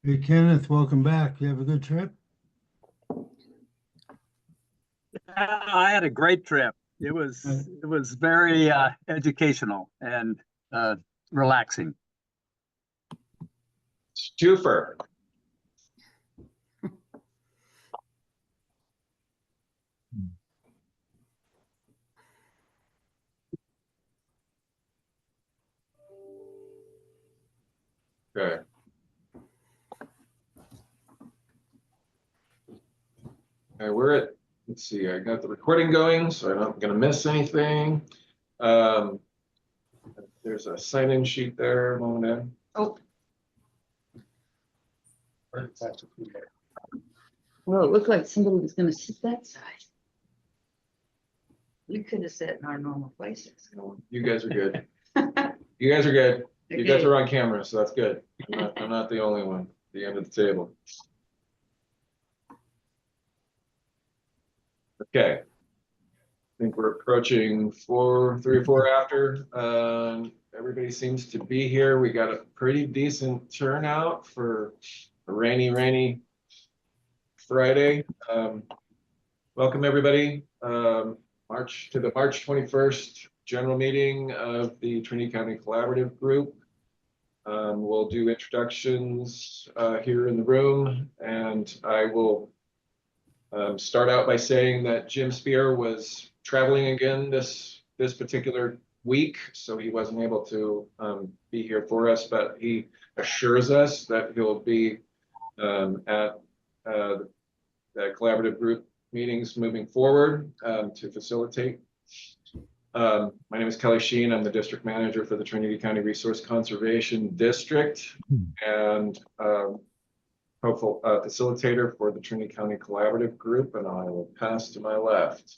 Hey Kenneth, welcome back. You have a good trip? I had a great trip. It Uh, was very educational and uh, relaxing. Twofer. Okay. Okay, let's see, I got the recording going, so I'm not gonna miss anything. Um, there's a sign-in sheet there, moment in. Oh. Well, it looked like somebody was gonna sit that side. We could have sat in our normal places. You guys are good. You guys are good. You guys are on camera, so that's good. I'm not the only one at the end of the table. Okay. I think we're approaching 3 or 4 after. Everybody seems to be here. We got a pretty decent turnout for a rainy Friday. Welcome everybody. March 21st general meeting of the Trinity County Collaborative Group. We'll do introductions here in the room, and I will start out by saying that Jim Spear was traveling again this particular week, so he wasn't able to be here for us, but he assures us that he'll be at the collaborative group meetings moving forward to facilitate. My name is Kelly Sheen. I'm the district manager for the Trinity County Resource Conservation District and hopeful facilitator for the Trinity County Collaborative Group, and I will pass to my left.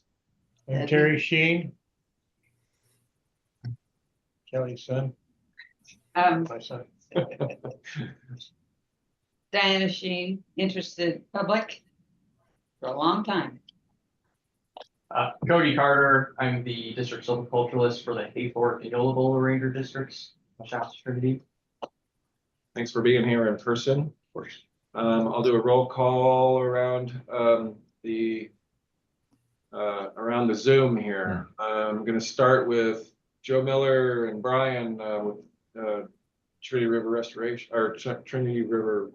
I'm Terry Sheen. Kelly's son. My son. Diana Sheen, interested public for a long time. Cody Carter, I'm the district silviculturalist for the Hayfork and Yola Ranger districts, Shasta Trinity. Thanks for being here in person. Of course. I'll do a roll call around around the Zoom here. I'm going to start with Joe Miller and Brian with Trinity River Restoration or Trinity River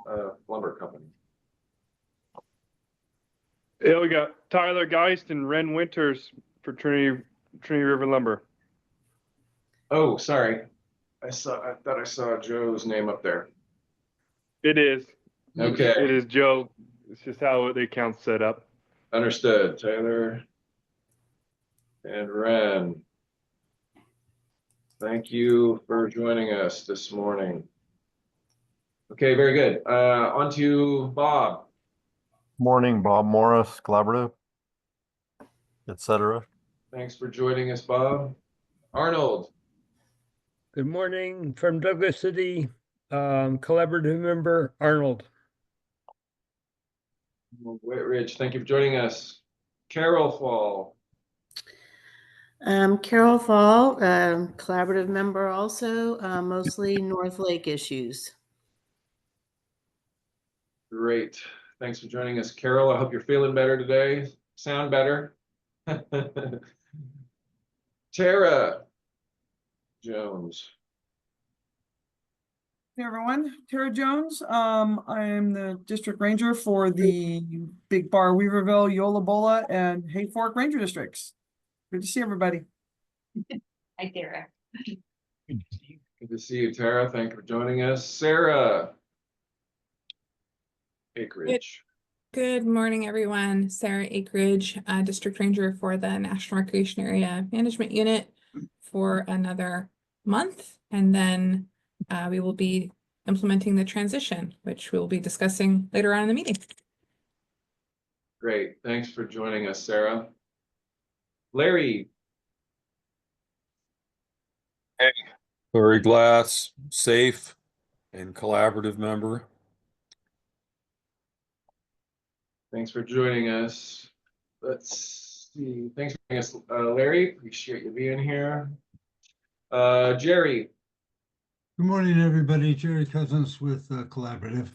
Lumber Company. Yeah, we got Tyler Geist and Ren Winters for Trinity River Lumber. Oh, sorry. I thought I saw Joe's name up there. It is. Okay. It is Joe. It's just how the account's set up. Understood. Tyler and Ren. Thank you for joining us this morning. Okay, very good. On to Bob. Morning, Bob Morris, Collaborative, etc. Thanks for joining us, Bob. Arnold. Good morning from Douglas City, collaborative member Arnold. Whitridge, thank you for joining us. Carol Fall. Carol Fall, collaborative member also, mostly North Lake issues. Great. Thanks for joining us, Carol. I hope you're feeling better today. Sound better. Tara Jones. Hey everyone, Tara Jones. I'm the district ranger for the Big Bar, Weaverville, Yola Bola, and Hayfork Ranger districts. Good to see everybody. Hi, Tara. Good to see you, Tara. Thank you for joining us. Sarah Acreage. Good morning, everyone. Sarah Acreage, District Ranger for the National Recreation Area Management Unit for another month. And then we will be implementing the transition, which we'll be discussing later on in the meeting. Great. Thanks for joining us, Sarah. Larry. Hey. Larry Glass, safe and collaborative member. Thanks for joining us. Let's see. Thanks for joining us, Larry. Appreciate you being here. Jerry. Good morning, everybody. Jerry Cousins with Collaborative.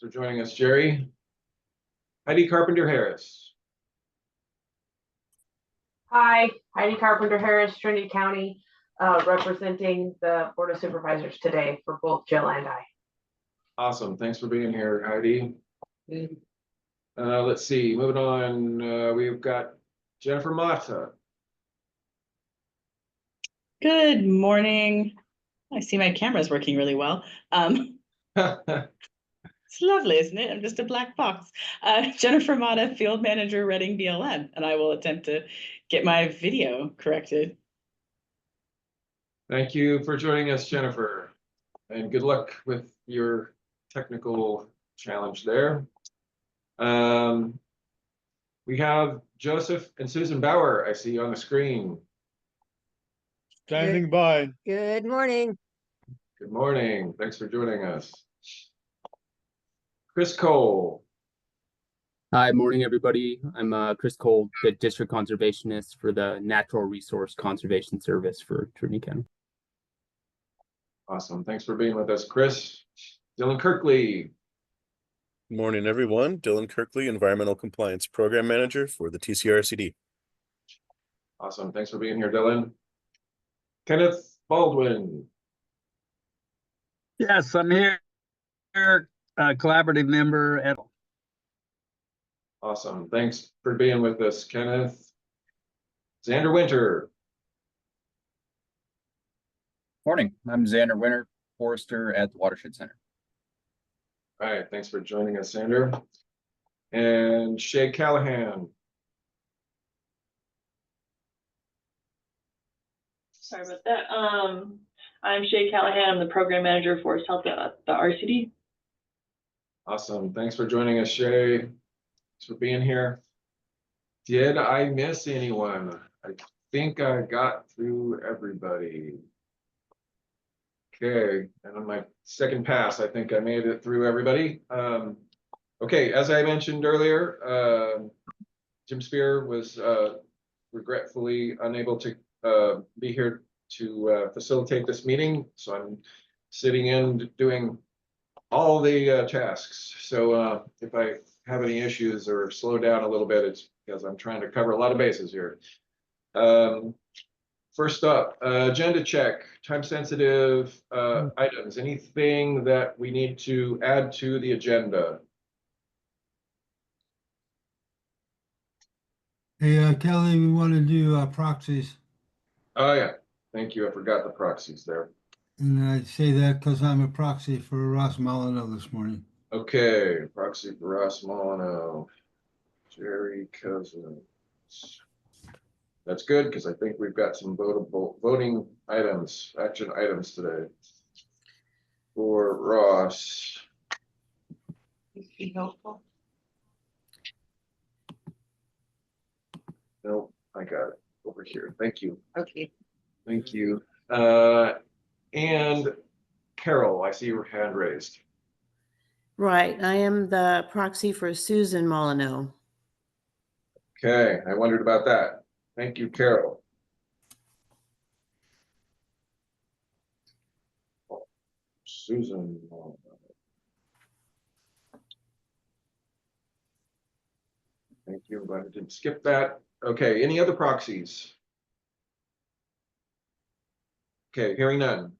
Thanks for joining us, Jerry. Heidi Carpenter-Harris. Hi, Heidi Carpenter Harris, Trinity County, representing the Board of Supervisors today for both Jill and I. Awesome. Thanks for being here, Heidi. Let's see, moving on, we've got Jennifer Mata. Good morning. I see my camera's working really well. It's lovely, isn't it? I'm just a black box. Jennifer Mata, Field Manager, Reading BLM, and I will attempt to get my video corrected. Thank you for joining us, Jennifer, and good luck with your technical challenge there. We have Joseph and Susan Bauer, I see on the screen. Standing by. Good morning. Good morning. Thanks for joining us. Chris Cole. Hi, morning, everybody. I'm Chris Cole, the District Conservationist for the Natural Resource Conservation Service for Trinity County. Awesome. Thanks for being with us, Chris. Dylan Kirkley. Morning, everyone. Dylan Kirkley, Environmental Compliance Program Manager for the TCRCD. Awesome. Thanks for being here, Dylan. Kenneth Baldwin. Yes, I'm here, collaborative member at. Awesome. Thanks for being with us, Kenneth. Xander Winter. Morning, I'm Xander Winter, Forester at the Watershed Center. All right, thanks for joining us, Xander. And Shay Callahan. Sorry about that. I'm Shay Callahan. I'm the Program Manager for Forest Health at the RCD. Awesome. Thanks for joining us, Shay. Thanks for being here. Did I miss anyone? I think I got through everybody. Okay, and on my second pass, I think I made it through everybody. Okay, as I mentioned earlier, Jim Spear was regretfully unable to be here to facilitate this meeting, so I'm sitting in doing all the tasks. So if I have any issues or slow down a little bit, it's because I'm trying to cover a lot of bases here. First up, agenda check, time-sensitive items. Anything that we need to add to the agenda? Hey, Kelly, we want to do proxies. Oh, yeah. Thank you. I forgot the proxies there. And I say that because I'm a proxy for Ross Molyneux this morning. Okay, proxy for Ross Molyneux. Jerry Cousins. That's good because I think we've got some voting items, action items today for Ross. Be helpful. Nope, I got it over here. Thank you. Okay. Thank you. And Carol, I see your hand raised. Right, I am the proxy for Susan Molyneux. Okay, I wondered about that. Thank you, Carol. Oh, Susan. Thank you. I'm glad I didn't skip that. Okay, any other proxies? Okay, hearing none.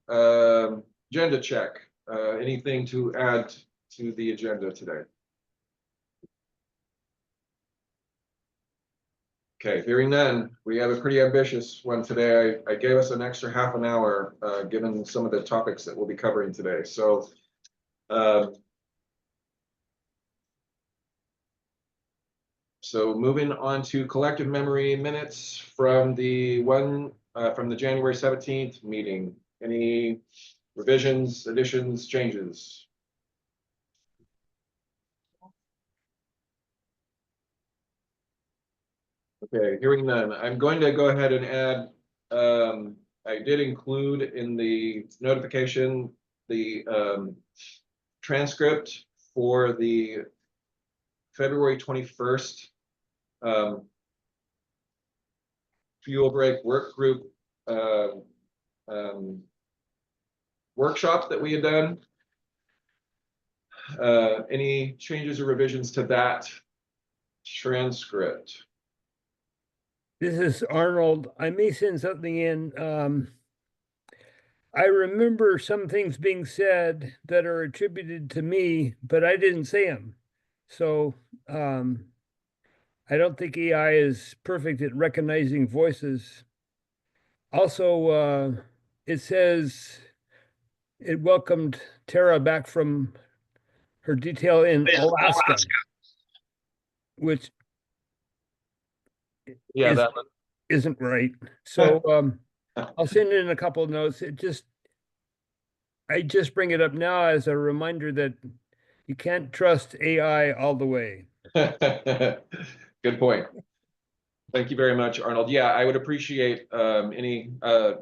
Agenda check. Anything to add to the agenda today? Okay, hearing none, we have a pretty ambitious one today. I gave us an extra half an hour, given some of the topics that we'll be covering today. So, moving on to collective memory minutes from the January 17th meeting. Any revisions, additions, changes? Okay, hearing none, I'm going to go ahead and add, I did include in the notification the transcript for the February 21st fuel break work group workshop that we had done. Any changes or revisions to that transcript? This is Arnold. I may send something in. I remember some things being said that are attributed to me, but I didn't say them. So I don't think AI is perfect at recognizing voices. Also, it says it welcomed Tara back from her detail in Alaska, which Yeah, is, that isn't right. So I'll send in a couple of notes. I just bring it up now as a reminder that you can't trust AI all the way. Good point. Thank you very much, Arnold. Yeah, I would appreciate any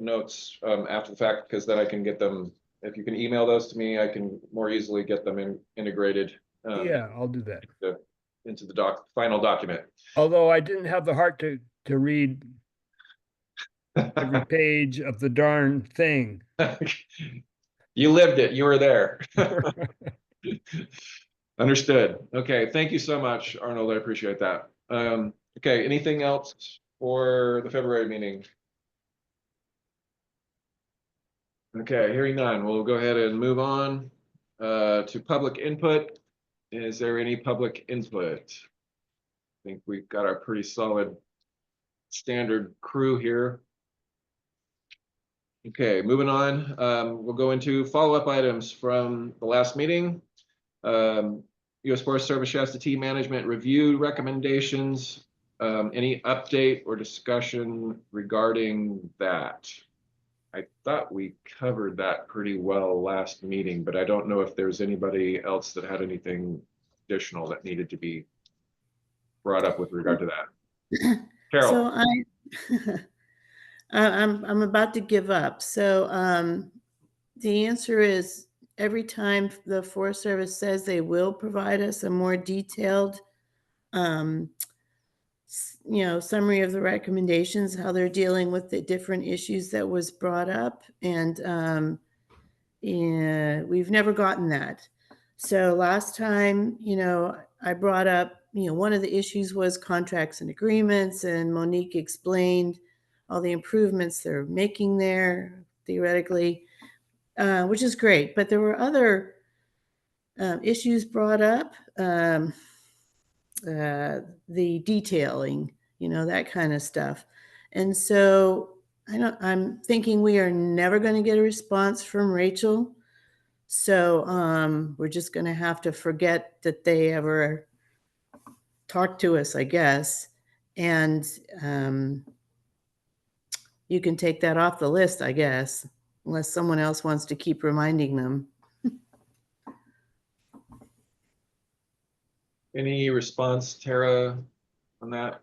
notes after the fact, because then I can get them. If you can email those to me, I can more easily get them integrated. Yeah, I'll do that. Into the final document. Although I didn't have the heart to read every page of the darn thing. You lived it. You were there. Understood. Okay. Thank you so much, Arnold. I appreciate that. Okay. Anything else for the February meeting? Okay. Hearing none, we'll go ahead and move on to public input. Is there any public input? I think we've got our pretty solid standard crew here. Okay, moving on. We'll go into follow-up items from the last meeting. U.S. Forest Service Shasta T management review recommendations. Any update or discussion regarding that? I thought we covered that pretty well last meeting, but I don't know if there's anybody else that had anything additional that needed to be brought up with regard to that. Carol. So I'm about to give up. So the answer is every time the Forest Service says they will provide us a more detailed summary of the recommendations, how they're dealing with the different issues that was brought up. And we've never gotten that. So last time, I brought up, one of the issues was contracts and agreements, and Monique explained all the improvements they're making there, theoretically, which is great. But there were other issues brought up, the detailing, that kind of stuff. And so I'm thinking we are never going to get a response from Rachel. So we're just going to have to forget that they ever talked to us, I guess. And you can take that off the list, I guess, unless someone else wants to keep reminding them. Any response, Tara, on that?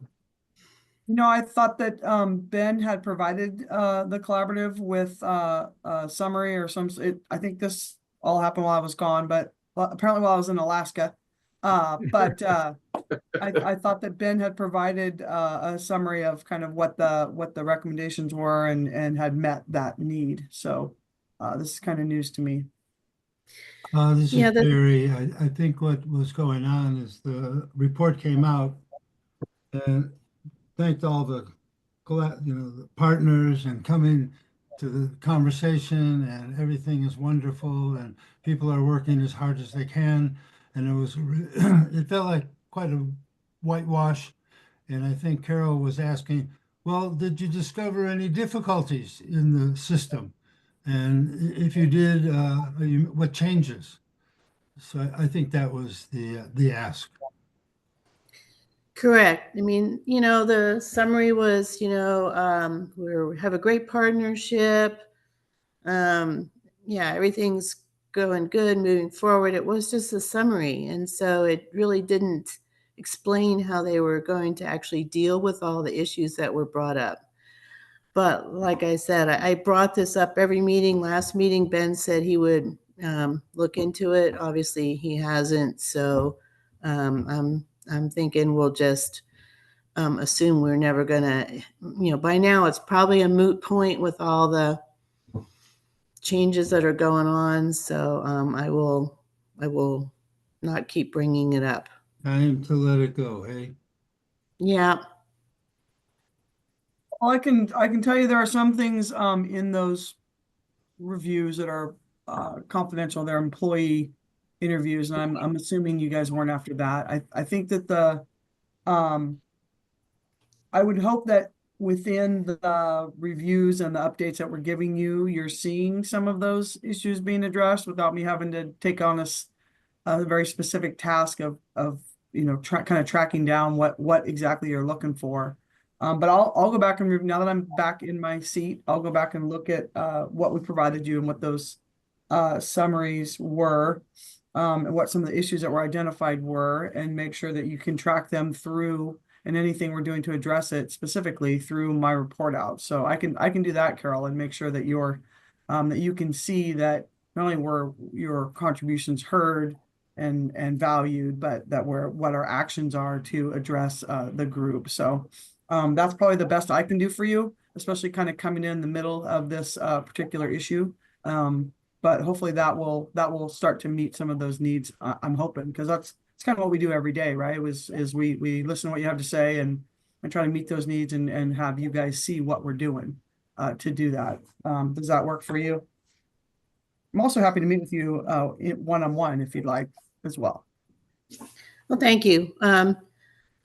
I thought that Ben had provided the collaborative with a summary or I think this all happened while I was gone, but apparently while I was in Alaska. But I thought that Ben had provided a summary of kind of what the recommendations were and had met that need. So this is kind of news to me. This is Barry. I think what was going on is the report came out and thanked all the the partners and coming to the conversation, and everything is wonderful and people are working as hard as they can. And it felt like quite a whitewash. And I think Carol was asking, well, did you discover any difficulties in the system? And if you did, what changes? So I think that was the ask. Correct. I mean, the summary was, we have a great partnership. Everything's going good, moving forward. It was just a summary. And so it really didn't explain how they were going to actually deal with all the issues that were brought up. But like I said, I brought this up every meeting. Last meeting, Ben said he would look into it. Obviously, he hasn't. So I'm thinking we'll just assume we're never going to, by now it's probably a moot point with all the changes that are going on. So I will not keep bringing it up. Time to let it go, hey? Yeah. Well, I can tell you there are some things in those reviews that are confidential. They're employee interviews, and I'm assuming you guys weren't after that. I think that I would hope that within the reviews and the updates that we're giving you, you're seeing some of those issues being addressed without me having to take on a very specific task of kind of tracking down what exactly you're looking for. But I'll go back and now that I'm back in my seat, I'll go back and look at what we provided you and what those summaries were, and what some of the issues that were identified were, and make sure that you can track them through and anything we're doing to address it specifically through my report out. So I can do that, Carol, and make sure that that you can see that not only were your contributions heard and valued, but that what our actions are to address the group. So that's probably the best I can do for you, especially kind of coming in the middle of this particular issue. But hopefully that will start to meet some of those needs. I'm hoping, because it's kind of what we do every day, right? Is we listen to what you have to say and try to meet those needs and have you guys see what we're doing to do that. Does that work for you? I'm also happy to meet with you one-on-one if you'd like as well. Well, thank you. I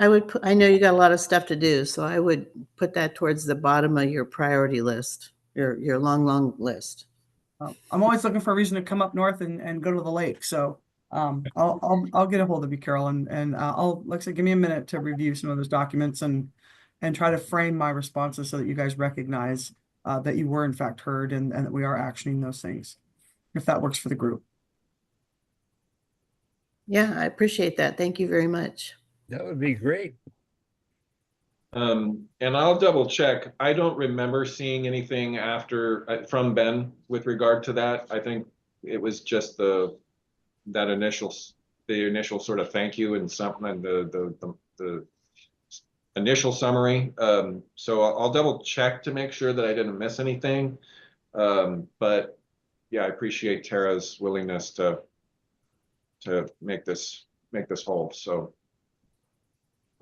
know you got a lot of stuff to do, so I would put that towards the bottom of your priority list, your long list. I'm always looking for a reason to come up north and go to the lake. So I'll get a hold of you, Carol, and I'll, like I said, give me a minute to review some of those documents and try to frame my responses so that you guys recognize that you were in fact heard and that we are actioning those things, if that works for the group. Yeah, I appreciate that. Thank you very much. That would be great. And I'll double check. I don't remember seeing anything after from Ben with regard to that. I think it was just the initial sort of thank you and something, and the initial summary. So I'll double check to make sure that I didn't miss anything. But yeah, I appreciate Tara's willingness to make this whole. So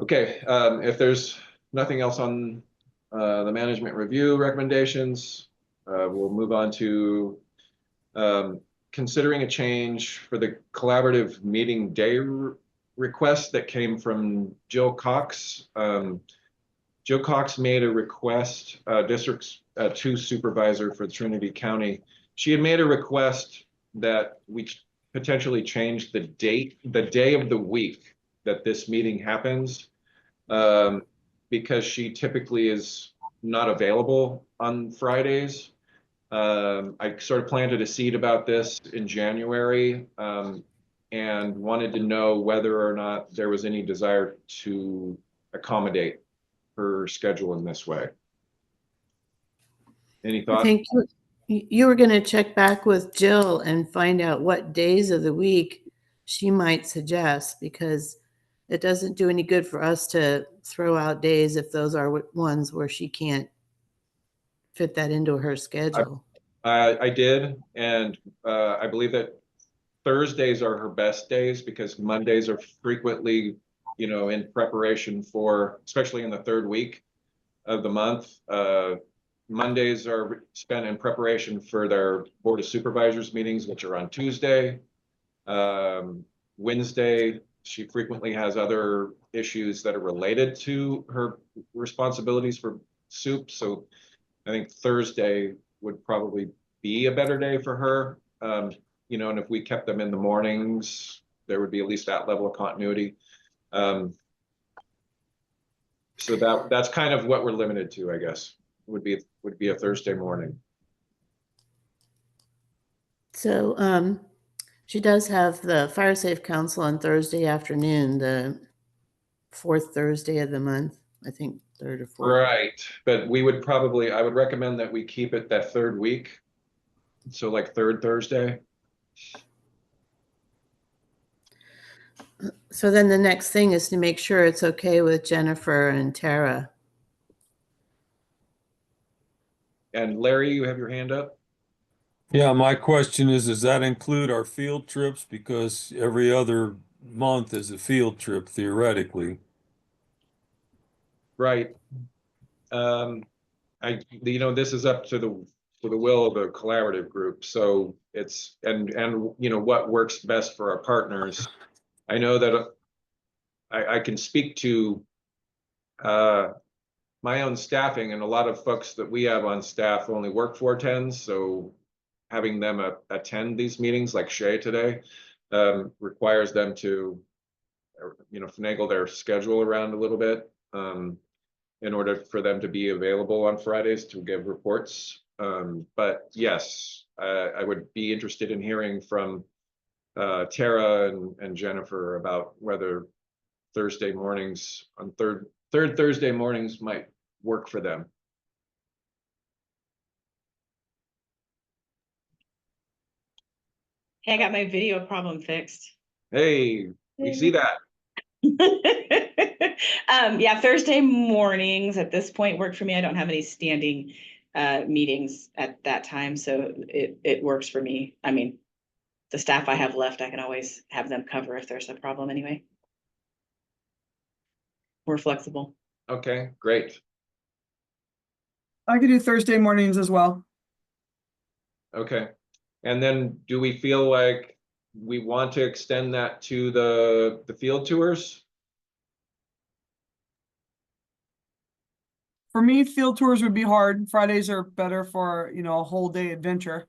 okay, if there's nothing else on the management review recommendations, we'll move on to considering a change for the collaborative meeting day request that came from Jill Cox. Jill Cox made a request, District 2 supervisor for Trinity County. She had made a request that we potentially change the day of the week that this meeting happens, because she typically is not available on Fridays. I sort of planted a seed about this in January, and wanted to know whether or not there was any desire to accommodate her schedule in this way. Any thoughts? I think you were going to check back with Jill and find out what days of the week she might suggest, because it doesn't do any good for us to throw out days if those are ones where she can't fit that into her schedule. I did, and I believe that Thursdays are her best days because Mondays are frequently, in preparation for, especially in the third week of the month. Mondays are spent in preparation for their Board of Supervisors meetings, which are on Tuesday. Wednesday, she frequently has other issues that are related to her responsibilities for soup. So I think Thursday would probably be a better day for her. And if we kept them in the mornings, there would be at least that level of continuity. So that's kind of what we're limited to, I guess, would be a Thursday morning. So she does have the Fire Safe Council on Thursday afternoon, the fourth Thursday of the month, I think, third or fourth. Right, but I would recommend that we keep it that third week. So like third Thursday. So then the next thing is to make sure it's okay with Jennifer and Tara. And Larry, you have your hand up? Yeah, my question is, does that include our field trips? Because every other month as a field trip theoretically. Right. This is up to the will of the collaborative group. So it's, and what works best for our partners. I know that I can speak to my own staffing, and a lot of folks that we have on staff only work 410s. So having them attend these meetings like Shay today requires them to, finagle their schedule around a little bit in order for them to be available on Fridays to give reports. But yes, I would be interested in hearing from Tara and Jennifer about whether Thursday mornings on third Thursday mornings might work for them. Hey, I got my video problem fixed. Hey, we see that. Yeah, Thursday mornings at this point work for me. I don't have any standing meetings at that time, so it works for me. I mean, the staff I have left, I can always have them cover if there's a problem anyway. We're flexible. Okay, great. I could do Thursday mornings as well. Okay. And then do we feel like we want to extend that to the field tours? For me, field tours would be hard. Fridays are better for, a whole day adventure.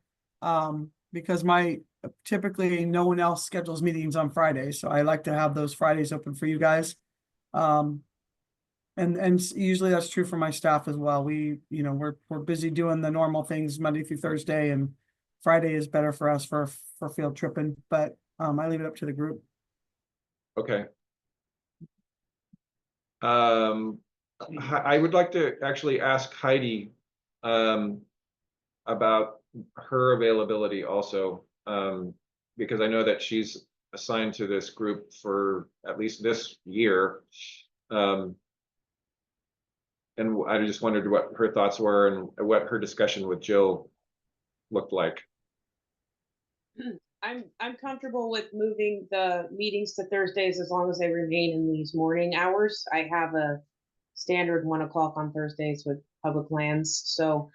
Because typically no one else schedules meetings on Fridays. So I like to have those Fridays open for you guys. And usually that's true for my staff as well. We're busy doing the normal things Monday through Thursday, and Friday is better for us for field tripping, but I leave it up to the group. Okay. I would like to actually ask Heidi about her availability also, because I know that she's assigned to this group for at least this year. And I just wondered what her thoughts were and what her discussion with Jill looked like. I'm comfortable with moving the meetings to Thursdays as long as they remain in these morning hours. I have a standard 1 o'clock on Thursdays with public lands, so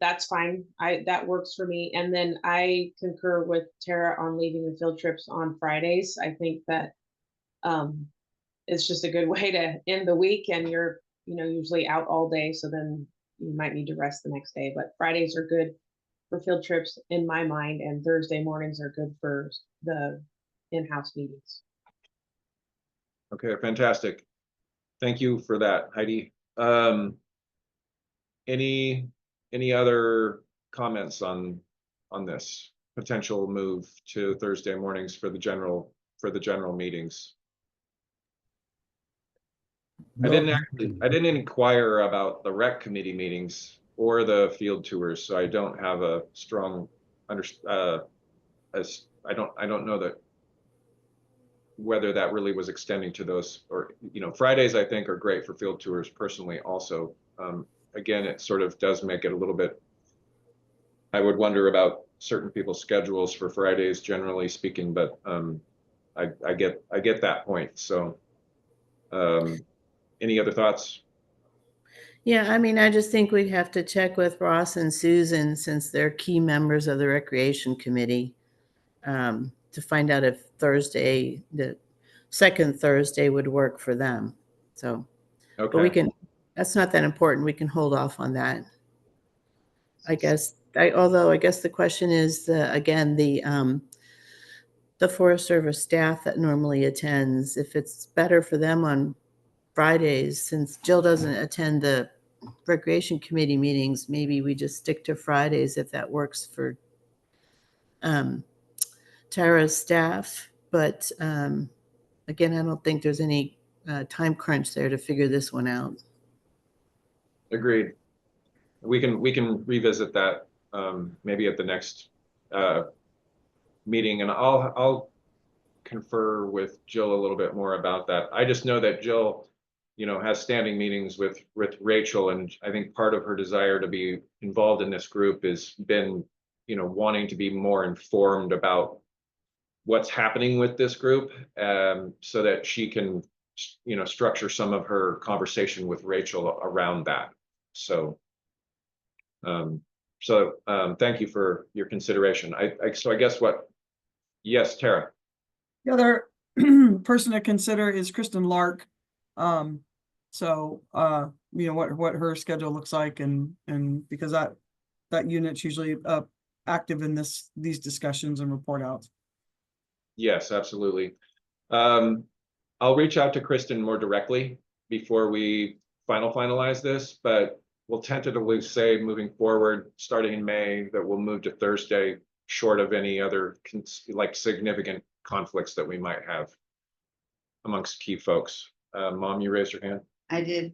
that's fine. That works for me. And then I concur with Tara on leaving the field trips on Fridays. I think that it's just a good way to end the week, and you're usually out all day, so then you might need to rest the next day. But Fridays are good for field trips in my mind, and Thursday mornings are good for the in-house meetings. Okay, fantastic. Thank you for that, Heidi. Any other comments on this potential move to Thursday mornings for the general meetings? No. I didn't inquire about the rec committee meetings or the field tours, so I don't have a strong I don't know that whether that really was extending to those, or Fridays I think are great for field tours personally also. Again, it sort of does make it a little bit, I would wonder about certain people's schedules for Fridays generally speaking, but I get that point. So any other thoughts? Yeah, I mean, I just think we'd have to check with Ross and Susan, since they're key members of the Recreation Committee, to find out if Thursday, the second Thursday, would work for them. So, okay. But that's not that important. We can hold off on that. I guess, although I guess the question is, again, the Forest Service staff that normally attends, if it's better for them on Fridays, since Jill doesn't attend the Recreation Committee meetings, maybe we just stick to Fridays if that works for Tara's staff. But again, I don't think there's any time crunch there to figure this one out. Agreed. We can revisit that maybe at the next meeting, and I'll confer with Jill a little bit more about that. I just know that Jill, has standing meetings with Rachel, and I think part of her desire to be involved in this group has been, wanting to be more informed about what's happening with this group, so that she can, structure some of her conversation with Rachel around that. So, thank you for your consideration. So I guess yes, Tara. The other person to consider is Kristen Lark. So, what her schedule looks like, and because that unit's usually active in these discussions and report outs. Yes, absolutely. I'll reach out to Kristen more directly before we finalize this, but we'll tentatively say moving forward, starting in May, that we'll move to Thursday, short of any other significant conflicts that we might have amongst key folks. Mom, you raised your hand. I did.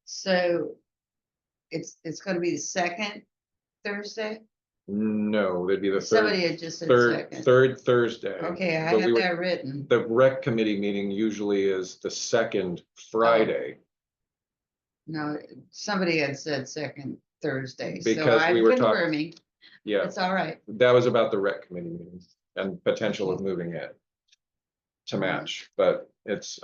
So it's going to be the second Thursday? No, it'd be the Somebody had just said second. third Thursday. Okay, I have that written. The rec committee meeting usually is the second Friday. No, somebody had said second Thursday, so Because I'm we were confirming. Yeah, It's all right. that was about the rec committee meeting and potential of moving it to match, but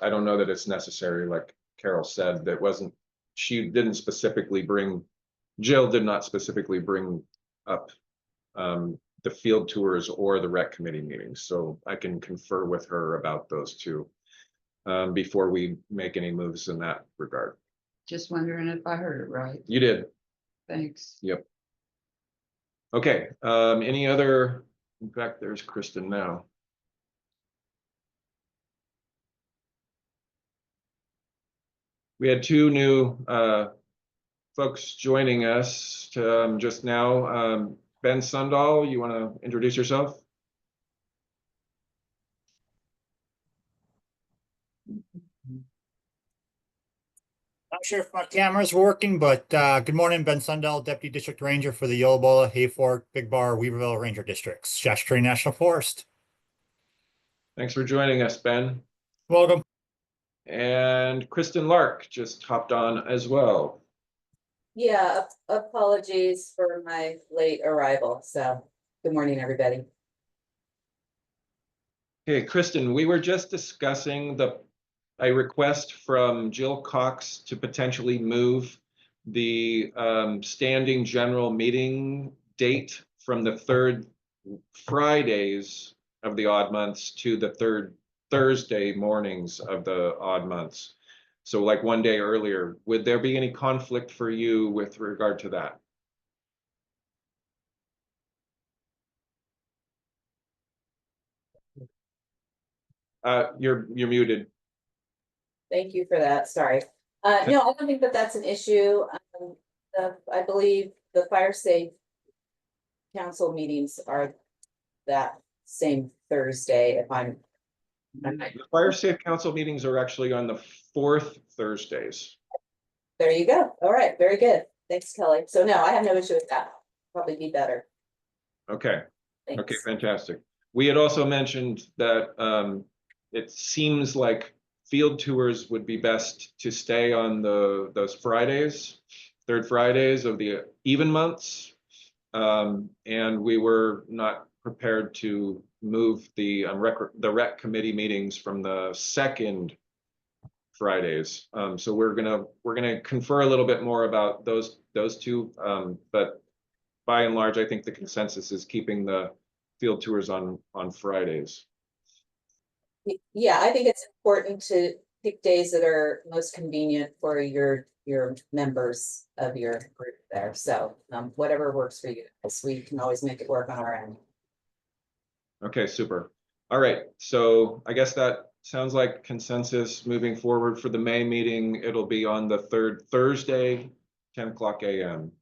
I don't know that it's necessary, like Carol said, Jill did not specifically bring up the field tours or the rec committee meetings, so I can confer with her about those two before we make any moves in that regard. Just wondering if I heard it right. You did. Thanks. Yep. Okay, any other, in fact, there's Kristen now. We had two new folks joining us just now. Ben Sundahl, you want to introduce yourself? Not sure if my camera's working, but good morning, Ben Sundahl, Deputy District Ranger for the Yola, Hayfork, Big Bar, Weaverville Ranger Districts, Statutory National Forest. Thanks for joining us, Ben. Welcome. And Kristen Lark just hopped on as well. Yeah, apologies for my late arrival. So good morning, everybody. Okay, Kristen, we were just discussing a request from Jill Cox to potentially move the standing general meeting date from the third Fridays of the odd months to the third Thursday mornings of the odd months. So like one day earlier. Would there be any conflict for you with regard to that? You're muted. Thank you for that. Sorry. No, I don't think that that's an issue. I believe the Fire Safe Council meetings are that same Thursday, if I'm The Fire Safe Council meetings are actually on the fourth Thursdays. There you go. All right, very good. Thanks, Kelly. So no, I have no issue with that. Probably be better. Okay. Thanks. Okay, fantastic. We had also mentioned that it seems like field tours would be best to stay on those Fridays, third Fridays of the even months. And we were not prepared to move the rec committee meetings from the second Fridays. So we're gonna confer a little bit more about those two. But by and large, I think the consensus is keeping the field tours on Fridays. Yeah, I think it's important to pick days that are most convenient for your members of your group there. So whatever works for you, because we can always make it work on our end. Okay, super. All right, so I guess that sounds like consensus moving forward for the May meeting. It'll be on the third Thursday, 10:00 a.m.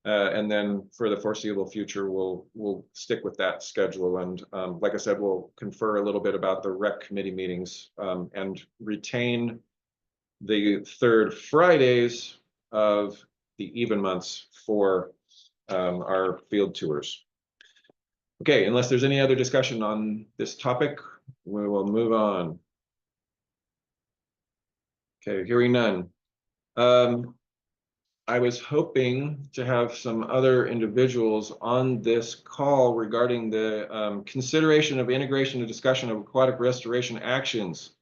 And then for the foreseeable future, we'll stick with that schedule. And like I said, we'll confer a little bit about the rec committee meetings and retain the third Fridays of the even months for our field tours. Okay, unless there's any other discussion on this topic, we will move on. Okay, hearing none. I was hoping to have some other individuals on this call regarding the consideration of integration and discussion of aquatic restoration actions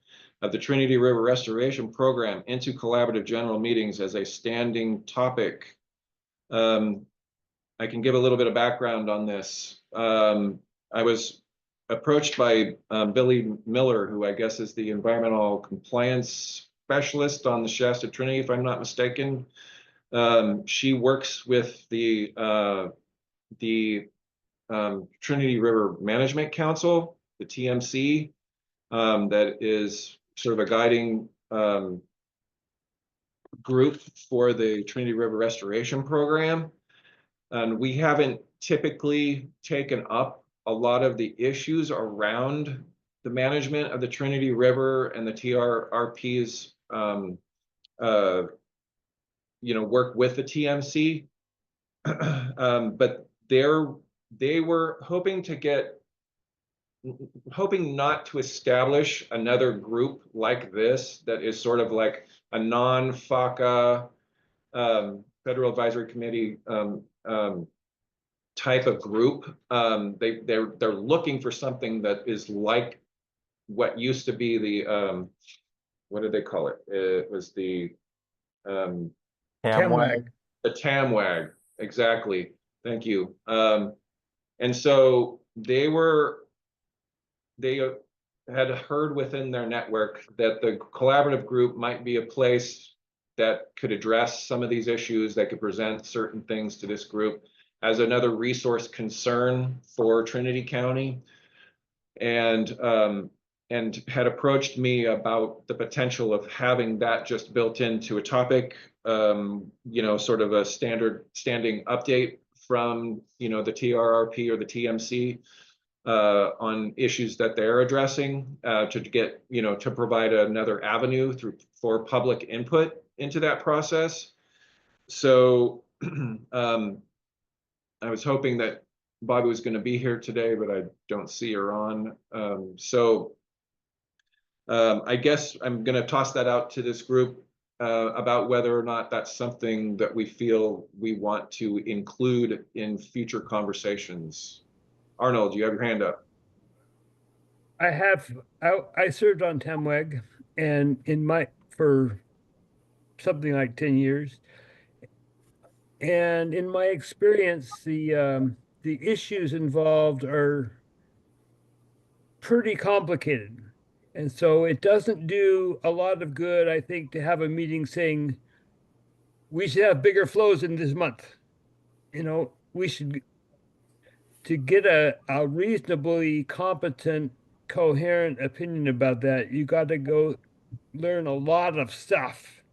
of the Trinity River Restoration Program into collaborative general meetings as a standing topic. I can give a little bit of background on this. I was approached by Billy Miller, who I guess is the environmental compliance specialist on the Shasta Trinity, if I'm not mistaken. She works with the Trinity River Management Council, the TMC, that is sort of a guiding group for the Trinity River Restoration Program. And we haven't typically taken up a lot of the issues around the management of the Trinity River and the TRRP's work with the TMC. But they were hoping not to establish another group like this that is sort of like a non-FACA Federal Advisory Committee type of group. They're looking for something that is like what used to be the what did they call it? It was the TAMWAG. The TAMWAG, exactly. Thank you. And so they had heard within their network that the collaborative group might be a place that could address some of these issues, that could present certain things to this group as another resource concern for Trinity County, and had approached me about the potential of having that just built into a topic, sort of a standing update from, the TRRP or the TMC on issues that they're addressing, to get, to provide another avenue for public input into that process. So I was hoping that Bobby was going to be here today, but I don't see her on. I guess I'm going to toss that out to this group about whether or not that's something that we feel we want to include in future conversations. Arnold, you have your hand up. I served on TAMWAG and for something like 10 years. And in my experience, the issues involved are pretty complicated. And so it doesn't do a lot of good, I think, to have a meeting saying, we should have bigger flows in this month. We should, to get a reasonably competent, coherent opinion about that, you got to go learn a lot of stuff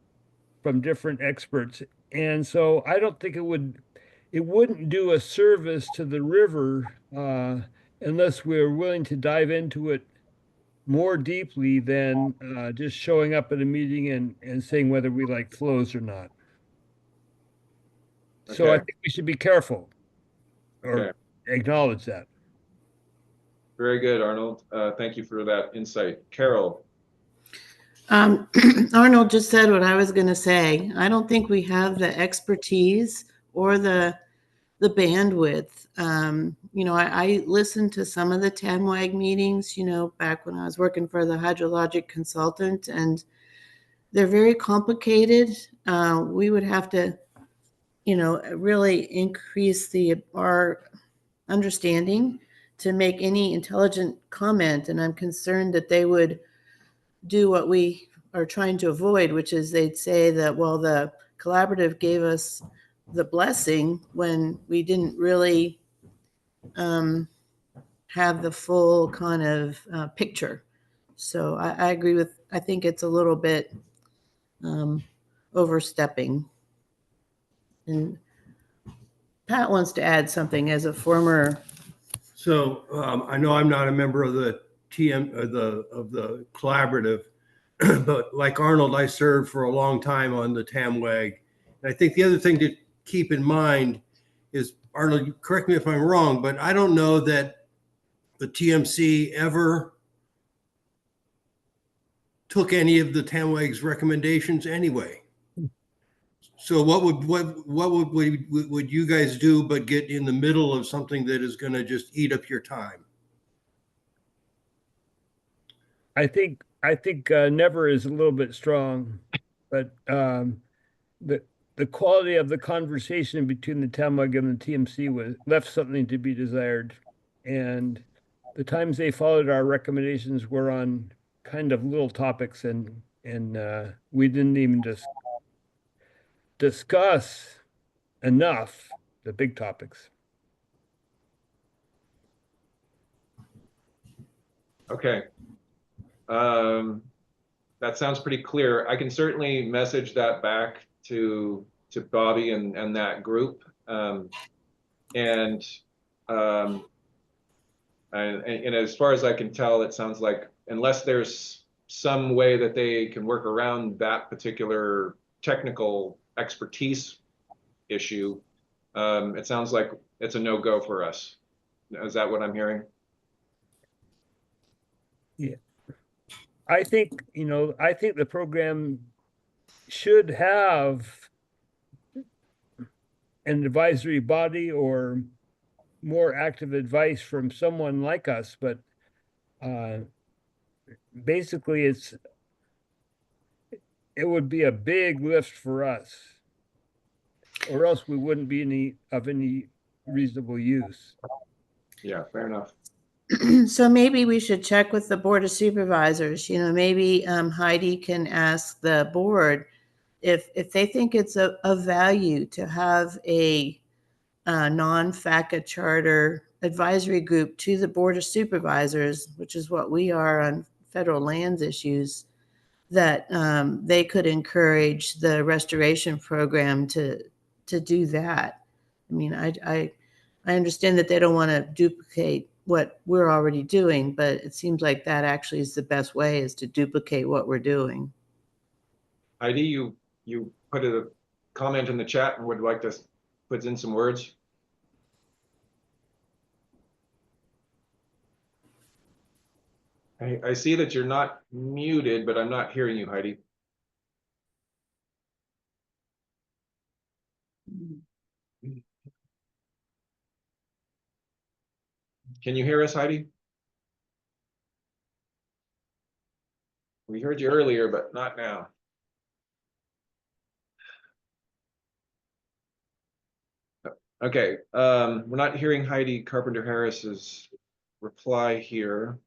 from different experts. And so I don't think it wouldn't do a service to the river unless we're willing to dive into it more deeply than just showing up at a meeting and saying whether we like flows or not. Okay. So I think we should be careful or acknowledge that. Very good, Arnold. Thank you for that insight. Carol. Arnold just said what I was going to say. I don't think we have the expertise or the bandwidth. I listened to some of the TAMWAG meetings, back when I was working for the hydrologic consultant, and they're very complicated. We would have to, really increase our understanding to make any intelligent comment. And I'm concerned that they would do what we are trying to avoid, which is they'd say that, well, the collaborative gave us the blessing when we didn't really have the full kind of picture. So I agree I think it's a little bit overstepping. And Pat wants to add something as a former. So I know I'm not a member of the of the collaborative, but like Arnold, I served for a long time on the TAMWAG. And I think the other thing to keep in mind is, Arnold, correct me if I'm wrong, but I don't know that the TMC ever took any of the TAMWAG's recommendations anyway. So what would you guys do but get in the middle of something that is going to just eat up your time? I think never is a little bit strong, but the quality of the conversation between the TAMWAG and the TMC was left something to be desired, and the times they followed our recommendations were on kind of little topics, and we didn't even just discuss enough the big topics. Okay. That sounds pretty clear. I can certainly message that back to Bobby and that group. And as far as I can tell, it sounds like unless there's some way that they can work around that particular technical expertise issue, it sounds like it's a no-go for us. Is that what I'm hearing? Yeah. I think the program should have an advisory body or more active advice from someone like us, but basically it would be a big lift for us, or else we wouldn't be of any reasonable use. Yeah, fair enough. So maybe we should check with the Board of Supervisors. Maybe Heidi can ask the board if they think it's of value to have a non-FACA charter advisory group to the Board of Supervisors, which is what we are on federal lands issues, that they could encourage the restoration program to do that. I mean, I understand that they don't want to duplicate what we're already doing, but it seems like that actually is the best way, is to duplicate what we're doing. Heidi, you put a comment in the chat and would like to put in some words. I see that you're not muted, but I'm not hearing you, Heidi. Can you hear us, Heidi? We heard you earlier, but not now. Okay, we're not hearing Heidi Carpenter Harris's reply here.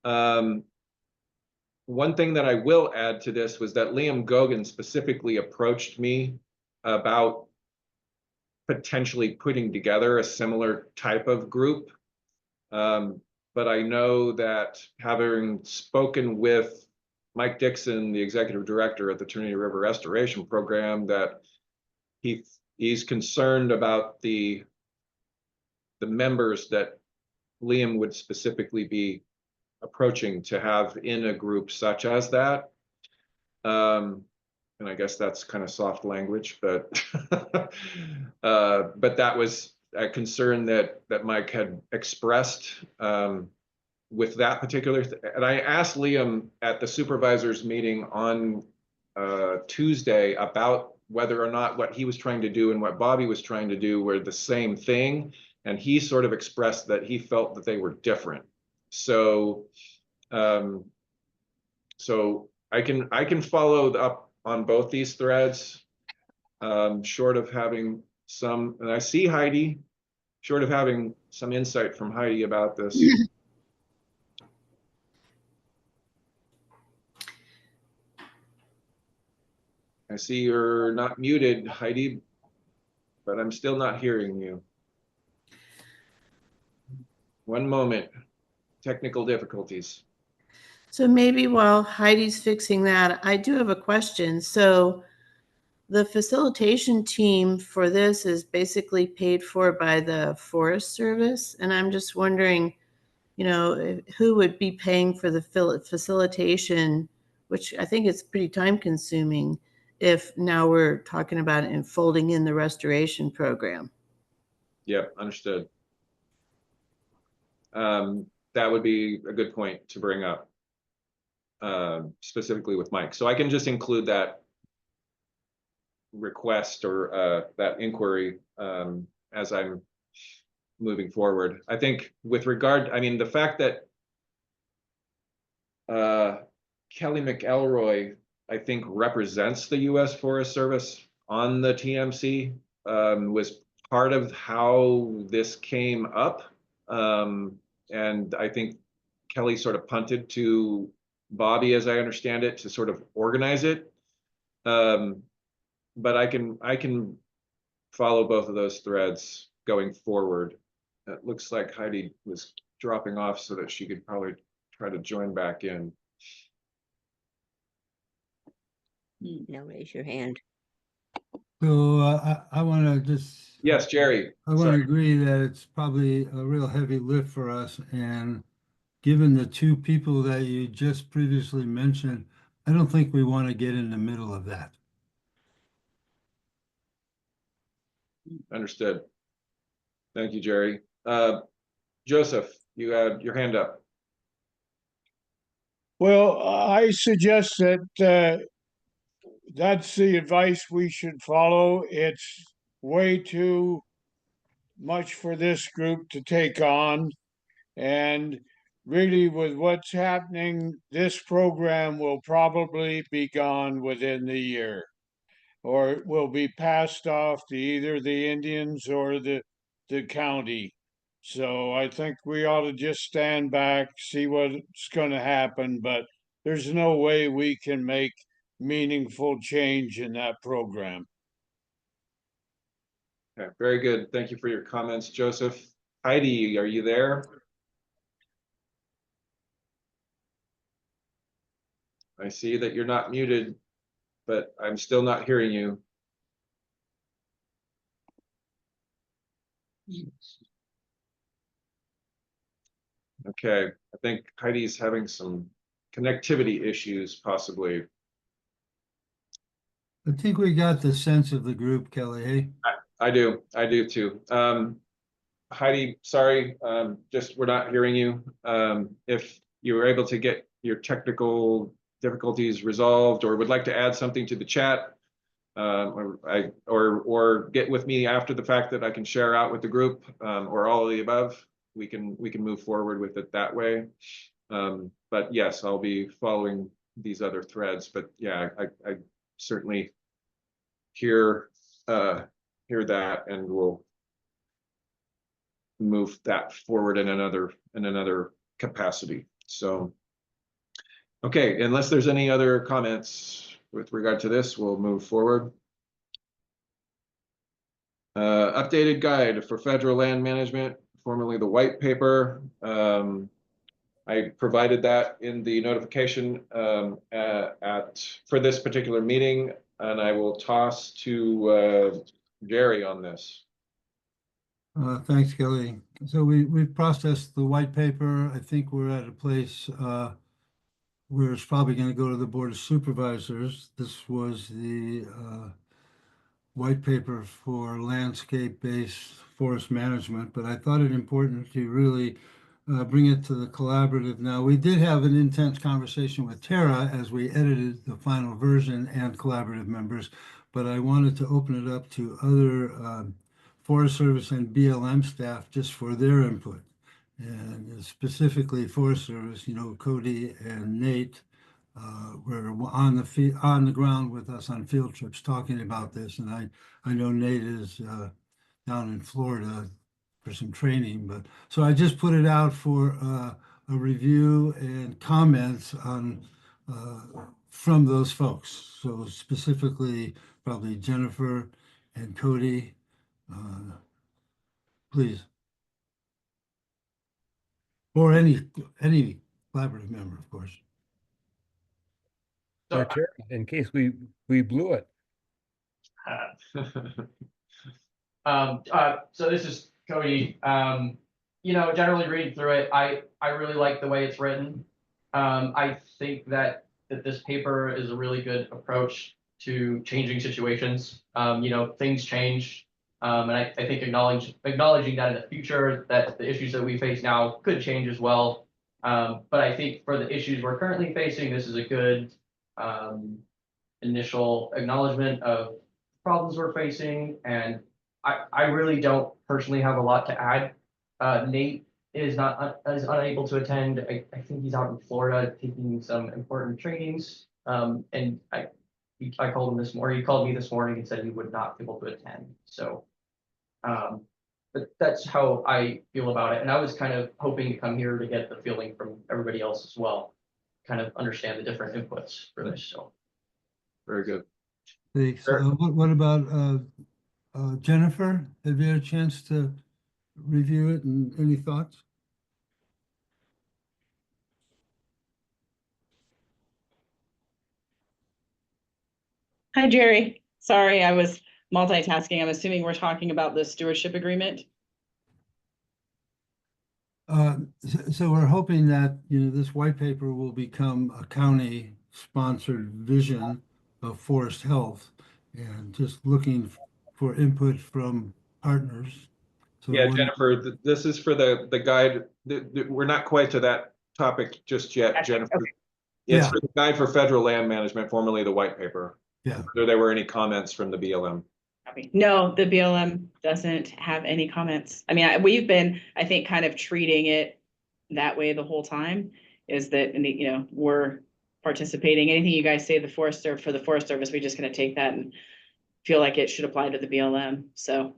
One thing that I will add to this was that Liam Gogan specifically approached me about potentially putting together a similar type of group. But I know that having spoken with Mike Dixon, the executive director at the Trinity River Restoration Program, that he's concerned about the members that Liam would specifically be approaching to have in a group such as that. And I guess that's kind of soft language, but but that was a concern that Mike had expressed with that particular and I asked Liam at the supervisors meeting on Tuesday about whether or not what he was trying to do and what Bobby was trying to do were the same thing, and he sort of expressed that he felt that they were different. So so I can follow up on both these threads, short of having some, and I see Heidi, short of having some insight from Heidi about this. I see you're not muted, Heidi, but I'm still not hearing you. One moment, technical difficulties. So maybe while Heidi's fixing that, I do have a question. So the facilitation team for this is basically paid for by the Forest Service. And I'm just wondering, who would be paying for the facilitation, which I think is pretty time consuming, if now we're talking about it and folding in the restoration program. Yep, understood. That would be a good point to bring up, specifically with Mike. So I can just include that request or that inquiry as I'm moving forward. I think with regard, I mean, the fact that Kelly McElroy, I think, represents the U.S. Forest Service on the TMC was part of how this came up. And I think Kelly sort of punted to Bobby, as I understand it, to sort of organize it. But I can follow both of those threads going forward. It looks like Heidi was dropping off so that she could probably try to join back in. Now raise your hand. So I want to just. Yes, Jerry. I want to agree that it's probably a real heavy lift for us. And given the two people that you just previously mentioned, I don't think we want to get in the middle of that. Understood. Thank you, Jerry. Joseph, you had your hand up. Well, I suggest that that's the advice we should follow. It's way too much for this group to take on. And really, with what's happening, this program will probably be gone within the year, or it will be passed off to either the Indians or the county. So I think we ought to just stand back, see what's going to happen, but there's no way we can make meaningful change in that program. Okay, very good. Thank you for your comments, Joseph. Heidi, are you there? I see that you're not muted, but I'm still not hearing you. Okay, I think Heidi's having some connectivity issues, possibly. I think we got the sense of the group, Kelly. Hey? I do too. Heidi, sorry, just we're not hearing you. If you were able to get your technical difficulties resolved or would like to add something to the chat, or get with me after the fact that I can share out with the group, or all of the above, we can move forward with it that way. But yes, I'll be following these other threads. But yeah, I certainly hear that, and we'll move that forward in another capacity. So, okay, unless there's any other comments with regard to this, we'll move forward. Updated guide for federal land management, formerly the white paper. I provided that in the notification for this particular meeting, and I will toss to Jerry on this. Thanks, Kelly. So we've processed the white paper. I think we're at a place where it's probably going to go to the Board of Supervisors. This was the white paper for landscape-based forest management, but I thought it important to really bring it to the collaborative. Now, we did have an intense conversation with Tara as we edited the final version and collaborative members, but I wanted to open it up to other Forest Service and BLM staff just for their input. And specifically Forest Service, Cody and Nate were on the ground with us on field trips talking about this. And I know Nate is down in Florida for some training, but so I just put it out for a review and comments on from those folks. So specifically, probably Jennifer and Cody. Please. Or any collaborative member, of course. So, in case we blew it. So this is Cody. Generally reading through it, I really like the way it's written. I think that this paper is a really good approach to changing situations. Things change. And I think acknowledging that in the future, that the issues that we face now could change as well. But I think for the issues we're currently facing, this is a good initial acknowledgement of problems we're facing, and I really don't personally have a lot to add. Nate is unable to attend. I think he's out in Florida taking some important trainings. And I called him this morning. He called me this morning and said he would not be able to attend. So, but that's how I feel about it. And I was kind of hoping to come here to get the feeling from everybody else as well, kind of understand the different inputs for this. So, very good. Thanks. What about Jennifer? Have you had a chance to review it and any thoughts? Hi, Jerry. Sorry, I was multitasking. I'm assuming we're talking about the stewardship agreement. So we're hoping that, this white paper will become a county-sponsored vision of forest health, and just looking for input from partners. So yeah, Jennifer, this is for the guide. We're not quite to that topic just yet, Jennifer. Okay. It's for the guide for federal land management, formerly the white paper. Yeah. Whether there were any comments from the BLM. No, the BLM doesn't have any comments. I mean, we've been, I think, kind of treating it that way the whole time, is that, we're participating. Anything you guys say for the Forest Service, we're just going to take that and feel like it should apply to the BLM. So,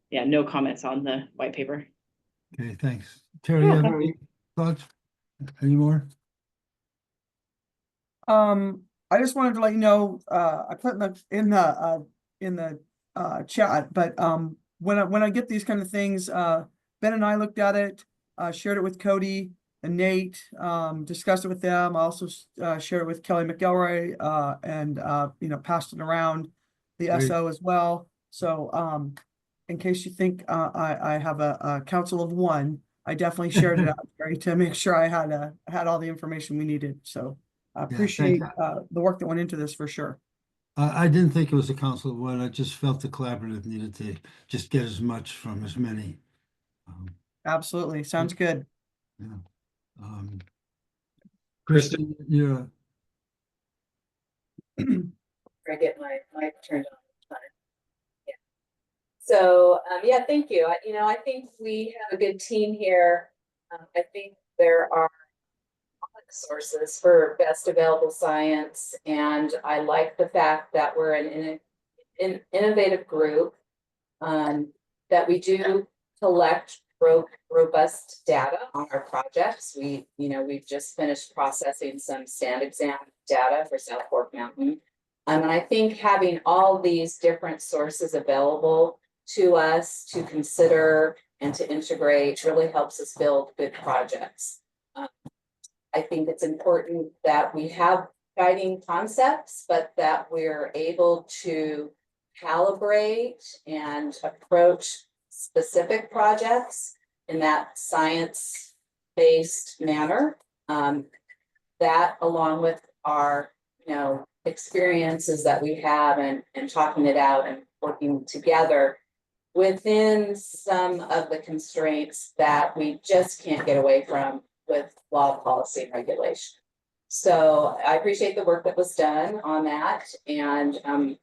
yeah, no comments on the white paper. Okay, thanks. Terry, you have any thoughts? Any more? I just wanted to let you know, I put in the chat, but when I get these kind of things, Ben and I looked at it, shared it with Cody and Nate, discussed it with them. I also shared it with Kelly McElroy, and passed it around the Great. SO as well. So in case you think I have a council of one, I definitely shared it out to make sure I had all the information we needed. So I appreciate the work that went into this for sure. I didn't think it was a council of one. I just felt the collaborative needed to just get as much from as many. Absolutely. Sounds good. Yeah. Kristen, you're. I get my mic turned on. Yeah. So, yeah, thank you. I think we have a good team here. I think there are sources for best available science, and I like the fact that we're an innovative group, that we do collect robust data on our projects. We've just finished processing some stand exam data for South Fork Mountain, and I think having all these different sources available to us to consider and to integrate really helps us build good projects. I think it's important that we have guiding concepts, but that we're able to calibrate and approach specific projects in that science-based manner. That, along with our, experiences that we have and talking it out and working together within some of the constraints that we just can't get away from with law, policy, and regulation. So I appreciate the work that was done on that. And I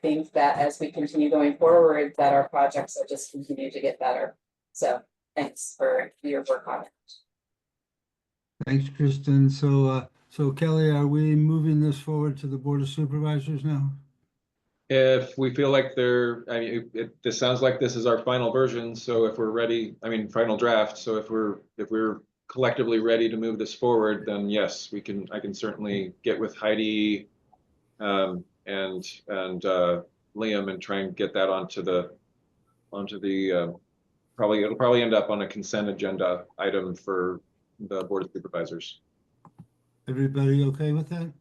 think that as we continue going forward, that our projects will just continue to get better. So thanks for your work on it. Thanks, Kristen. So Kelly, are we moving this forward to the Board of Supervisors now? If we feel like this sounds like this is our final version. So if we're ready, final draft. So if we're collectively ready to move this forward, then yes, I can certainly get with Heidi and Liam and try and get that onto the it'll probably end up on a consent agenda item for the Board of Supervisors. Everybody okay with that?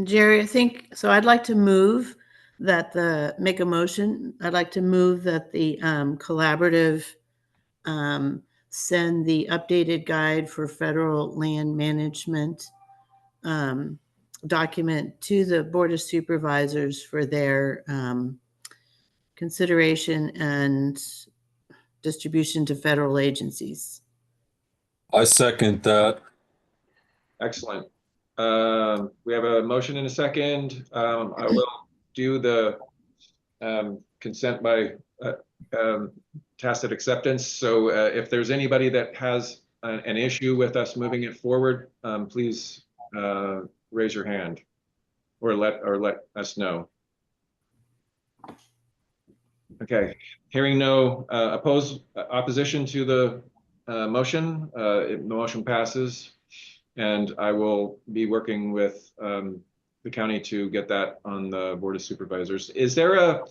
Jerry, I think so. I'd like to move that make a motion. I'd like to move that the collaborative send the updated guide for federal land management document to the Board of Supervisors for their consideration and distribution to federal agencies. I second that. Excellent. We have a motion and a second. I will do the consent by tacit acceptance. So if there's anybody that has an issue with us moving it forward, please raise your hand or let us know. Okay, hearing no opposition to the motion, the motion passes, and I will be working with the county to get that on the Board of Supervisors. Is there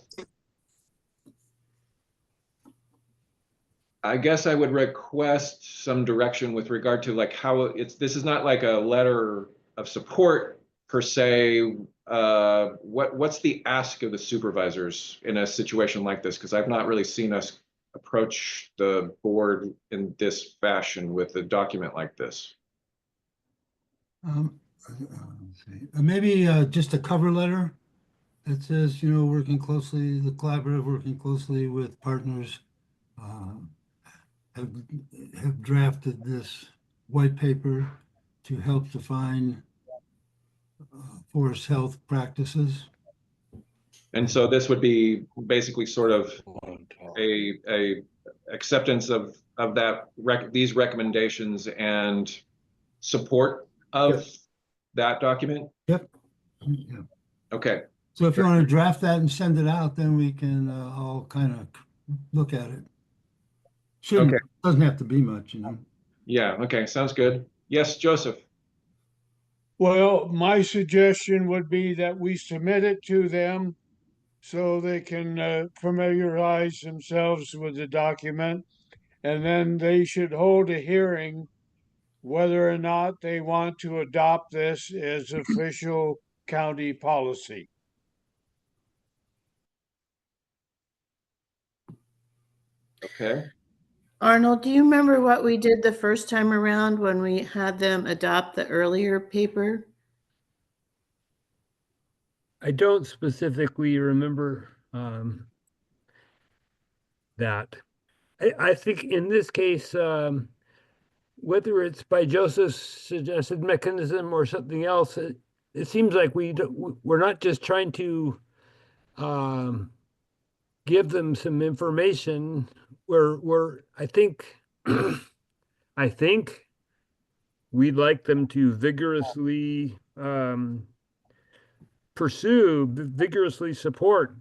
I guess I would request some direction with regard to like how this is not like a letter of support per se. What's the ask of the supervisors in a situation like this? Because I've not really seen us approach the board in this fashion with a document like this. Let's see. Maybe just a cover letter that says, you know, working closely, the collaborative working closely with partners have drafted this white paper to help define forest health practices. And so this would be basically sort of a acceptance of that these recommendations and support of that document. Yep. Yeah. Okay. So if you want to draft that and send it out, then we can all kind of look at it. Shouldn't, doesn't have to be much, you know. Yeah. Okay. Sounds good. Yes, Joseph. Well, my suggestion would be that we submit it to them so they can familiarize themselves with the document, and then they should hold a hearing whether or not they want to adopt this as official county policy. Okay. Arnold, do you remember what we did the first time around when we had them adopt the earlier paper? I don't specifically remember that. I think in this case, whether it's by Joseph's suggested mechanism or something else, it seems like we're not just trying to give them some information. I think I think we'd like them to vigorously vigorously support,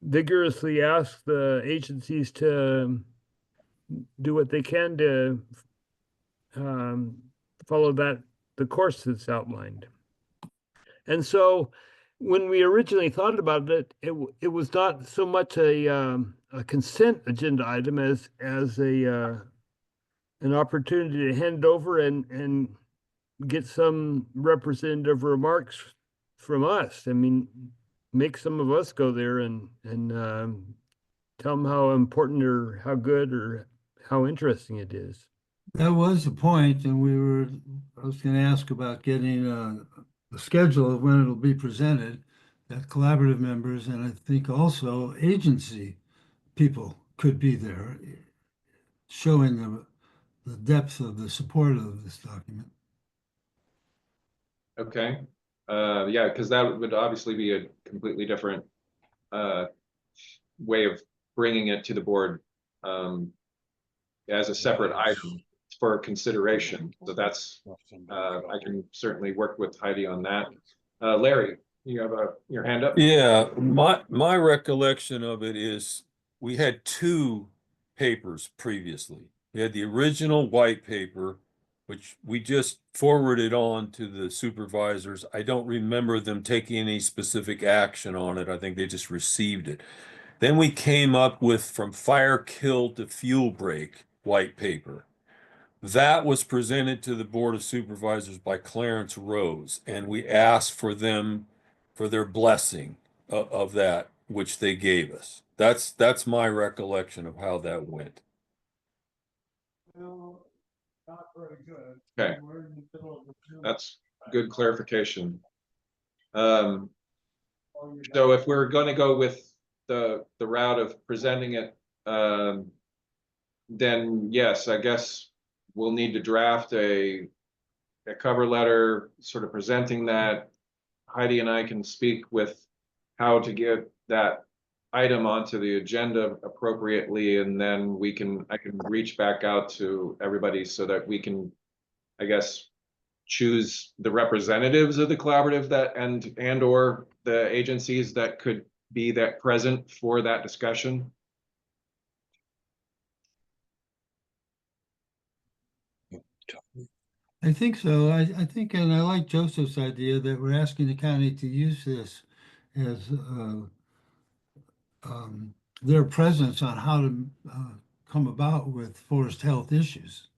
vigorously ask the agencies to do what they can to follow the course that's outlined. And so when we originally thought about it, it was not so much a consent agenda item as an opportunity to hand over and get some representative remarks from us. I mean, make some of us go there and tell them how important or how good or how interesting it is. That was the point, and I was going to ask about getting the schedule of when it'll be presented, that collaborative members, and I think also agency people could be there, showing the depth of the support of this document. Okay. Yeah, because that would obviously be a completely different way of bringing it to the board as a separate item for consideration. So that's, I can certainly work with Heidi on that. Larry, you have your hand up? Yeah, my recollection of it is we had two papers previously. We had the original white paper, which we just forwarded on to the supervisors. I don't remember them taking any specific action on it. I think they just received it. Then we came up with from fire kill to fuel break white paper. That was presented to the Board of Supervisors by Clarence Rose, and we asked for them for their blessing of that, which they gave us. That's my recollection of how that went. Well, not very good. Okay. That's good clarification. So if we're going to go with the route of presenting it, then yes, I guess we'll need to draft a a cover letter sort of presenting that. Heidi and I can speak with how to get that item onto the agenda appropriately, and then I can reach back out to everybody so that we can, I guess, choose the representatives of the collaborative that and or the agencies that could be that present for that discussion. I think so. I think, and I like Joseph's idea that we're asking the county to use this as their presence on how to come about with forest health issues.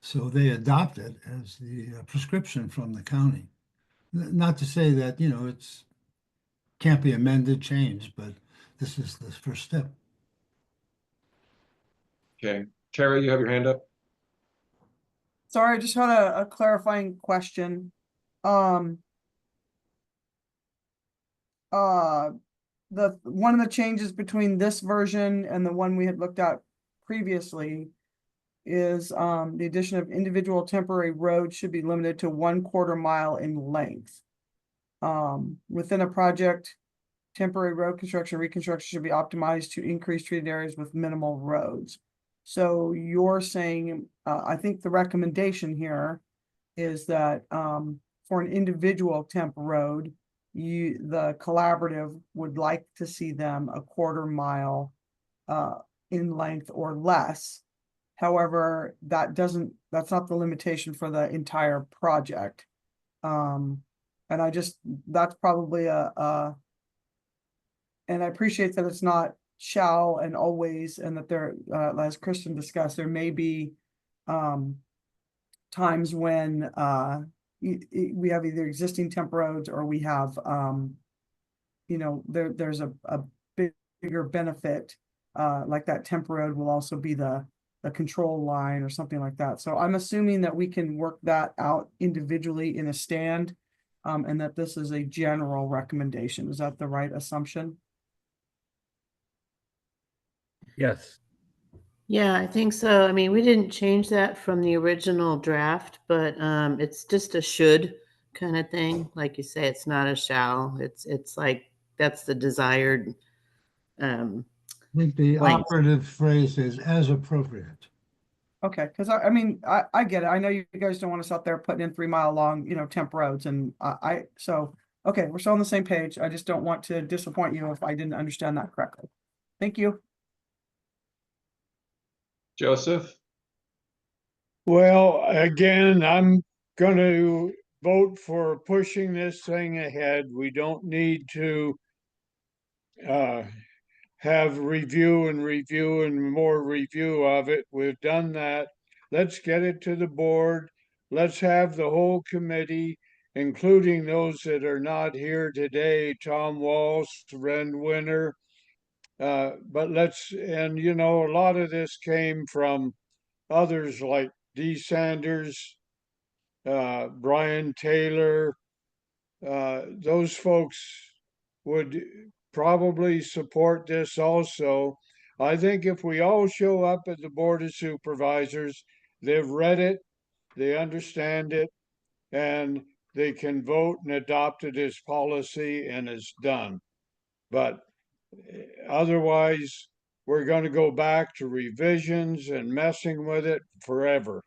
So they adopt it as the prescription from the county. Not to say that, it's can't be amended, changed, but this is the first step. Okay, Tara, you have your hand up. Sorry, I just had a clarifying question. The one of the changes between this version and the one we had looked at previously is the addition of individual temporary roads should be limited to 1/4 mile in length. Within a project, temporary road construction, reconstruction should be optimized to increase treated areas with minimal roads. So you're saying, I think the recommendation here is that for an individual temp road, the collaborative would like to see them 1/4 mile in length or less. However, that's not the limitation for the entire project. And that's probably and I appreciate that it's not shall and always, and that there, as Kristen discussed, there may be times when we have either existing temp roads or we have there's a bigger benefit, like that temp road will also be the control line or something like that. So I'm assuming that we can work that out individually in a stand, and that this is a general recommendation. Is that the right assumption? Yes. Yeah, I think so. I mean, we didn't change that from the original draft, but it's just a should kind of thing. Like you say, it's not a shall. It's like that's the desired I think the length. operative phrase is as appropriate. Okay, because I mean, I get it. I know you guys don't want us out there putting in 3 mile long, temp roads, and okay, we're still on the same page. I just don't want to disappoint you if I didn't understand that correctly. Thank you. Joseph? Well, again, I'm gonna vote for pushing this thing ahead. We don't need to have review and more review of it. We've done that. Let's get it to the board. Let's have the whole committee, including those that are not here today, Tom Walsh, Ren Winter. But a lot of this came from others like Dee Sanders, Brian Taylor. Those folks would probably support this also. I think if we all show up at the Board of Supervisors, they've read it, they understand it, and they can vote and adopt it as policy and it's done. But otherwise, we're going to go back to revisions and messing with it forever.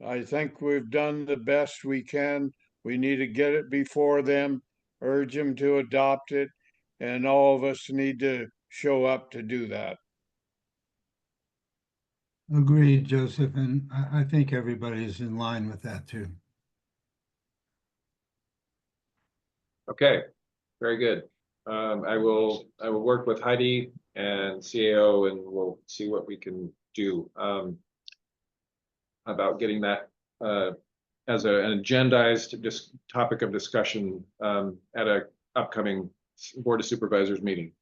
I think we've done the best we can. We need to get it before them, urge them to adopt it, and all of us need to show up to do that. Agreed, Joseph, and I think everybody's in line with that too. Okay, very good. I will work with Heidi and CAO, and we'll see what we can do about getting that as an agendized topic of discussion at a upcoming Board of Supervisors meeting.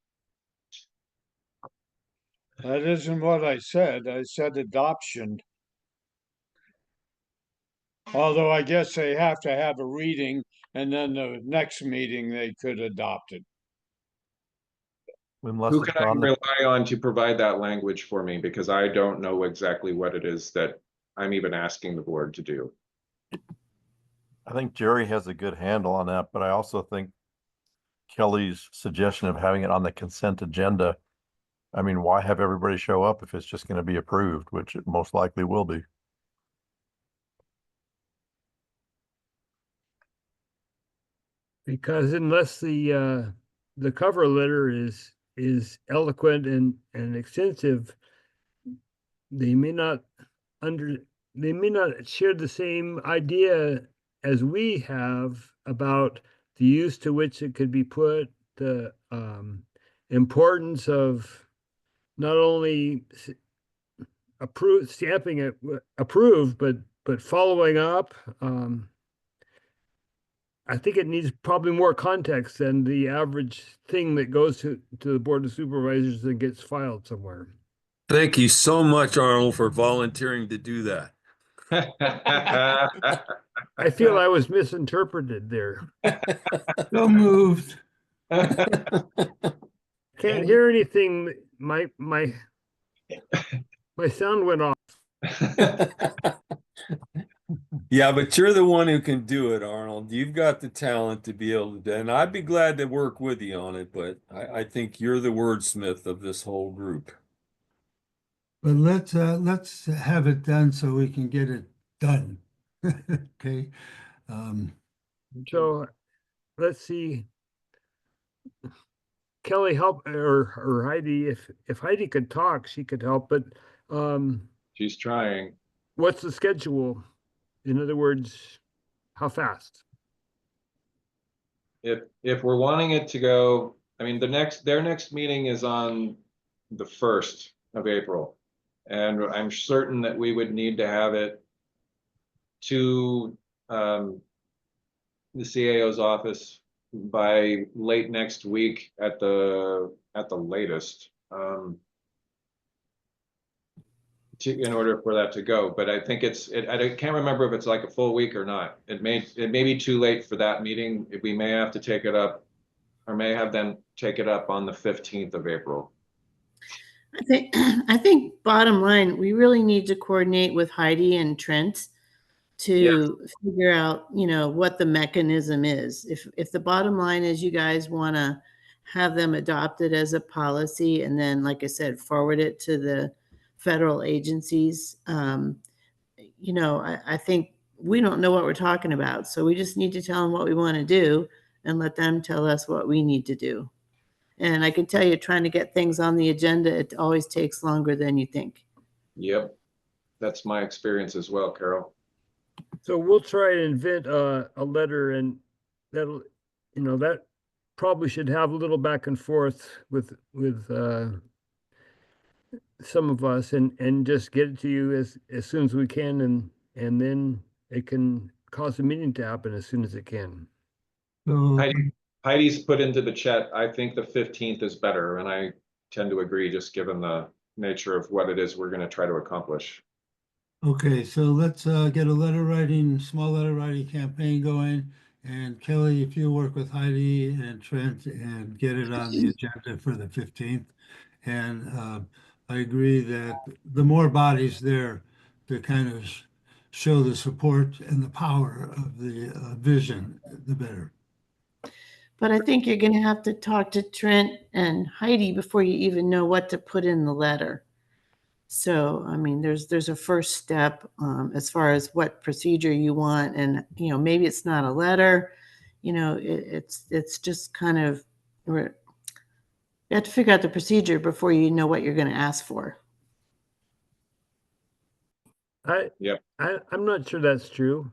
That isn't what I said. I said adoption. Although I guess they have to have a reading, and then the next meeting they could adopt it. Who can I rely on to provide that language for me? Because I don't know exactly what it is that I'm even asking the board to do. I think Jerry has a good handle on that, but I also think Kelly's suggestion of having it on the consent agenda, I mean, why have everybody show up if it's just going to be approved, which it most likely will be. Because unless the cover letter is eloquent and extensive, they may not they may not share the same idea as we have about the use to which it could be put, the importance of not only stamping it approved, but following up. I think it needs probably more context than the average thing that goes to the Board of Supervisors and gets filed somewhere. Thank you so much, Arnold, for volunteering to do that. I feel I was misinterpreted there. So moved. Can't hear anything. My sound went off. Yeah, but you're the one who can do it, Arnold. You've got the talent to be able to do it. And I'd be glad to work with you on it, but I think you're the wordsmith of this whole group. But let's have it done so we can get it done. Okay. So let's see. Kelly, help, or Heidi, if Heidi could talk, she could help, but She's trying. what's the schedule? In other words, how fast? If we're wanting it to go, I mean, their next meeting is on the 1st of April. And I'm certain that we would need to have it to the CAO's office by late next week at the latest, in order for that to go. But I think I can't remember if it's like a full week or not. It may be too late for that meeting. We may have to take it up, or may have them take it up on the 15th of April. I think bottom line, we really need to coordinate with Heidi and Trent to figure out, what the mechanism is. If the bottom line is you guys want to have them adopted as a policy and then, like I said, forward it to the federal agencies, I think we don't know what we're talking about. So we just need to tell them what we want to do and let them tell us what we need to do. And I can tell you, trying to get things on the agenda, it always takes longer than you think. Yep. That's my experience as well, Carol. So we'll try and invent a letter, and that'll, that probably should have a little back and forth with some of us, and just get it to you as soon as we can, and then it can cause the meeting to happen as soon as it can. So Heidi's put into the chat, I think the 15th is better, and I tend to agree, just given the nature of what it is we're going to try to accomplish. okay, so let's get a small letter writing campaign going. And Kelly, if you work with Heidi and Trent and get it on the agenda for the 15th. And I agree that the more bodies there to kind of show the support and the power of the vision, the better. But I think you're going to have to talk to Trent and Heidi before you even know what to put in the letter. So, I mean, there's a first step as far as what procedure you want. And, maybe it's not a letter, it's just kind of, you have to figure out the procedure before you know what you're going to ask for. I'm not sure that's true.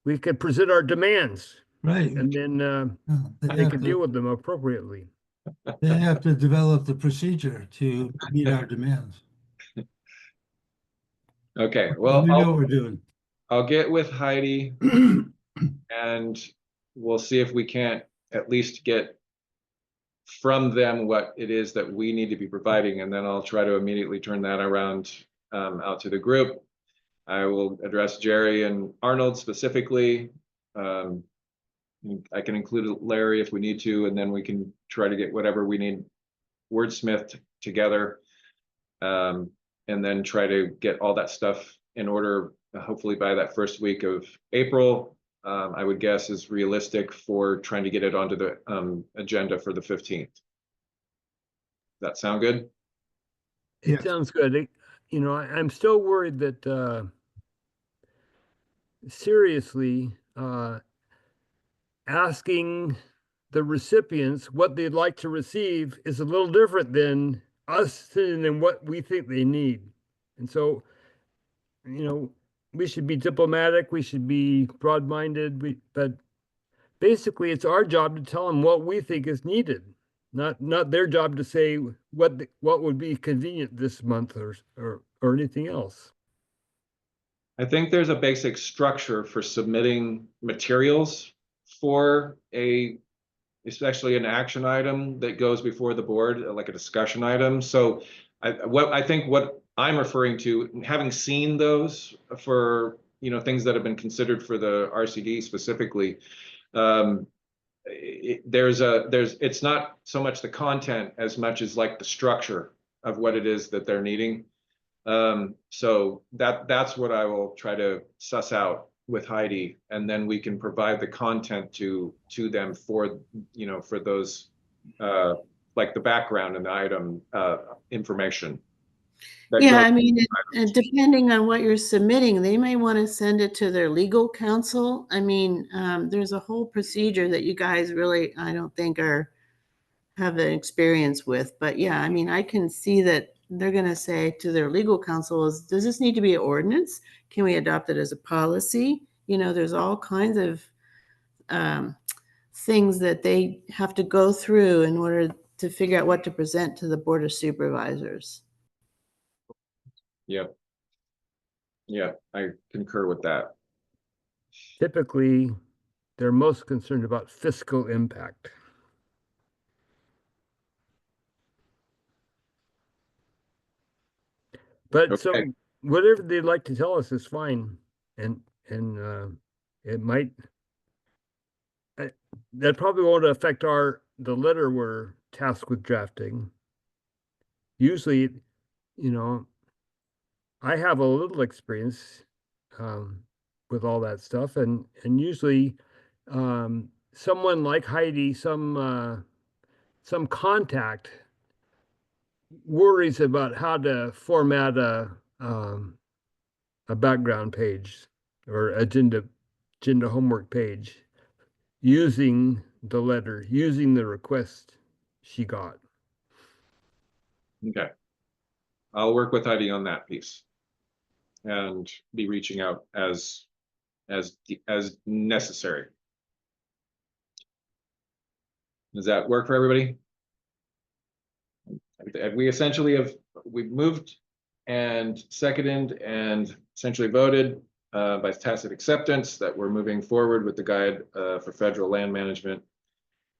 We could present our demands. Right. And then they can deal with them appropriately. They have to develop the procedure to meet our demands. Okay, well, we know what we're doing. I'll get with Heidi and we'll see if we can't at least get from them what it is that we need to be providing, and then I'll try to immediately turn that around out to the group. I will address Jerry and Arnold specifically. I can include Larry if we need to, and then we can try to get whatever we need wordsmithed together, and then try to get all that stuff in order hopefully by that first week of April, I would guess is realistic for trying to get it onto the agenda for the 15th. That sound good? It sounds good. You know, I'm still worried that seriously, asking the recipients what they'd like to receive is a little different than us sending them what we think they need. And so, you know, we should be diplomatic, we should be broad-minded, but basically it's our job to tell them what we think is needed, not their job to say what would be convenient this month or anything else. I think there's a basic structure for submitting materials for especially an action item that goes before the board, like a discussion item. So I think what I'm referring to, having seen those for, you know, things that have been considered for the RCD specifically, it's not so much the content as much as like the structure of what it is that they're needing. So that's what I will try to suss out with Heidi, and then we can provide the content to them for, you know, for those like the background and the item information. Yeah, I mean, depending on what you're submitting, they may want to send it to their legal counsel. I mean, there's a whole procedure that you guys really, I don't think have the experience with. But yeah, I mean, I can see that they're going to say to their legal counsel, does this need to be an ordinance? Can we adopt it as a policy? You know, there's all kinds of things that they have to go through in order to figure out what to present to the Board of Supervisors. Yeah. Yeah, I concur with that. Typically, they're most concerned about fiscal impact. But so whatever they'd like to tell us is fine. And it might, that probably won't affect the letter we're tasked with drafting. Usually, you know, I have a little experience with all that stuff, and usually someone like Heidi, some contact worries about how to format a background page or agenda homework page using the letter, using the request she got. Okay. I'll work with Heidi on that piece and be reaching out as necessary. Does that work for everybody? We've moved and seconded and essentially voted by tacit acceptance that we're moving forward with the guide for federal land management.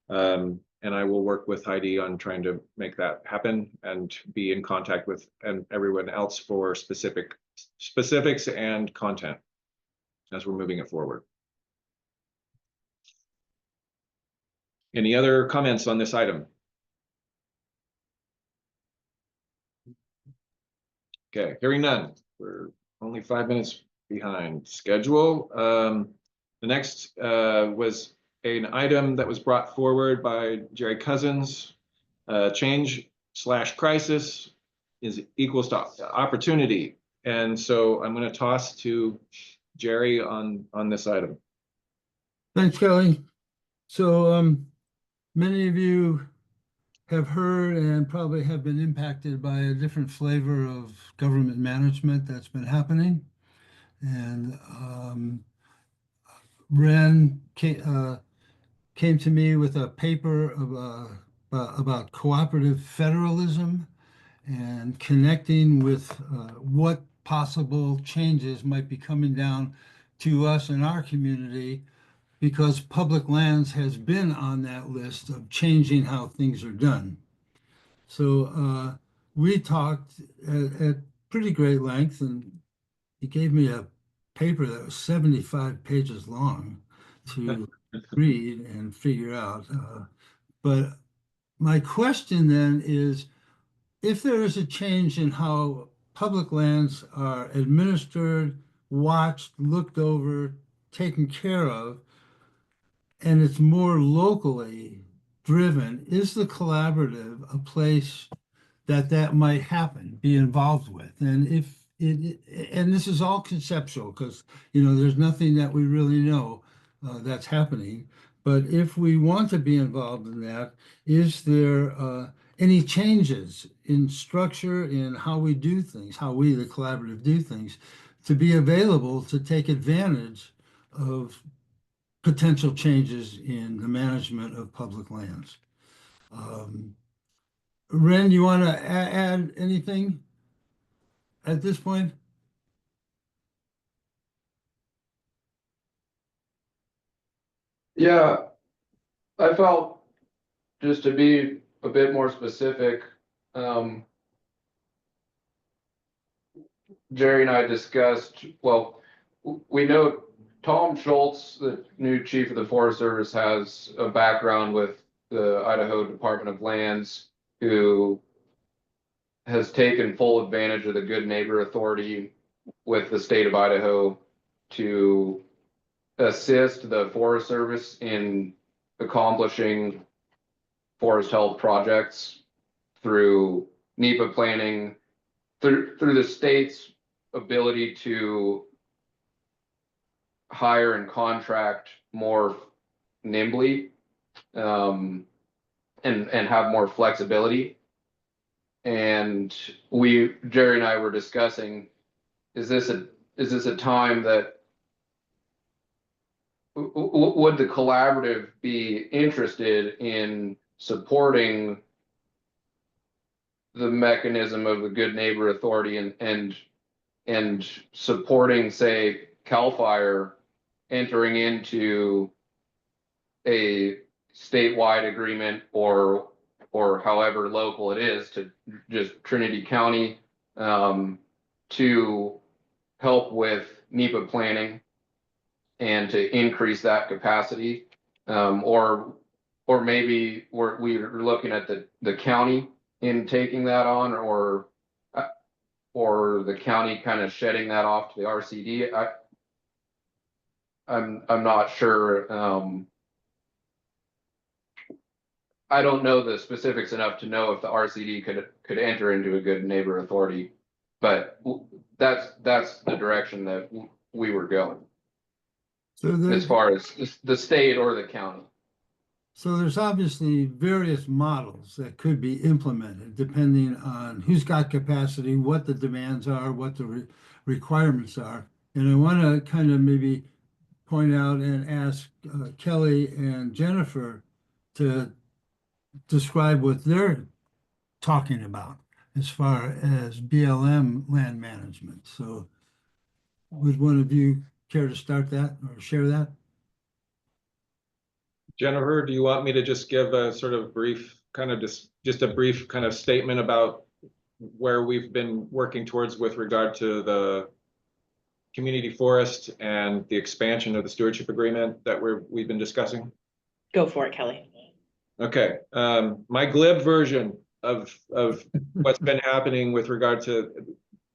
And I will work with Heidi on trying to make that happen and be in contact with everyone else for specifics and content as we're moving it forward. Any other comments on this item? Okay, hearing none. We're only 5 minutes behind schedule. The next was an item that was brought forward by Jerry Cousins. Change/crisis is equals to opportunity. And so I'm going to toss to Jerry on this item. Thanks, Kelly. So many of you have heard and probably have been impacted by a different flavor of government management that's been happening. And Ren came to me with a paper about cooperative federalism and connecting with what possible changes might be coming down to us in our community, because public lands has been on that list of changing how things are done. So we talked at pretty great length, and he gave me a paper that was 75 pages long to read and figure out. But my question then is, if there is a change in how public lands are administered, watched, looked over, taken care of, and it's more locally driven, is the collaborative a place that might happen, be involved with? And if and this is all conceptual, because there's nothing that we really know that's happening. But if we want to be involved in that, is there any changes in structure, in how we do things, how we, the collaborative, do things, to be available to take advantage of potential changes in the management of public lands? Ren, you want to add anything at this point? Yeah, I felt, just to be a bit more specific, Jerry and I discussed, well, we know Tom Schultz, the new chief of the Forest Service, has a background with the Idaho Department of Lands, who has taken full advantage of the Good Neighbor Authority with the state of Idaho to assist the Forest Service in accomplishing forest health projects through NEPA planning, through the state's ability to hire and contract more nimbly, and have more flexibility. And Jerry and I were discussing, is this a time that would the collaborative be interested in supporting the mechanism of the Good Neighbor Authority and supporting, say, CAL FIRE entering into a statewide agreement, or however local it is, to just Trinity County, to help with NEPA planning and to increase that capacity, or maybe we're looking at the county in taking that on, or the county kind of shedding that off to the RCD. I'm not sure. I don't know the specifics enough to know if the RCD could enter into a Good Neighbor Authority, but that's the direction that we were going, So as far as the state or the county. So there's obviously various models that could be implemented depending on who's got capacity, what the demands are, what the requirements are. And I want to kind of maybe point out and ask Kelly and Jennifer to describe what they're talking about as far as BLM land management. So would one of you care to start that or share that? Jennifer, do you want me to just give a sort of brief, kind of just a brief kind of statement about where we've been working towards with regard to the community forest and the expansion of the stewardship agreement that we've been discussing? Go for it, Kelly. Okay, my glib version of what's been happening with regard to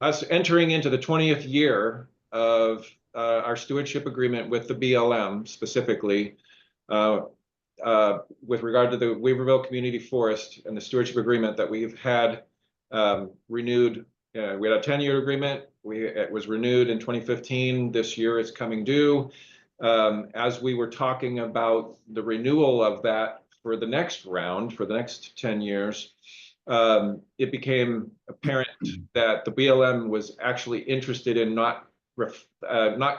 us entering into the 20th year of our stewardship agreement with the BLM, specifically with regard to the Weaverville Community Forest and the stewardship agreement that we've had renewed. We had a 10-year agreement. It was renewed in 2015. This year it's coming due. As we were talking about the renewal of that for the next round, for the next 10 years, it became apparent that the BLM was actually interested in not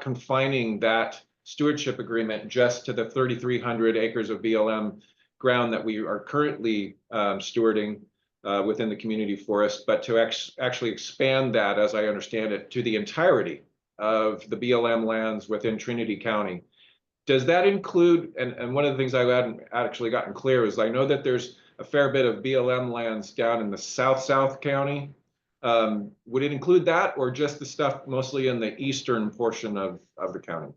confining that stewardship agreement just to the 3,300 acres of BLM ground that we are currently stewarding within the community forest, but to actually expand that, as I understand it, to the entirety of the BLM lands within Trinity County. Does that include, and one of the things I hadn't actually gotten clear is, I know that there's a fair bit of BLM lands down in the South County. Would it include that, or just the stuff mostly in the eastern portion of the county?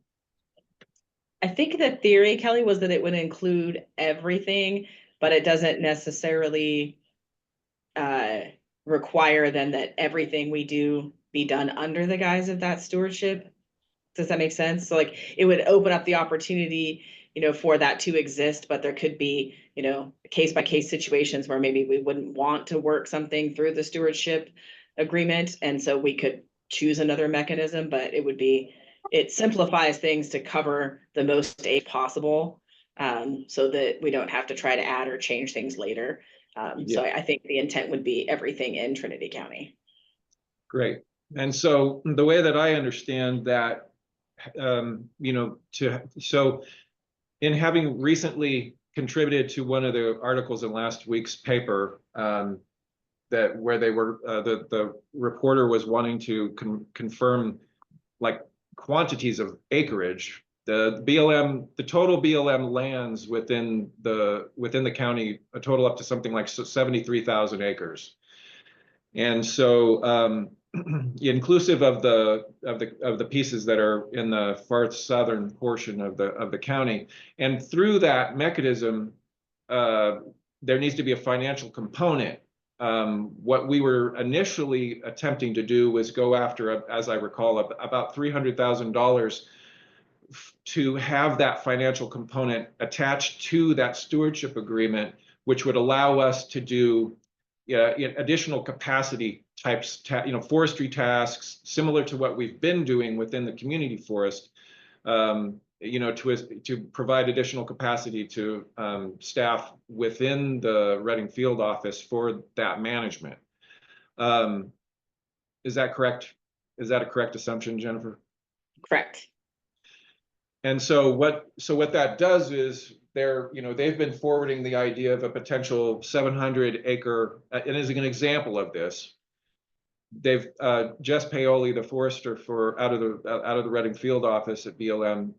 I think the theory, Kelly, was that it would include everything, but it doesn't necessarily require then that everything we do be done under the guise of that stewardship Does that make sense? So like, it would open up the opportunity, for that to exist, but there could be, case by case situations where maybe we wouldn't want to work something through the stewardship agreement. And so we could choose another mechanism, but it simplifies things to cover the most aid possible. So that we don't have to try to add or change things later. So I think the intent would be everything in Trinity County. Great. And so the way that I understand that, so in having recently contributed to one of the articles in last week's paper, that where they were, the reporter was wanting to confirm like quantities of acreage. The BLM, the total BLM lands within the county, a total up to something like 73,000 acres. And so inclusive of the pieces that are in the far southern portion of the county. And through that mechanism, there needs to be a financial component. What we were initially attempting to do was go after, as I recall, about $300,000 to have that financial component attached to that stewardship agreement, which would allow us to do additional capacity types, forestry tasks, similar to what we've been doing within the community forest, to provide additional capacity to staff within the Reading field office for that management. Is that correct? Is that a correct assumption, Jennifer? Correct. And so what that does is they've been forwarding the idea of a potential 700 acre, and as an example of this, they've Jess Paoli, the forester out of the Reading field office at BLM,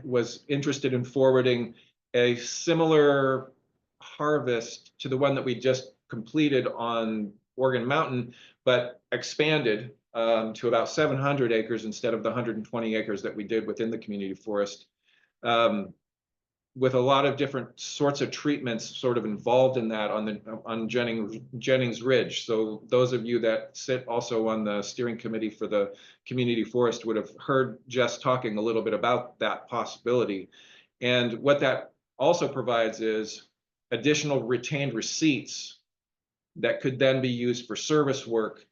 was interested in forwarding a similar harvest to the one that we just completed on Oregon Mountain, but expanded to about 700 acres instead of the 120 acres that we did within the community forest, with a lot of different sorts of treatments sort of involved in that on Jennings Ridge. So those of you that sit also on the steering committee for the community forest would have heard Jess talking a little bit about that possibility. And what that also provides is additional retained receipts that could then be used for service work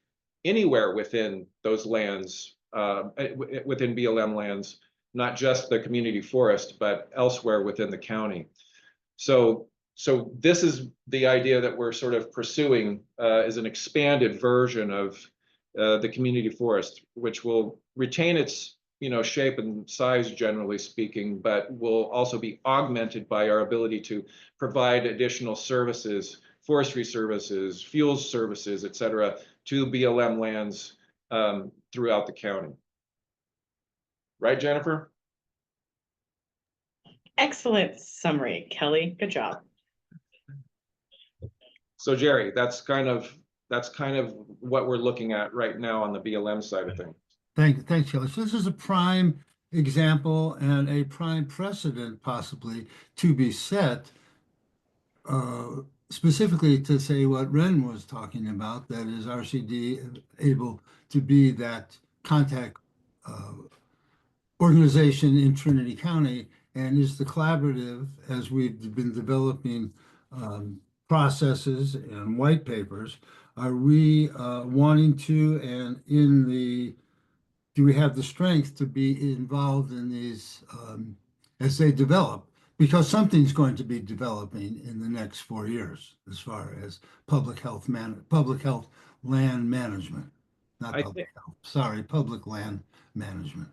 anywhere within those lands, within BLM lands, not just the community forest, but elsewhere within the county. So this is the idea that we're sort of pursuing, is an expanded version of the community forest, which will retain its shape and size, generally speaking, but will also be augmented by our ability to provide additional services, forestry services, fuels services, et cetera, to BLM lands throughout the county. Right, Jennifer? Excellent summary, Kelly. Good job. So Jerry, that's kind of what we're looking at right now on the BLM side of things. Thanks, Kelly. So this is a prime example and a prime precedent possibly to be set, specifically to say what Ren was talking about, that is RCD able to be that contact organization in Trinity County, and is the collaborative, as we've been developing processes and white papers, are we wanting to, and do we have the strength to be involved in these as they develop? Because something's going to be developing in the next 4 years as far as public health land management, not public health, sorry, public land management.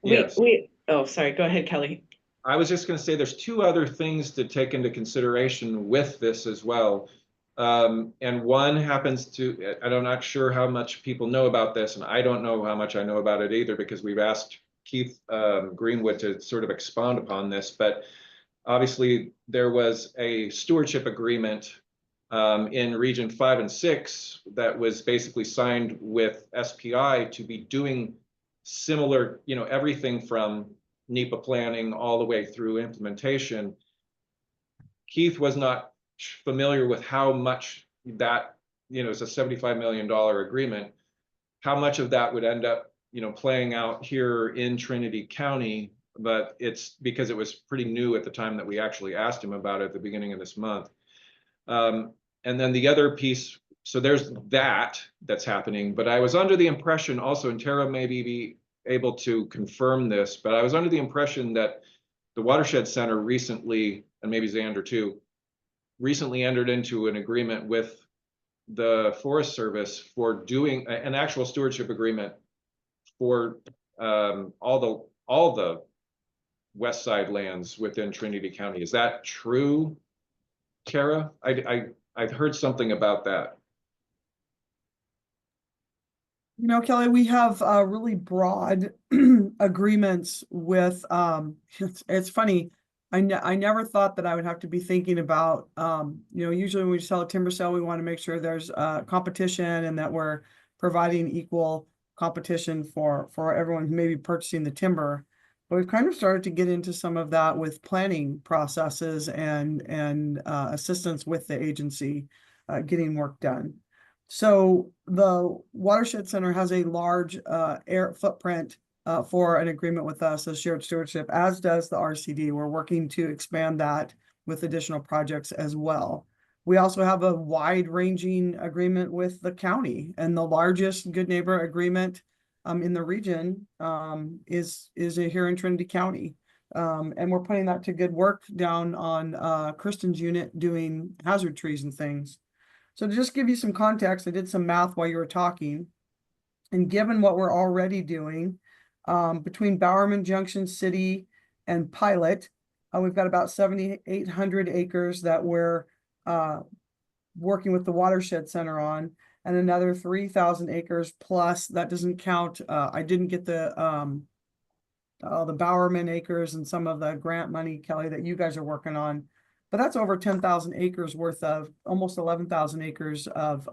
Yes. Oh, sorry, go ahead, Kelly. I was just going to say there's two other things to take into consideration with this as well. And one happens to, I'm not sure how much people know about this, and I don't know how much I know about it either, because we've asked Keith Greenwood to sort of expound upon this, but obviously there was a stewardship agreement in Region 5 and 6 that was basically signed with SPI to be doing similar, everything from NEPA planning all the way through implementation. Keith was not familiar with how much that, it's a $75 million agreement, how much of that would end up playing out here in Trinity County, but it's because it was pretty new at the time that we actually asked him about it at the beginning of this month. And then the other piece, so there's that's happening, but I was under the impression also, and Tara may be able to confirm this, but I was under the impression that the Watershed Center recently, and maybe Xander too, recently entered into an agreement with the Forest Service for doing an actual stewardship agreement for all the west side lands within Trinity County. Is that true, Tara? I've heard something about that. Kelly, we have really broad agreements with, it's funny. I never thought that I would have to be thinking about, usually when we sell a timber sale, we want to make sure there's competition and that we're providing equal competition for everyone who may be purchasing the timber. But we've kind of started to get into some of that with planning processes and assistance with the agency getting work done. So the Watershed Center has a large air footprint for an agreement with us as shared stewardship, as does the RCD. We're working to expand that with additional projects as well. We also have a wide-ranging agreement with the county, and the largest Good Neighbor agreement in the region is here in Trinity County. And we're putting that to good work down on Kristen's unit doing hazard trees and things. So to just give you some context, I did some math while you were talking. And given what we're already doing, between Bowerman Junction City and Pilot, we've got about 7,800 acres that we're working with the Watershed Center on, and another 3,000 acres plus. That doesn't count. I didn't get the Bowerman acres and some of the grant money, Kelly, that you guys are working on. But that's over 10,000 acres worth of, almost 11,000 acres of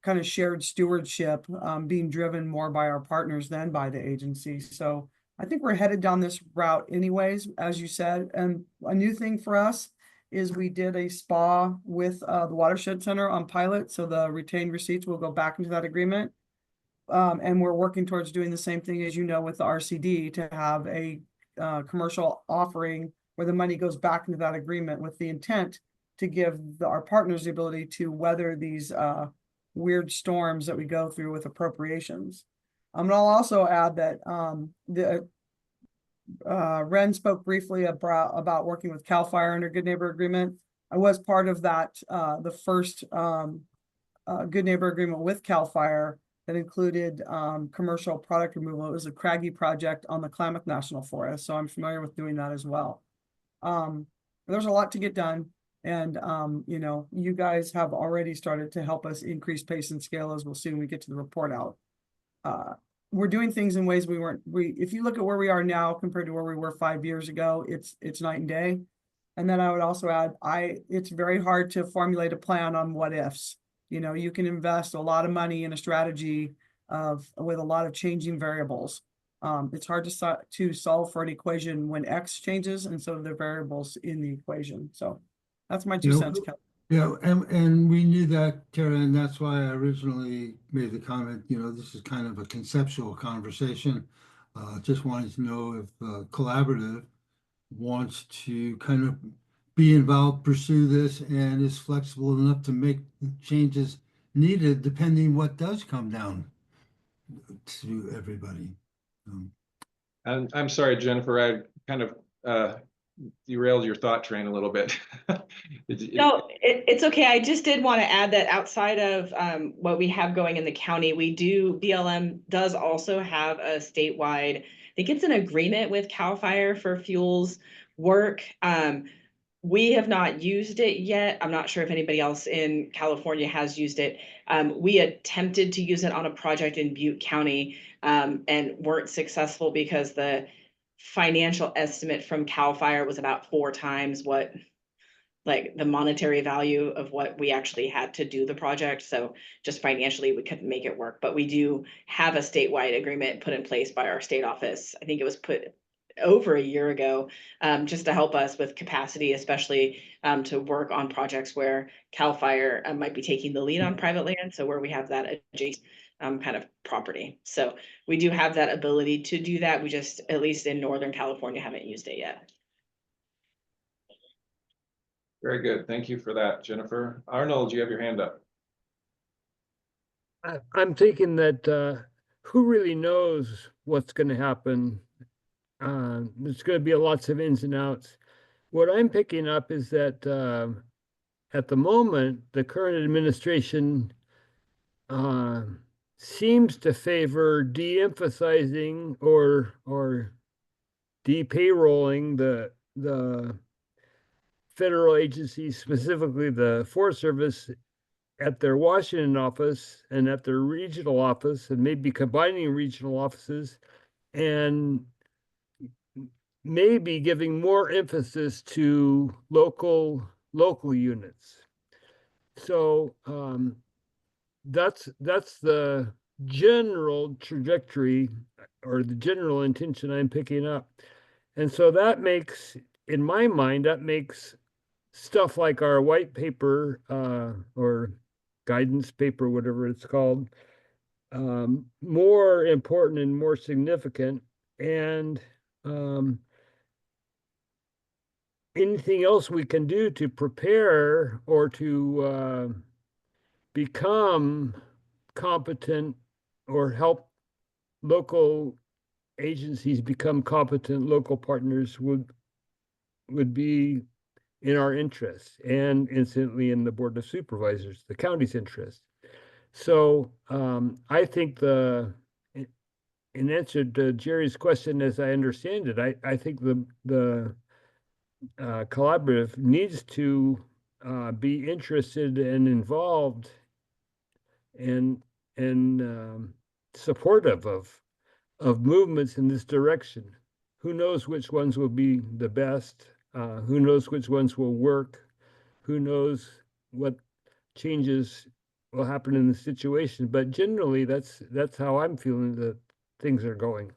kind of shared stewardship being driven more by our partners than by the agency. So I think we're headed down this route anyways, as you said. And a new thing for us is we did a SPA with the Watershed Center on Pilot. So the retained receipts will go back into that agreement. And we're working towards doing the same thing, as you know, with the RCD, to have a commercial offering where the money goes back into that agreement with the intent to give our partners the ability to weather these weird storms that we go through with appropriations. And I'll also add that Ren spoke briefly about working with CAL FIRE under Good Neighbor Agreement. I was part of that, the first Good Neighbor Agreement with CAL FIRE that included commercial product removal. It was a Craggy project on the Klamath National Forest, so I'm familiar with doing that as well. There's a lot to get done, and you guys have already started to help us increase pace and scale, as we'll see when we get to the report out. We're doing things in ways if you look at where we are now compared to where we were 5 years ago, it's night and day. And then I would also add, it's very hard to formulate a plan on what ifs. You can invest a lot of money in a strategy with a lot of changing variables. It's hard to solve for an equation when X changes, and so the variables in the equation. So that's my 2 cents, Kelly. Yeah, and we knew that, Tara, and that's why I originally made the comment, this is kind of a conceptual conversation. Just wanted to know if Collaborative wants to kind of be involved, pursue this, and is flexible enough to make the changes needed depending what does come down to everybody. And I'm sorry, Jennifer, I kind of derailed your thought train a little bit. No, it's okay. I just did want to add that outside of what we have going in the county, BLM does also have a statewide, I think it's an agreement with CAL FIRE for fuels work. We have not used it yet. I'm not sure if anybody else in California has used it. We attempted to use it on a project in Butte County and weren't successful because the financial estimate from CAL FIRE was about 4 times what, like, the monetary value of what we actually had to do the project. So just financially, we couldn't make it work. But we do have a statewide agreement put in place by our state office. I think it was put over a year ago, just to help us with capacity, especially to work on projects where CAL FIRE might be taking the lead on private land. So where we have that adjacent kind of property. So we do have that ability to do that. We just, at least in Northern California, haven't used it yet. Very good. Thank you for that, Jennifer. Arnold, you have your hand up. I'm thinking that who really knows what's going to happen? There's going to be lots of ins and outs. What I'm picking up is that at the moment, the current administration seems to favor de-emphasizing or de-payrolling the federal agencies, specifically the Forest Service, at their Washington office and at their regional office, and maybe combining regional offices, and maybe giving more emphasis to local units. So that's the general trajectory or the general intention I'm picking up. And so that makes, in my mind, that makes stuff like our white paper or guidance paper, whatever it's called, more important and more significant. And anything else we can do to prepare or to become competent or help local agencies become competent local partners would be in our interest, and incidentally in the Board of Supervisors, the county's interest. So I think in answer to Jerry's question, as I understand it, I think the collaborative needs to be interested and involved and supportive of movements in this direction. Who knows which ones will be the best? Who knows which ones will work? Who knows what changes will happen in the situation? But generally, that's how I'm feeling that things are going.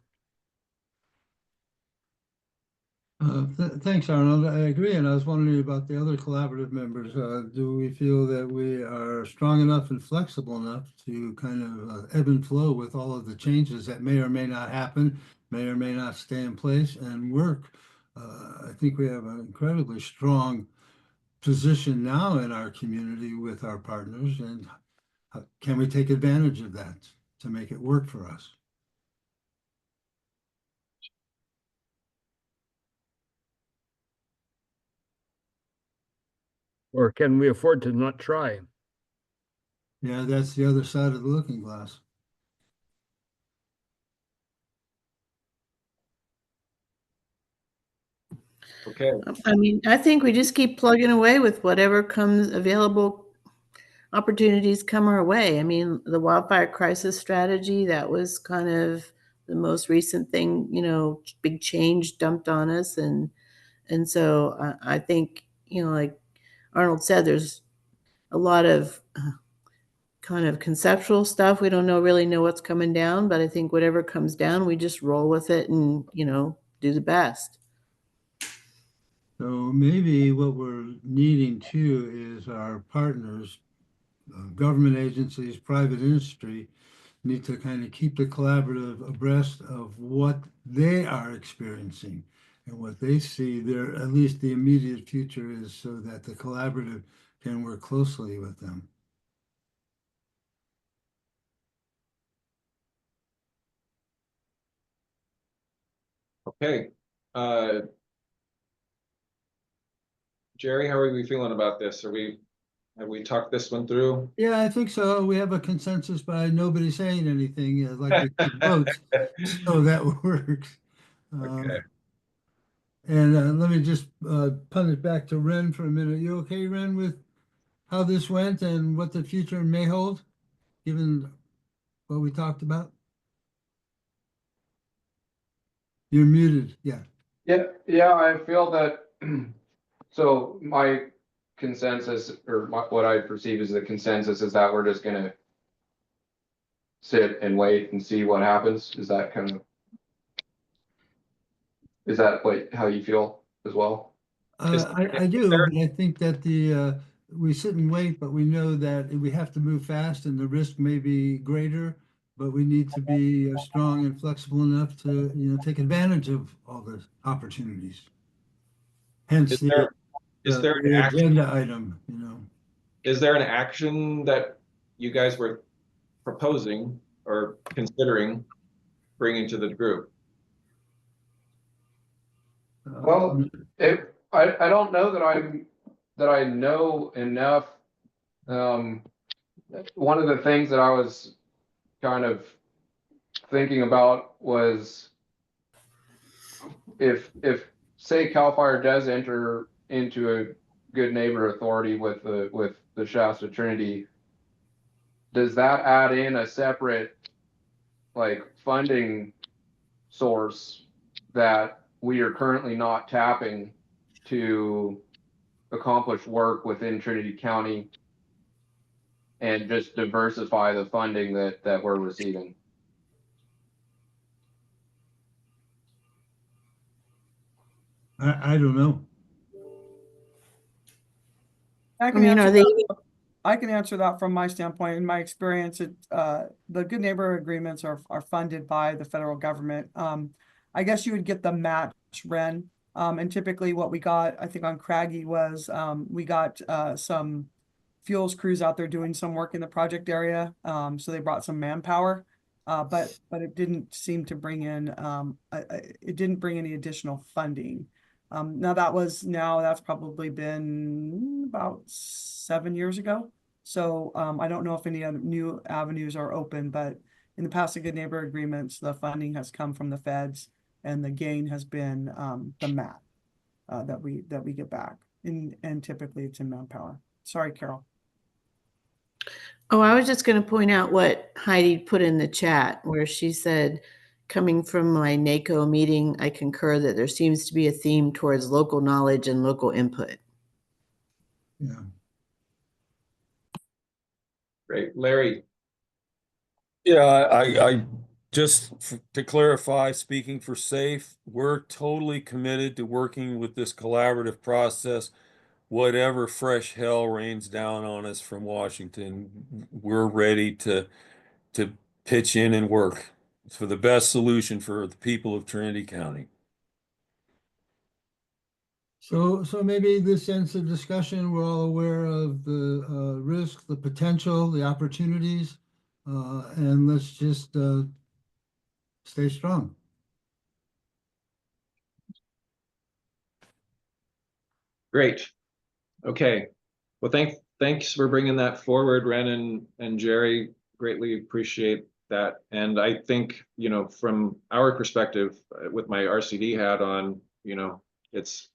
Thanks, Arnold. I agree, and I was wondering about the other collaborative members. Do we feel that we are strong enough and flexible enough to kind of ebb and flow with all of the changes that may or may not happen, may or may not stay in place, and work? I think we have an incredibly strong position now in our community with our partners, and can we take advantage of that to make it work for us? Or can we afford to not try? Yeah, that's the other side of the looking glass. Okay. I mean, I think we just keep plugging away with whatever comes available, opportunities come our way. I mean, the wildfire crisis strategy, that was kind of the most recent thing, big change dumped on us. And so I think, like Arnold said, there's a lot of kind of conceptual stuff. We don't really know what's coming down, but I think whatever comes down, we just roll with it and, do the best. So maybe what we're needing too is our partners, government agencies, private industry, need to kind of keep the collaborative abreast of what they are experiencing and what they see their, at least the immediate future is, so that the collaborative can work closely with them. Okay. Jerry, how are we feeling about this? Have we talked this one through? Yeah, I think so. We have a consensus by nobody saying anything, like we took votes, so that works. Okay. And let me just punt it back to Ren for a minute. You okay, Ren, with how this went and what the future may hold, given what we talked about? You're muted, yeah. Yeah, I feel that, so my consensus, or what I perceive as the consensus, is that we're just gonna sit and wait and see what happens. Is that like how you feel as well? I do, but I think that we sit and wait, but we know that we have to move fast and the risk may be greater. but we need to be strong and flexible enough to, take advantage of all the opportunities. Hence Is there an the action? agenda item, Is there an action that you guys were proposing or considering bringing to the group? Well, I don't know that I know enough. One of the things that I was kind of thinking about was if say CAL FIRE does enter into a good neighbor authority with the Shasta Trinity, does that add in a separate like funding source that we are currently not tapping to accomplish work within Trinity County and just diversify the funding that we're receiving? I don't know. I can answer that. I can answer that from my standpoint. In my experience, the Good Neighbor agreements are funded by the federal government. I guess you would get the match, Ren. And typically what we got, I think on Craggy was, we got some fuels crews out there doing some work in the project area. So they brought some manpower, but it didn't seem to bring in, it didn't bring any additional funding. That's probably been about 7 years ago. So I don't know if any other new avenues are open, but in the past, the Good Neighbor agreements, the funding has come from the feds, and the gain has been the MAP that we get back, and typically it's in manpower. Sorry, Carol. Oh, I was just going to point out what Heidi put in the chat, where she said, coming from my NACO meeting, I concur that there seems to be a theme towards local knowledge and local input. Yeah. Great. Larry. Yeah, I just to clarify, speaking for SAFE, we're totally committed to working with this collaborative process. Whatever fresh hell rains down on us from Washington, we're ready to pitch in and work for the best solution for the people of Trinity County. So maybe this ends the discussion. We're all aware of the risk, the potential, the opportunities, and let's just stay strong. Great. Okay. Well, thanks for bringing that forward, Ren and Jerry. Greatly appreciate that. And I think, from our perspective, with my RCD hat on, it's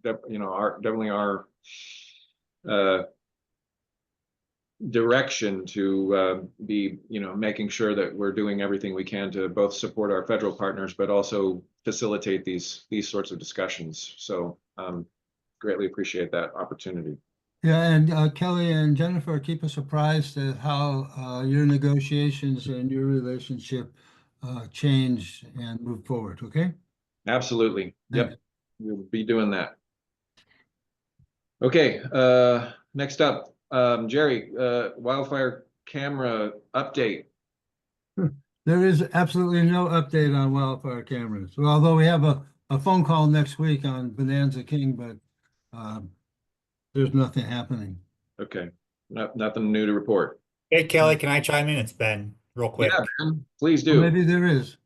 definitely our direction to be, making sure that we're doing everything we can to both support our federal partners, but also facilitate these sorts of discussions. So greatly appreciate that opportunity. Yeah, and Kelly and Jennifer, keep us apprised of how your negotiations and your relationship change and move forward, okay? Absolutely. Thanks. Yep, we'll be doing that. Okay, next up, Jerry, wildfire camera update. There is absolutely no update on wildfire cameras. Well, although we have a phone call next week on Bonanza King, but there's nothing happening. Okay, nothing new to report. Hey, Kelly, can I chime in? It's Ben, real quick. Yeah, Ben, please do. Well, maybe there is.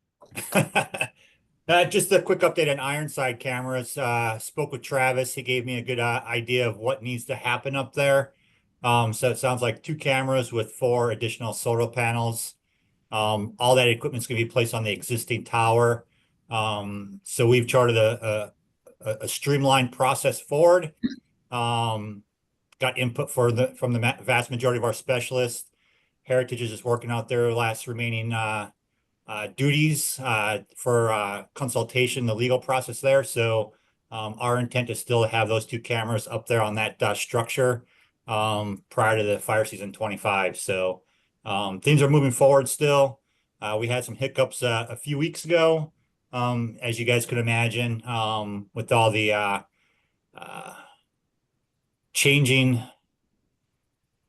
Just a quick update on Ironside cameras. Spoke with Travis. He gave me a good idea of what needs to happen up there. So it sounds like 2 cameras with 4 additional solar panels. All that equipment's going to be placed on the existing tower. So we've charted a streamlined process forward. Got input from the vast majority of our specialists. Heritage is just working out their last remaining duties for consultation, the legal process there. So our intent is still to have those 2 cameras up there on that structure prior to the fire season 25. So things are moving forward still. We had some hiccups a few weeks ago, as you guys could imagine, with all the changing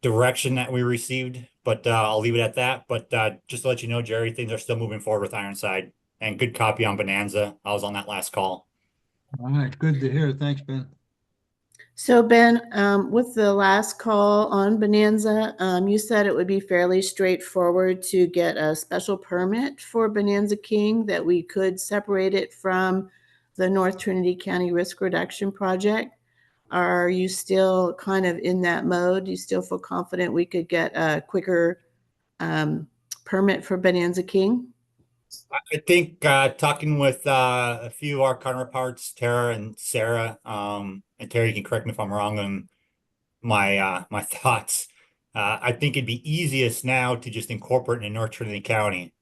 direction that we received. but I'll leave it at that. But just to let you know, Jerry, things are still moving forward with Ironside, and good copy on Bonanza. I was on that last call. All right, good to hear. Thanks, Ben. So Ben, with the last call on Bonanza, you said it would be fairly straightforward to get a special permit for Bonanza King, that we could separate it from the North Trinity County Risk Reduction Project. Are you still kind of in that mode? Do you still feel confident we could get a quicker permit for Bonanza King? I think talking with a few of our counterparts, Tara and Sarah, and Terry, you can correct me if I'm wrong on my thoughts. I think it'd be easiest now to just incorporate in North Trinity County.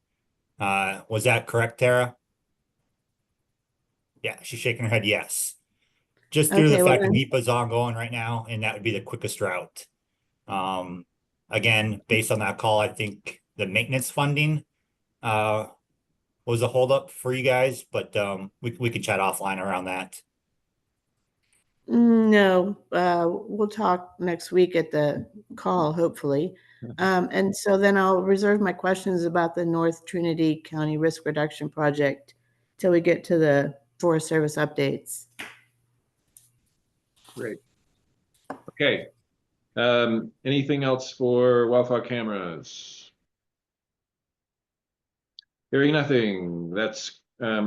Was that correct, Tara? Yeah, she's shaking her head yes. Just due to Okay, the well fact that then- NEPA's ongoing right now, and that would be the quickest route. Again, based on that call, I think the maintenance funding was a holdup for you guys, but we could chat offline around that. No, we'll talk next week at the call, hopefully. And so then I'll reserve my questions about the North Trinity County Risk Reduction Project till we get to the Forest Service updates. Great. Okay. Anything else for wildfire cameras? Hearing nothing. That's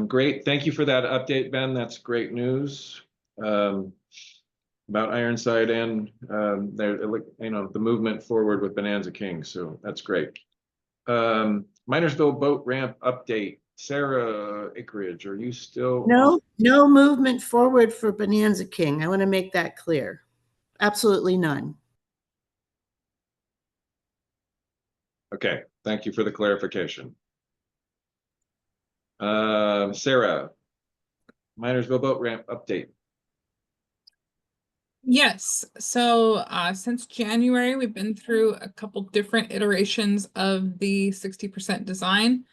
great. Thank you for that update, Ben. That's great news about Ironside and the movement forward with Bonanza King. So that's great. Minersville boat ramp update. Sarah Ickridge, are you still? No movement forward for Bonanza King. I want to make that clear. Absolutely none. Okay, thank you for the clarification. Sarah, Minersville boat ramp update. Yes, so since January, we've been through a couple different iterations of the 60% design.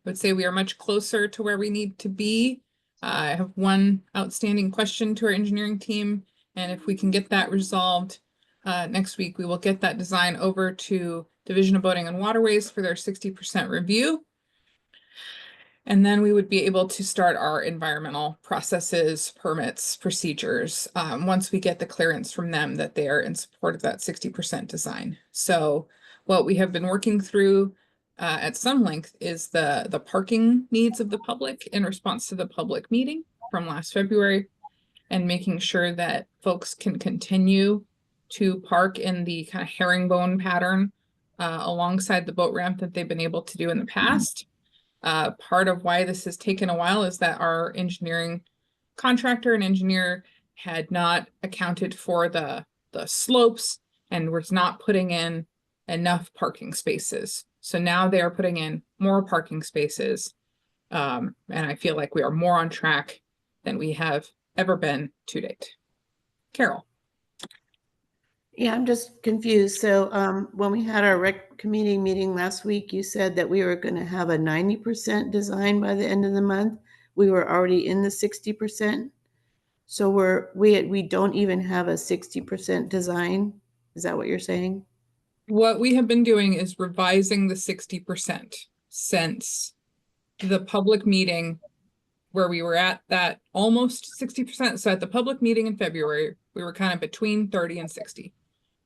I would say we are much closer to where we need to be. I have one outstanding question to our engineering team, and if we can get that resolved next week, we will get that design over to Division of Boating and Waterways for their 60% review. And then we would be able to start our environmental processes, permits, procedures, once we get the clearance from them that they are in support of that 60% design. So what we have been working through at some length is the parking needs of the public in response to the public meeting from last February, and making sure that folks can continue to park in the kind of herringbone pattern alongside the boat ramp that they've been able to do in the past. Part of why this has taken a while is that our engineering contractor and engineer had not accounted for the slopes and was not putting in enough parking spaces. So now they are putting in more parking spaces. And I feel like we are more on track than we have ever been to date. Carol. Yeah, I'm just confused. So when we had our rec committee meeting last week, you said that we were going to have a 90% design by the end of the month. We were already in the 60%. So we don't even have a 60% design. Is that what you're saying? What we have been doing is revising the 60% since the public meeting where we were at that almost 60%. So at the public meeting in February, we were kind of between 30 and 60.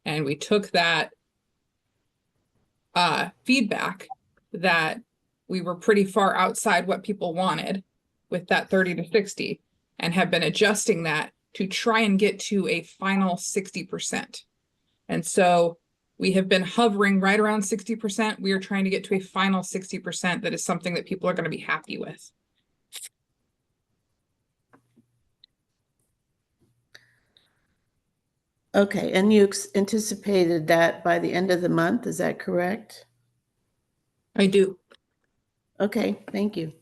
And we took that feedback that we were pretty far outside what people wanted with that 30 to 60 and have been adjusting that to try and get to a final 60%. And so we have been hovering right around 60%. We are trying to get to a final 60% that is something that people are going to be happy with. Okay, and you anticipated that by the end of the month, is that correct? I do. Okay, thank you.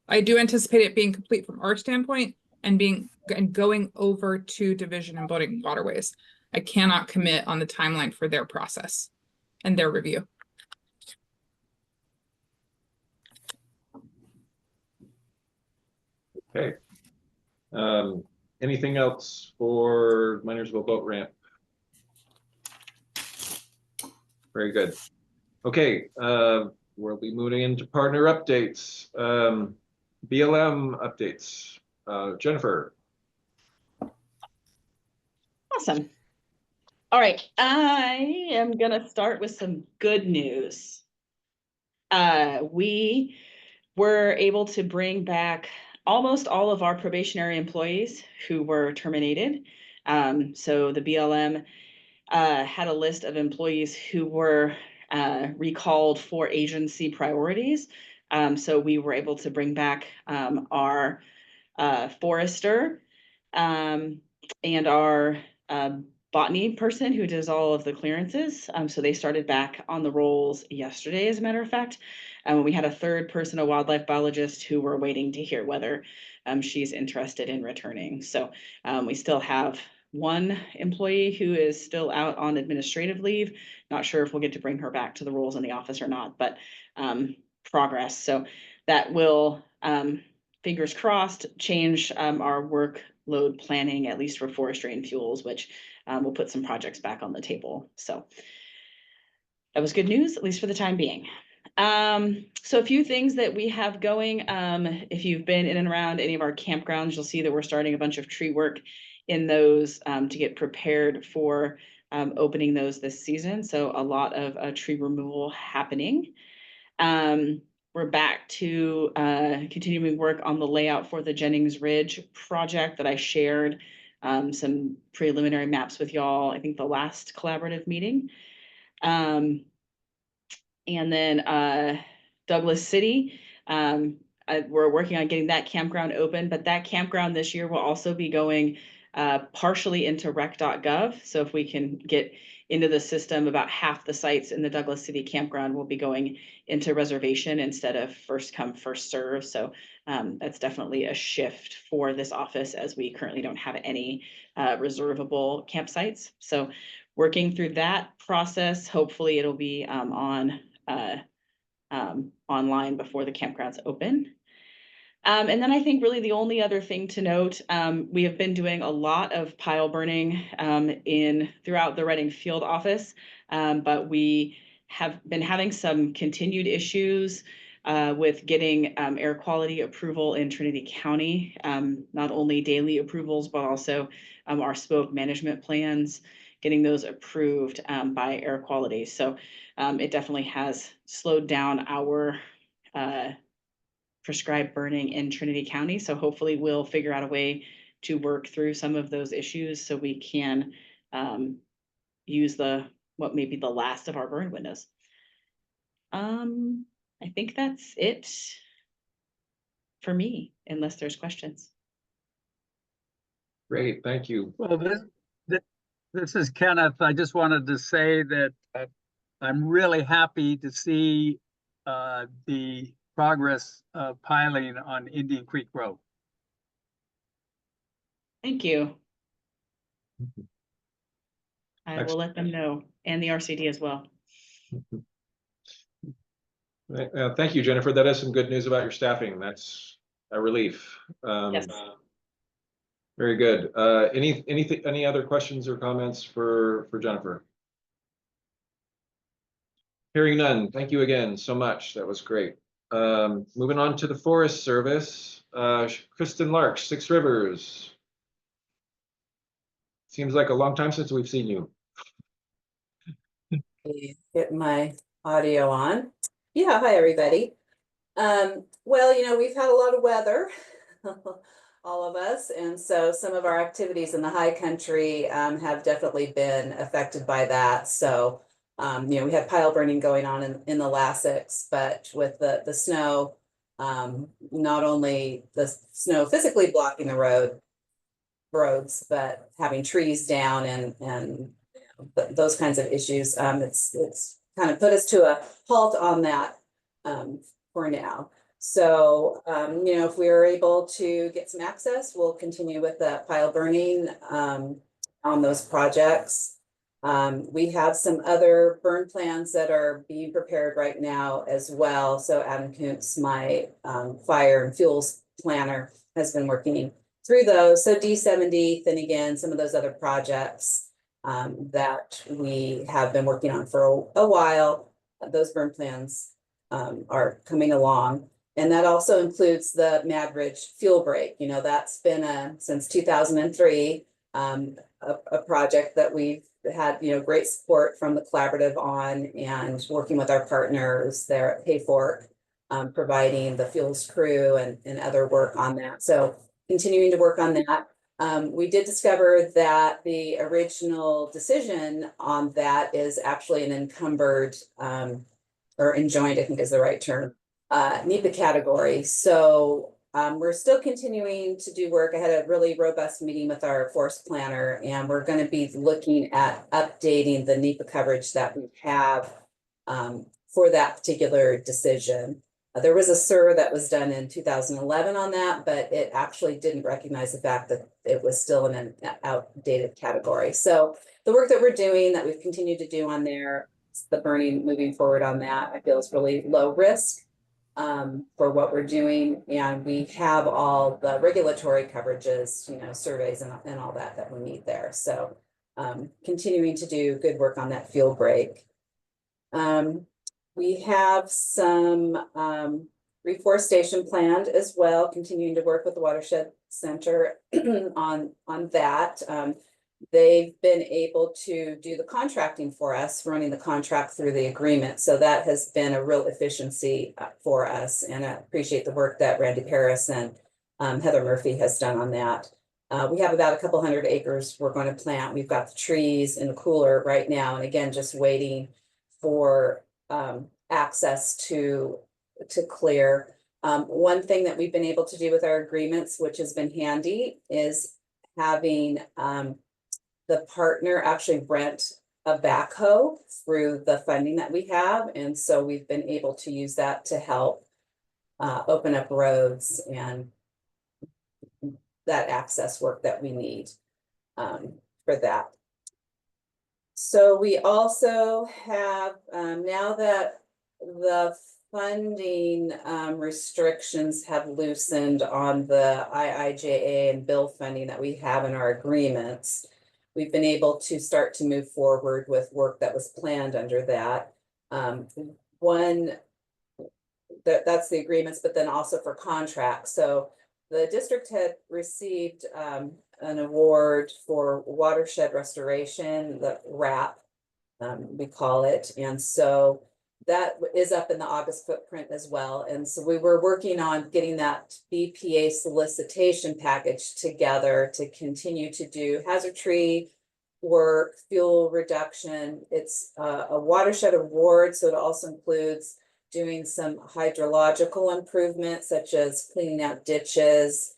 I do anticipate it being complete from our standpoint and going over to Division of Boating and Waterways. I cannot commit on the timeline for their process and their review. Okay. Anything else for Minersville boat ramp? Very good. Okay, we'll be moving into partner updates. BLM updates. Jennifer. Awesome. All right, I am gonna start with some good news. We were able to bring back almost all of our probationary employees who were terminated. So the BLM had a list of employees who were recalled for agency priorities. So we were able to bring back our forester and our botany person who does all of the clearances. So they started back on the rolls yesterday, as a matter of fact. We had a third person, a wildlife biologist, who we're waiting to hear whether she's interested in returning. So we still have one employee who is still out on administrative leave. Not sure if we'll get to bring her back to the roles in the office or not, but progress. So that will, fingers crossed, change our workload planning, at least for forestry and fuels, which will put some projects back on the table. So that was good news, at least for the time being. So a few things that we have going. If you've been in and around any of our campgrounds, you'll see that we're starting a bunch of tree work in those to get prepared for opening those this season. So a lot of tree removal happening. We're back to continuing work on the layout for the Jennings Ridge project that I shared some preliminary maps with y'all, I think the last collaborative meeting. And then Douglas City, we're working on getting that campground open, but that campground this year will also be going partially into rec.gov. So if we can get into the system, about half the sites in the Douglas City campground will be going into reservation instead of first come, first serve. So that's definitely a shift for this office, as we currently don't have any reservable campsites. So working through that process, hopefully it'll be online before the campgrounds open. And then I think really the only other thing to note, we have been doing a lot of pile burning throughout the Reading field office, but we have been having some continued issues with getting air quality approval in Trinity County, not only daily approvals, but also our smoke management plans, getting those approved by air quality. So it definitely has slowed down our prescribed burning in Trinity County. So hopefully we'll figure out a way to work through some of those issues so we can use what may be the last of our burn windows. I think that's it for me, unless there's questions. Great, thank you. Well, this is Kenneth. I just wanted to say that I'm really happy to see the progress of piling on Indian Creek Road. Thank you. I will let them know, and the RCD as well. Thank you, Jennifer. That is some good news about your staffing. That's a relief. Yes. Very good. Any other questions or comments for Jennifer? Hearing none. Thank you again so much. That was great. Moving on to the Forest Service. Kristen Lark, Six Rivers. Seems like a long time since we've seen you. Get my audio on. Yeah, hi everybody. Well, we've had a lot of weather, all of us, and so some of our activities in the high country have definitely been affected by that. So we had pile burning going on in the Lassix, but with the snow, not only the snow physically blocking the roads, but having trees down and those kinds of issues, it's kind of put us to a halt on that for now. So, if we are able to get some access, we'll continue with that pile burning on those projects. We have some other burn plans that are being prepared right now as well. So Adam Kuntz, my fire and fuels planner, has been working through those. So D70, then again, some of those other projects. that we have been working on for a while. Those burn plans are coming along. And that also includes the Mad Ridge fuel break. You know, that's been since 2003, a project that we've had, you know, great support from the collaborative on, and working with our partners there at Payfork, providing the fuels crew and other work on that. So continuing to work on that. We did discover that the original decision on that is actually an encumbered or enjoined, I think is the right term, NEPA category. So we're still continuing to do work. I had a really robust meeting with our forest planner, and we're going to be looking at updating the NEPA coverage that we have for that particular decision. There was a SIR that was done in 2011 on that, but it actually didn't recognize the fact that it was still in an outdated category. So the work that we're doing, that we've continued to do on there, the burning moving forward on that, I feel is really low risk for what we're doing. And we have all the regulatory coverages, you know, surveys and all that we need there. So continuing to do good work on that fuel break. We have some reforestation planned as well, continuing to work with the Watershed Center on that. They've been able to do the contracting for us, running the contract through the agreement. So that has been a real efficiency for us. And I appreciate the work that Randy Paris and Heather Murphy has done on that. We have about a couple hundred acres we're going to plant. We've got the trees in the cooler right now. And again, just waiting for access to clear. One thing that we've been able to do with our agreements, which has been handy, is having the partner actually rent a backhoe through the funding that we have. And so we've been able to use that to help open up roads and that access work that we need for that. So we also have, now that the funding restrictions have loosened on the IIJA and bill funding that we have in our agreements, we've been able to start to move forward with work that was planned under that. That's the agreements, but then also for contracts. So the district had received an award for watershed restoration, the RAP, we call it. And so that is up in the August footprint as well. And so we were working on getting that BPA solicitation package together to continue to do hazard tree work, fuel reduction. It's a watershed award, so it also includes doing some hydrological improvements, such as cleaning out ditches,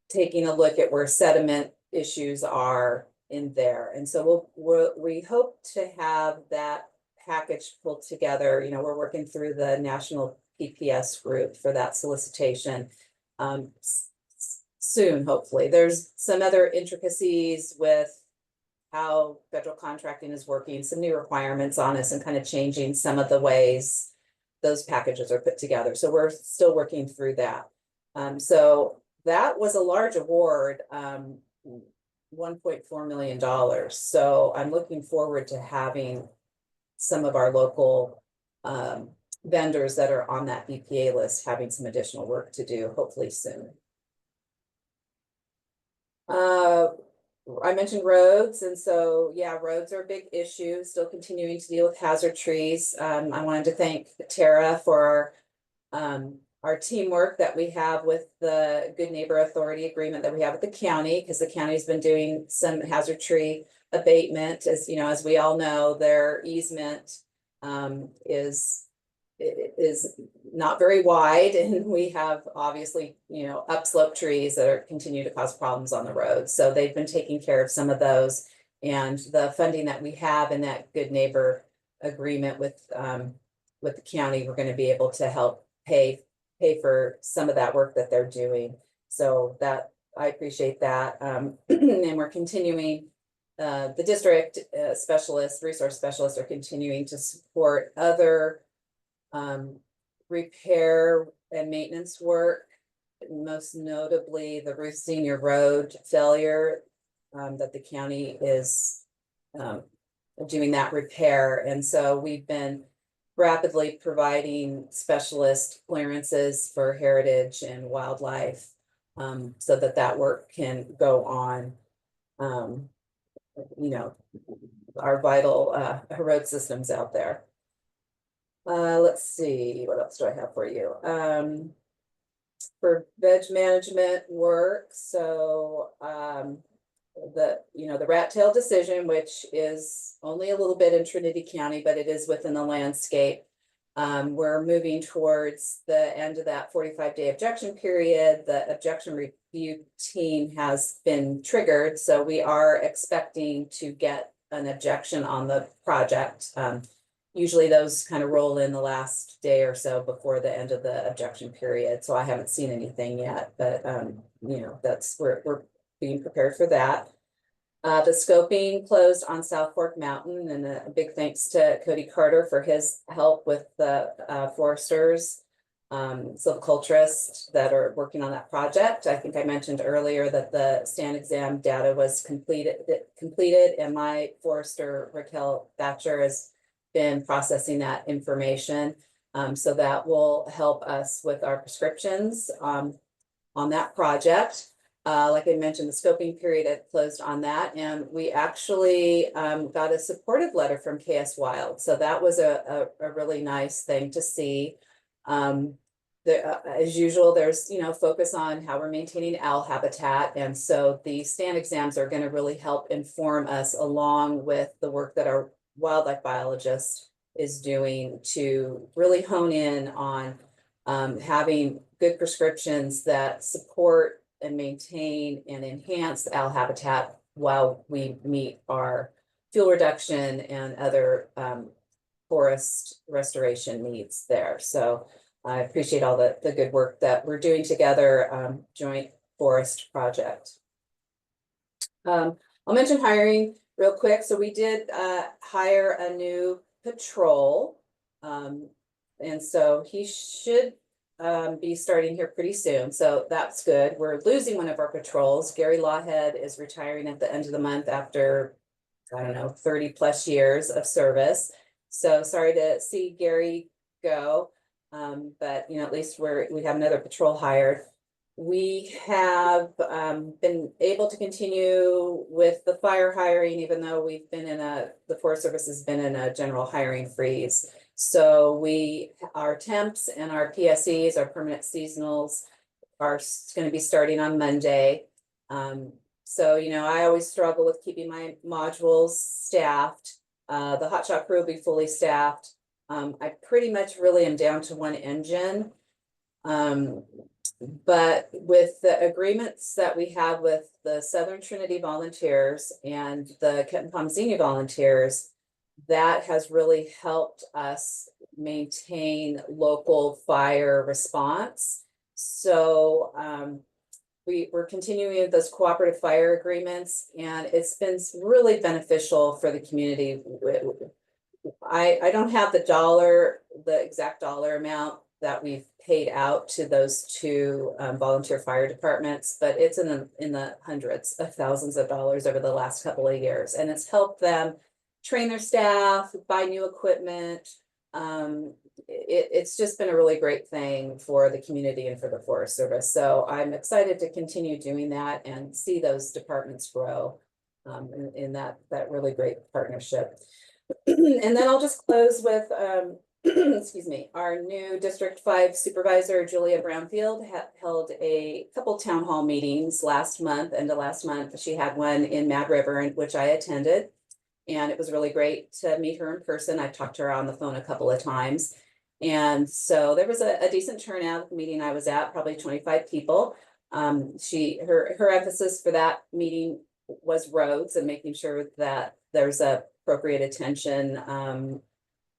taking a look at where sediment issues are in there. And so we hope to have that package pulled together. You know, we're working through the national PPS group for that solicitation soon, hopefully. There's some other intricacies with how federal contracting is working, some new requirements on us, and kind of changing some of the ways those packages are put together. So we're still working through that. So that was a large award, $1.4 million. So I'm looking forward to having some of our local vendors that are on that BPA list having some additional work to do, hopefully soon. I mentioned roads, and so yeah, roads are a big issue. Still continuing to deal with hazard trees. I wanted to thank Tara for our teamwork that we have with the Good Neighbor Authority agreement that we have with the county, because the county's been doing some hazard tree abatement. As you know, as we all know, their easement is not very wide, and we have obviously, you know, upslope trees that are continue to cause problems on the road. So they've been taking care of some of those, and the funding that we have in that Good Neighbor agreement with the county, we're going to be able to help pay for some of that work that they're doing. So that I appreciate that, and we're continuing. The district specialists, resource specialists, are continuing to support other repair and maintenance work, most notably the Ruth Senior Road failure that the county is doing that repair. And so we've been rapidly providing specialist clearances for heritage and wildlife so that that work can go on. You know, our vital road systems out there. Let's see, what else do I have for you? For veg management work, so the rat tail decision, which is only a little bit in Trinity County, but it is within the landscape. We're moving towards the end of that 45-day objection period. The objection review team has been triggered, so we are expecting to get an objection on the project. Usually those kind of roll in the last day or so before the end of the objection period. So I haven't seen anything yet, but we're being prepared for that. The scoping closed on South Fork Mountain, and a big thanks to Cody Carter for his help with the foresters, silviculturists that are working on that project. I think I mentioned earlier that the stand exam data was completed, and my forester Raquel Thatcher has been processing that information. So that will help us with our prescriptions on that project. Like I mentioned, the scoping period had closed on that, and we actually got a supportive letter from KS Wild. So that was a really nice thing to see. As usual, there's focus on how we're maintaining owl habitat, and so the stand exams are going to really help inform us, along with the work that our wildlife biologist is doing, to really hone in on having good prescriptions that support and maintain and enhance the owl habitat while we meet our fuel reduction and other forest restoration needs there. So I appreciate all the good work that we're doing together, joint forest project. I'll mention hiring real quick. So we did hire a new patrol, and so he should be starting here pretty soon. So that's good. We're losing one of our patrols. Gary Lawhead is retiring at the end of the month after, I don't know, 30+ years of service. So sorry to see Gary go. But at least we have another patrol hired. We have been able to continue with the fire hiring, even though we've been the Forest Service has been in a general hiring freeze. So our temps and our PSEs, our permanent seasonals, are going to be starting on Monday. So, I always struggle with keeping my modules staffed. The hotshot crew will be fully staffed. I pretty much really am down to one engine. But with the agreements that we have with the Southern Trinity volunteers and the Kenton Palm Xenia volunteers, that has really helped us maintain local fire response. So we're continuing with those cooperative fire agreements, and it's been really beneficial for the community. I don't have the exact dollar amount that we've paid out to those two volunteer fire departments, but it's in the hundreds of thousands of dollars over the last couple of years, and it's helped them train their staff, buy new equipment. It's just been a really great thing for the community and for the Forest Service. So I'm excited to continue doing that and see those departments grow in that really great partnership. And then I'll just close with, excuse me, our new District 5 Supervisor, Julia Brownfield, held a couple town hall meetings last month. She had one in Mad River, which I attended. And it was really great to meet her in person. I talked to her on the phone a couple of times. And so there was a decent turnout at the meeting I was at, probably 25 people. Her emphasis for that meeting was roads and making sure that there's appropriate attention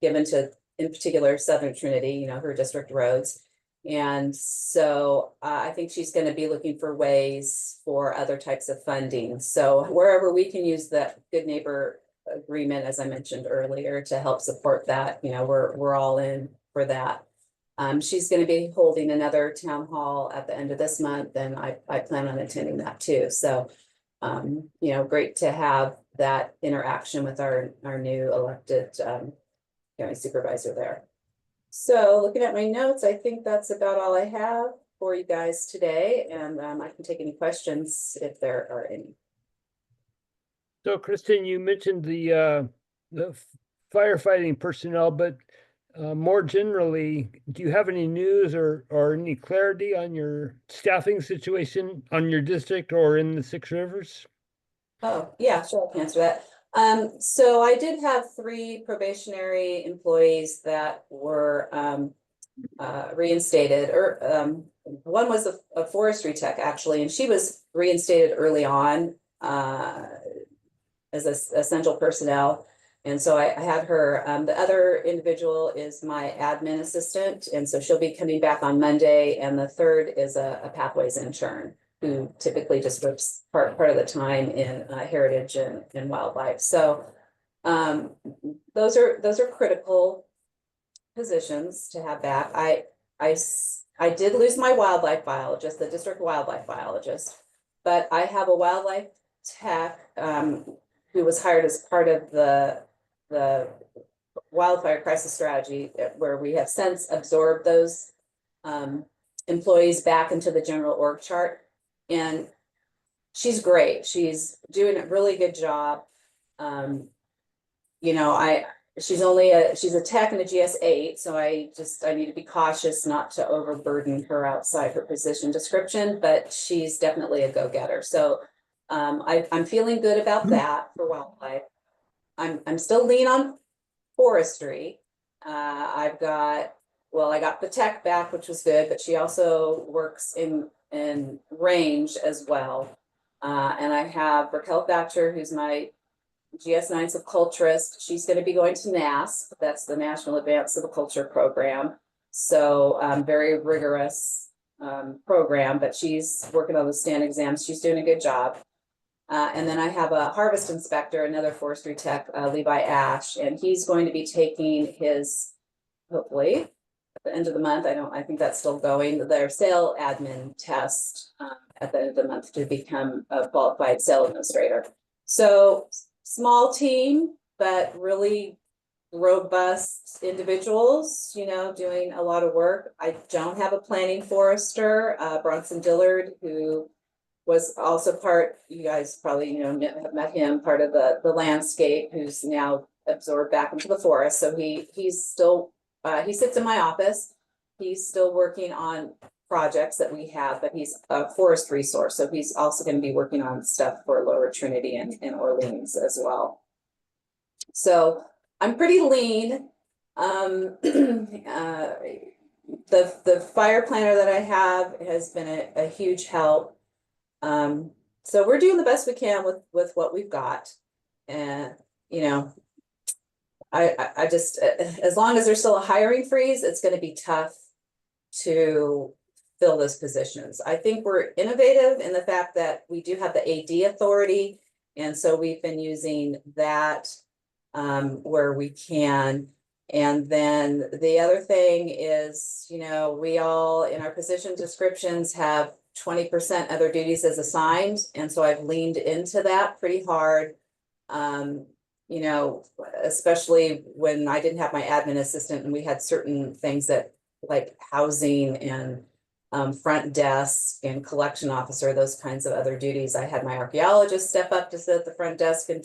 given to, in particular, Southern Trinity, her district roads. And so I think she's going to be looking for ways for other types of funding. So wherever we can use that good neighbor agreement, as I mentioned earlier, to help support that, we're all in for that. She's going to be holding another town hall at the end of this month, and I plan on attending that too. So you know, great to have that interaction with our new elected county supervisor there. So looking at my notes, I think that's about all I have for you guys today, and I can take any questions if there are any. So Kristen, you mentioned the firefighting personnel, but more generally, do you have any news or any clarity on your staffing situation on your district or in the Six Rivers? Oh, yeah, sure, I can answer that. So I did have 3 probationary employees that were reinstated, or one was a forestry tech actually, and she was reinstated early on as essential personnel. And so I had her. The other individual is my admin assistant, and so she'll be coming back on Monday. And the third is a pathways intern who typically just works part of the time in heritage and wildlife. So those are critical positions to have back. I did lose my wildlife biologist, the district wildlife biologist, but I have a wildlife tech who was hired as part of the wildfire crisis strategy, where we have since absorbed those employees back into the general org chart. And she's great. She's doing a really good job. You know, she's a tech in a GS8, so I need to be cautious not to overburden her outside her position description, but she's definitely a go-getter. So I'm feeling good about that for wildlife. I'm still lean on forestry. I got the tech back, which was good, but she also works in range as well. And I have Raquel Thatcher, who's my GS9 subculturist. She's going to be going to NASP. That's the National Advanced Silviculture Program. So very rigorous program, but she's working on the stand exams. She's doing a good job. And then I have a harvest inspector, another forestry tech, Levi Ash, and he's going to be taking his, hopefully, at the end of the month. I think that's still going, their sale admin test at the end of the month to become a qualified sale administrator. So small team, but really robust individuals, you know, doing a lot of work. I don't have a planning forester, Bronson Dillard, who was also part, you guys probably, you know, have met him, part of the landscape, who's now absorbed back into the forest. So he's still, he sits in my office. He's still working on projects that we have, but he's a forest resource. So he's also going to be working on stuff for Lower Trinity and Orleans as well. So I'm pretty lean. The fire planner that I have has been a huge help. So we're doing the best we can with what we've got. And, you know, I just, as long as there's still a hiring freeze, it's going to be tough to fill those positions. I think we're innovative in the fact that we do have the AD authority. And so we've been using that where we can. And then the other thing is, you know, we all in our position descriptions have 20% other duties as assigned. And so I've leaned into that pretty hard. You know, especially when I didn't have my admin assistant and we had certain things that like housing and front desk and collection officer, those kinds of other duties. I had my archaeologist step up to sit at the front desk and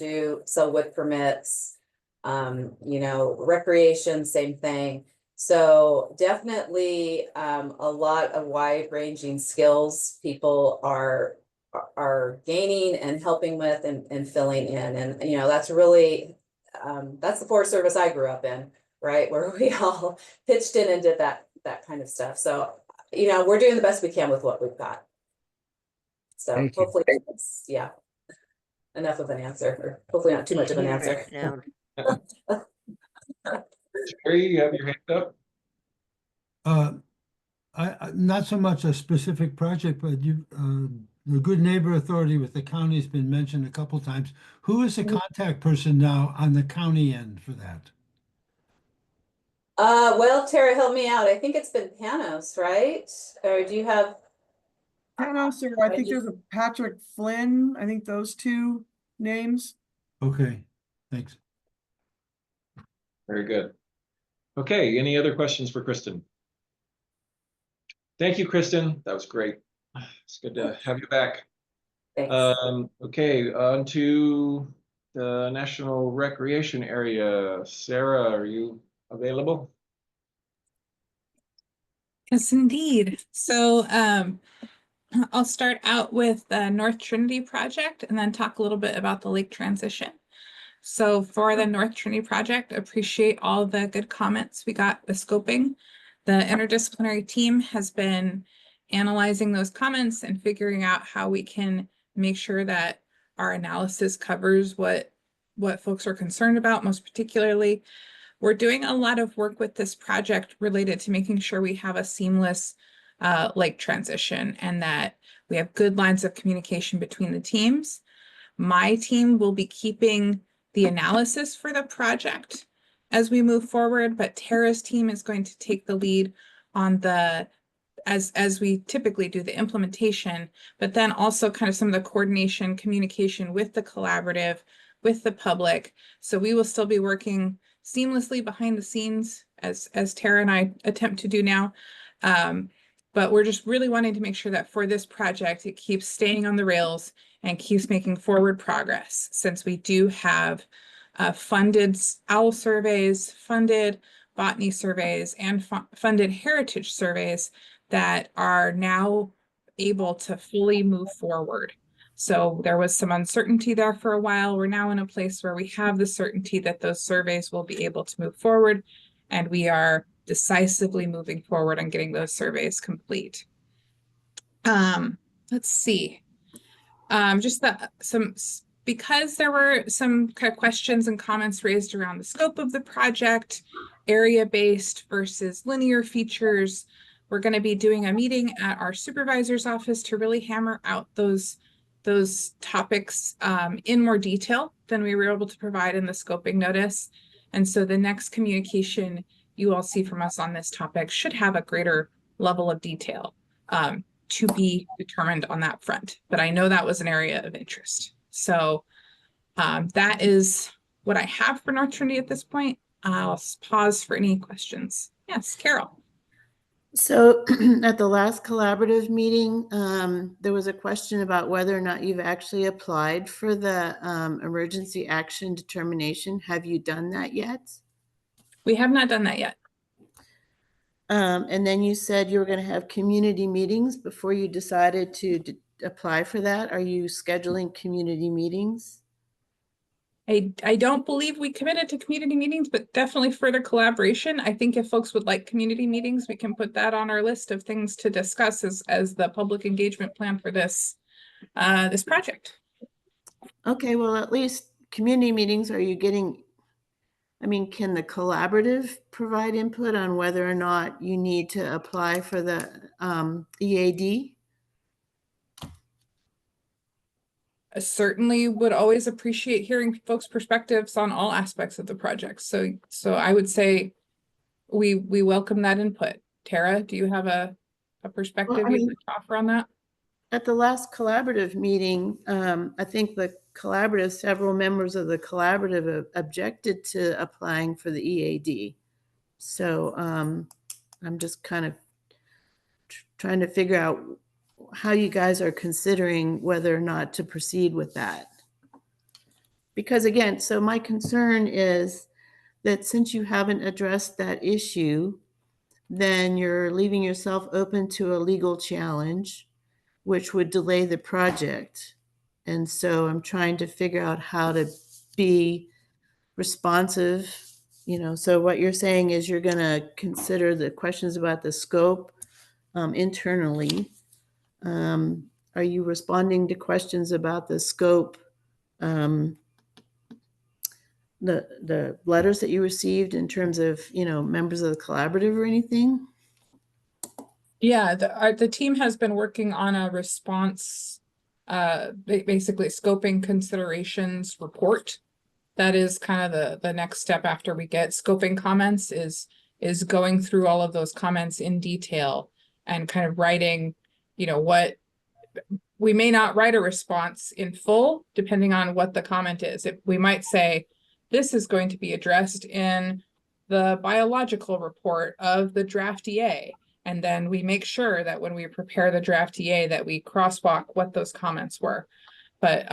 sell wood permits, you know, recreation, same thing. So definitely a lot of wide ranging skills people are gaining and helping with and filling in. And, you know, that's really, that's the Forest Service I grew up in, right? Where we all pitched in and did that kind of stuff. So, you know, we're doing the best we can with what we've got. So hopefully it's, yeah, enough of an answer, or hopefully not too much of an answer. Sherry, you have your hand up? I not so much a specific project, but the Good Neighbor Authority with the county has been mentioned a couple times. Who is the contact person now on the county end for that? Well, Tara, help me out. I think it's been Panos, right? Or do you have? And also, I think there's a Patrick Flynn, I think those two names. Okay, thanks. Very good. Okay, any other questions for Kristen? Thank you, Kristen. That was great. It's good to have you back. Thanks. Okay, on to the National Recreation Area. Sarah, are you available? Yes, indeed. So I'll start out with the North Trinity project and then talk a little bit about the lake transition. So for the North Trinity project, appreciate all the good comments we got with scoping. The interdisciplinary team has been analyzing those comments and figuring out how we can make sure that our analysis covers what folks are concerned about. Most particularly, we're doing a lot of work with this project related to making sure we have a seamless lake transition and that we have good lines of communication between the teams. My team will be keeping the analysis for the project as we move forward, but Tara's team is going to take the lead on the, as we typically do, the implementation, but then also kind of some of the coordination, communication with the collaborative, with the public. So we will still be working seamlessly behind the scenes as Tara and I attempt to do now. But we're just really wanting to make sure that for this project, it keeps staying on the rails and keeps making forward progress, since we do have funded owl surveys, funded botany surveys, and funded heritage surveys that are now able to fully move forward. So there was some uncertainty there for a while. We're now in a place where we have the certainty that those surveys will be able to move forward, and we are decisively moving forward on getting those surveys complete. Let's see. Because there were some kind of questions and comments raised around the scope of the project, area-based versus linear features, we're going to be doing a meeting at our supervisor's office to really hammer out those topics in more detail than we were able to provide in the scoping notice. And so the next communication you all see from us on this topic should have a greater level of detail to be determined on that front. But I know that was an area of interest. So that is what I have for North Trinity at this point. I'll pause for any questions. Yes, Carol. So at the last collaborative meeting, there was a question about whether or not you've actually applied for the emergency action determination. Have you done that yet? We have not done that yet. And then you said you were going to have community meetings before you decided to apply for that. Are you scheduling community meetings? I don't believe we committed to community meetings, but definitely further collaboration. I think if folks would like community meetings, we can put that on our list of things to discuss as the public engagement plan for this this project. Okay, well, at least community meetings, are you getting, I mean, can the collaborative provide input on whether or not you need to apply for the EAD? I certainly would always appreciate hearing folks' perspectives on all aspects of the project. So I would say we welcome that input. Tara, do you have a perspective you'd like to offer on that? At the last collaborative meeting, I think the collaborative, several members of the collaborative objected to applying for the EAD. So I'm just kind of trying to figure out how you guys are considering whether or not to proceed with that. Because again, so my concern is that since you haven't addressed that issue, then you're leaving yourself open to a legal challenge, which would delay the project. And so I'm trying to figure out how to be responsive. You know, so what you're saying is you're going to consider the questions about the scope internally. Are you responding to questions about the scope, the letters that you received in terms of, you know, members of the collaborative or anything? Yeah, the team has been working on a response, basically scoping considerations report. That is kind of the next step after we get scoping comments is going through all of those comments in detail and kind of writing, you know, what we may not write a response in full, depending on what the comment is. We might say, this is going to be addressed in the biological report of the draft EA. And then we make sure that when we prepare the draft EA that we crosswalk what those comments were. But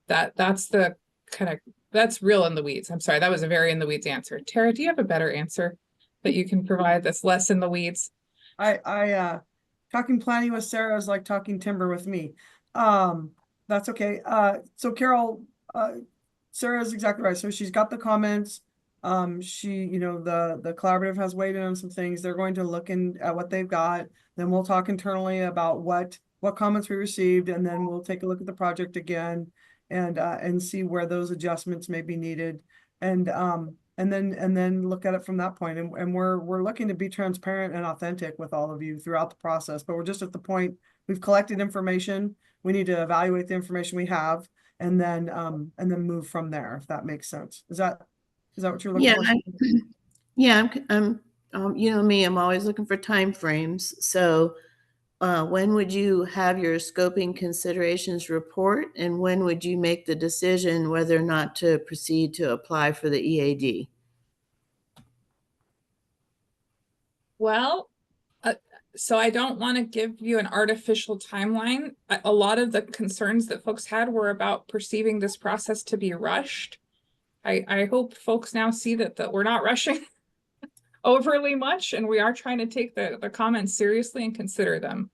that's the kind of, that's real in the weeds. I'm sorry, that was a very in the weeds answer. Tara, do you have a better answer that you can provide that's less in the weeds? Talking planning with Sarah is like talking timber with me. That's okay. So Carol, Sarah is exactly right. So she's got the comments. The collaborative has weighed in on some things. They're going to look at what they've got. Then we'll talk internally about what comments we received, and then we'll take a look at the project again and see where those adjustments may be needed. And then look at it from that point. And we're looking to be transparent and authentic with all of you throughout the process, but we're just at the point we've collected information. We need to evaluate the information we have and then move from there, if that makes sense. Is that what you're looking for? Yeah, I'm you know me, I'm always looking for time frames. So when would you have your scoping considerations report, and when would you make the decision whether or not to proceed to apply for the EAD? Well, so I don't want to give you an artificial timeline. A lot of the concerns that folks had were about perceiving this process to be rushed. I hope folks now see that we're not rushing overly much, and we are trying to take the comments seriously and consider them.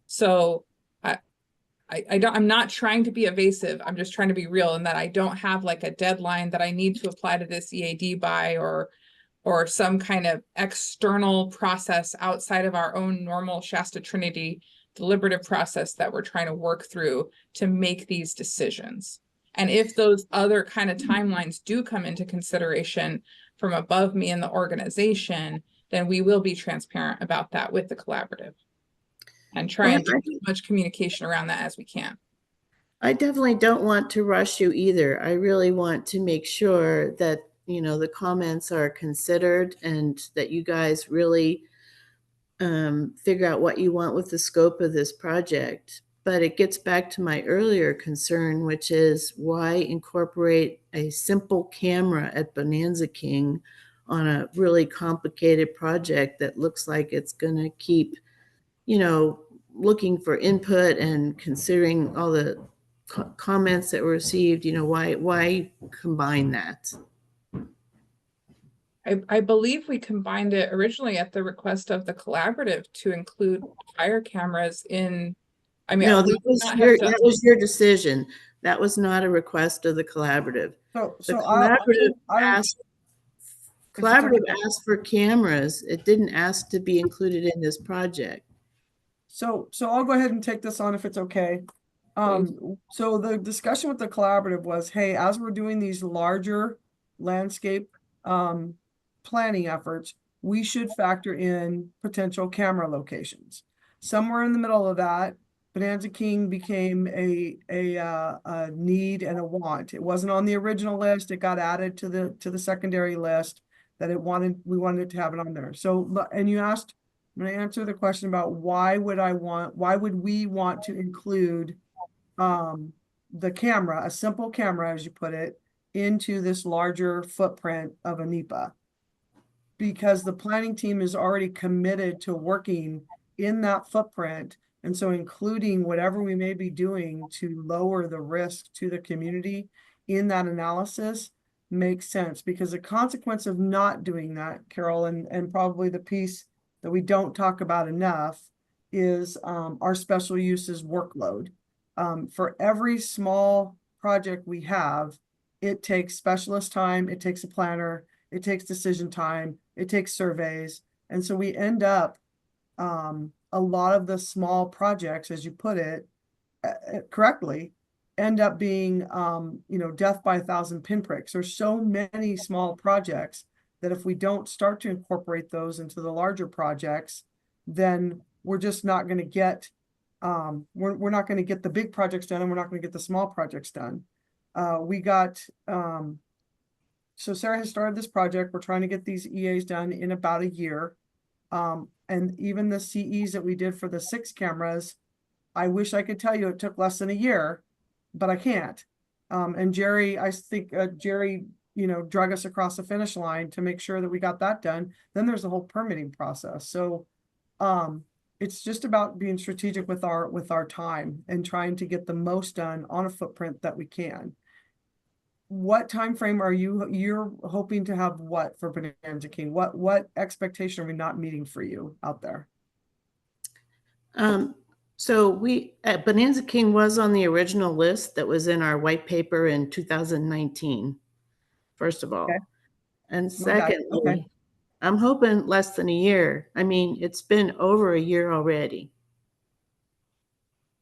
So I'm not trying to be evasive. I'm just trying to be real in that I don't have like a deadline that I need to apply to this EAD by or some kind of external process outside of our own normal Shasta Trinity deliberative process that we're trying to work through to make these decisions. And if those other kind of timelines do come into consideration from above me in the organization, then we will be transparent about that with the collaborative and try and get as much communication around that as we can. I definitely don't want to rush you either. I really want to make sure that, you know, the comments are considered and that you guys really figure out what you want with the scope of this project. But it gets back to my earlier concern, which is why incorporate a simple camera at Bonanza King on a really complicated project that looks like it's going to keep, you know, looking for input and considering all the comments that were received. You know, why combine that? I believe we combined it originally at the request of the collaborative to include fire cameras in. I mean, no, that was your decision. That was not a request of the collaborative. The collaborative asked for cameras. It didn't ask to be included in this project. So I'll go ahead and take this on if it's okay. So the discussion with the collaborative was, hey, as we're doing these larger landscape planning efforts, we should factor in potential camera locations. Somewhere in the middle of that, Bonanza King became a need and a want. It wasn't on the original list. It got added to the secondary list that we wanted it to have it on there. So, and you asked, I'm going to answer the question about why would we want to include the camera, a simple camera, as you put it, into this larger footprint of a NEPA? Because the planning team is already committed to working in that footprint. And so including whatever we may be doing to lower the risk to the community in that analysis makes sense, because the consequence of not doing that, Carol, and probably the piece that we don't talk about enough is our special uses workload. For every small project we have, it takes specialist time, it takes a planner, it takes decision time, it takes surveys. And so we end up, a lot of the small projects, as you put it correctly, end up being, death by 1,000 pinpricks. There's so many small projects that if we don't start to incorporate those into the larger projects, then we're just not going to get, we're not going to get the big projects done, and we're not going to get the small projects done. So Sarah has started this project. We're trying to get these EAs done in about a year. And even the CEs that we did for the 6 cameras, I wish I could tell you it took less than a year, but I can't. And Jerry, I think Jerry, drug us across the finish line to make sure that we got that done. Then there's the whole permitting process. So it's just about being strategic with our time and trying to get the most done on a footprint that we can. What time frame are you're hoping to have what for Bonanza King? What expectation are we not meeting for you out there? So Bonanza King was on the original list that was in our white paper in 2019, first of all. Okay. And secondly, I'm hoping less than a year. I mean, it's been over a year already.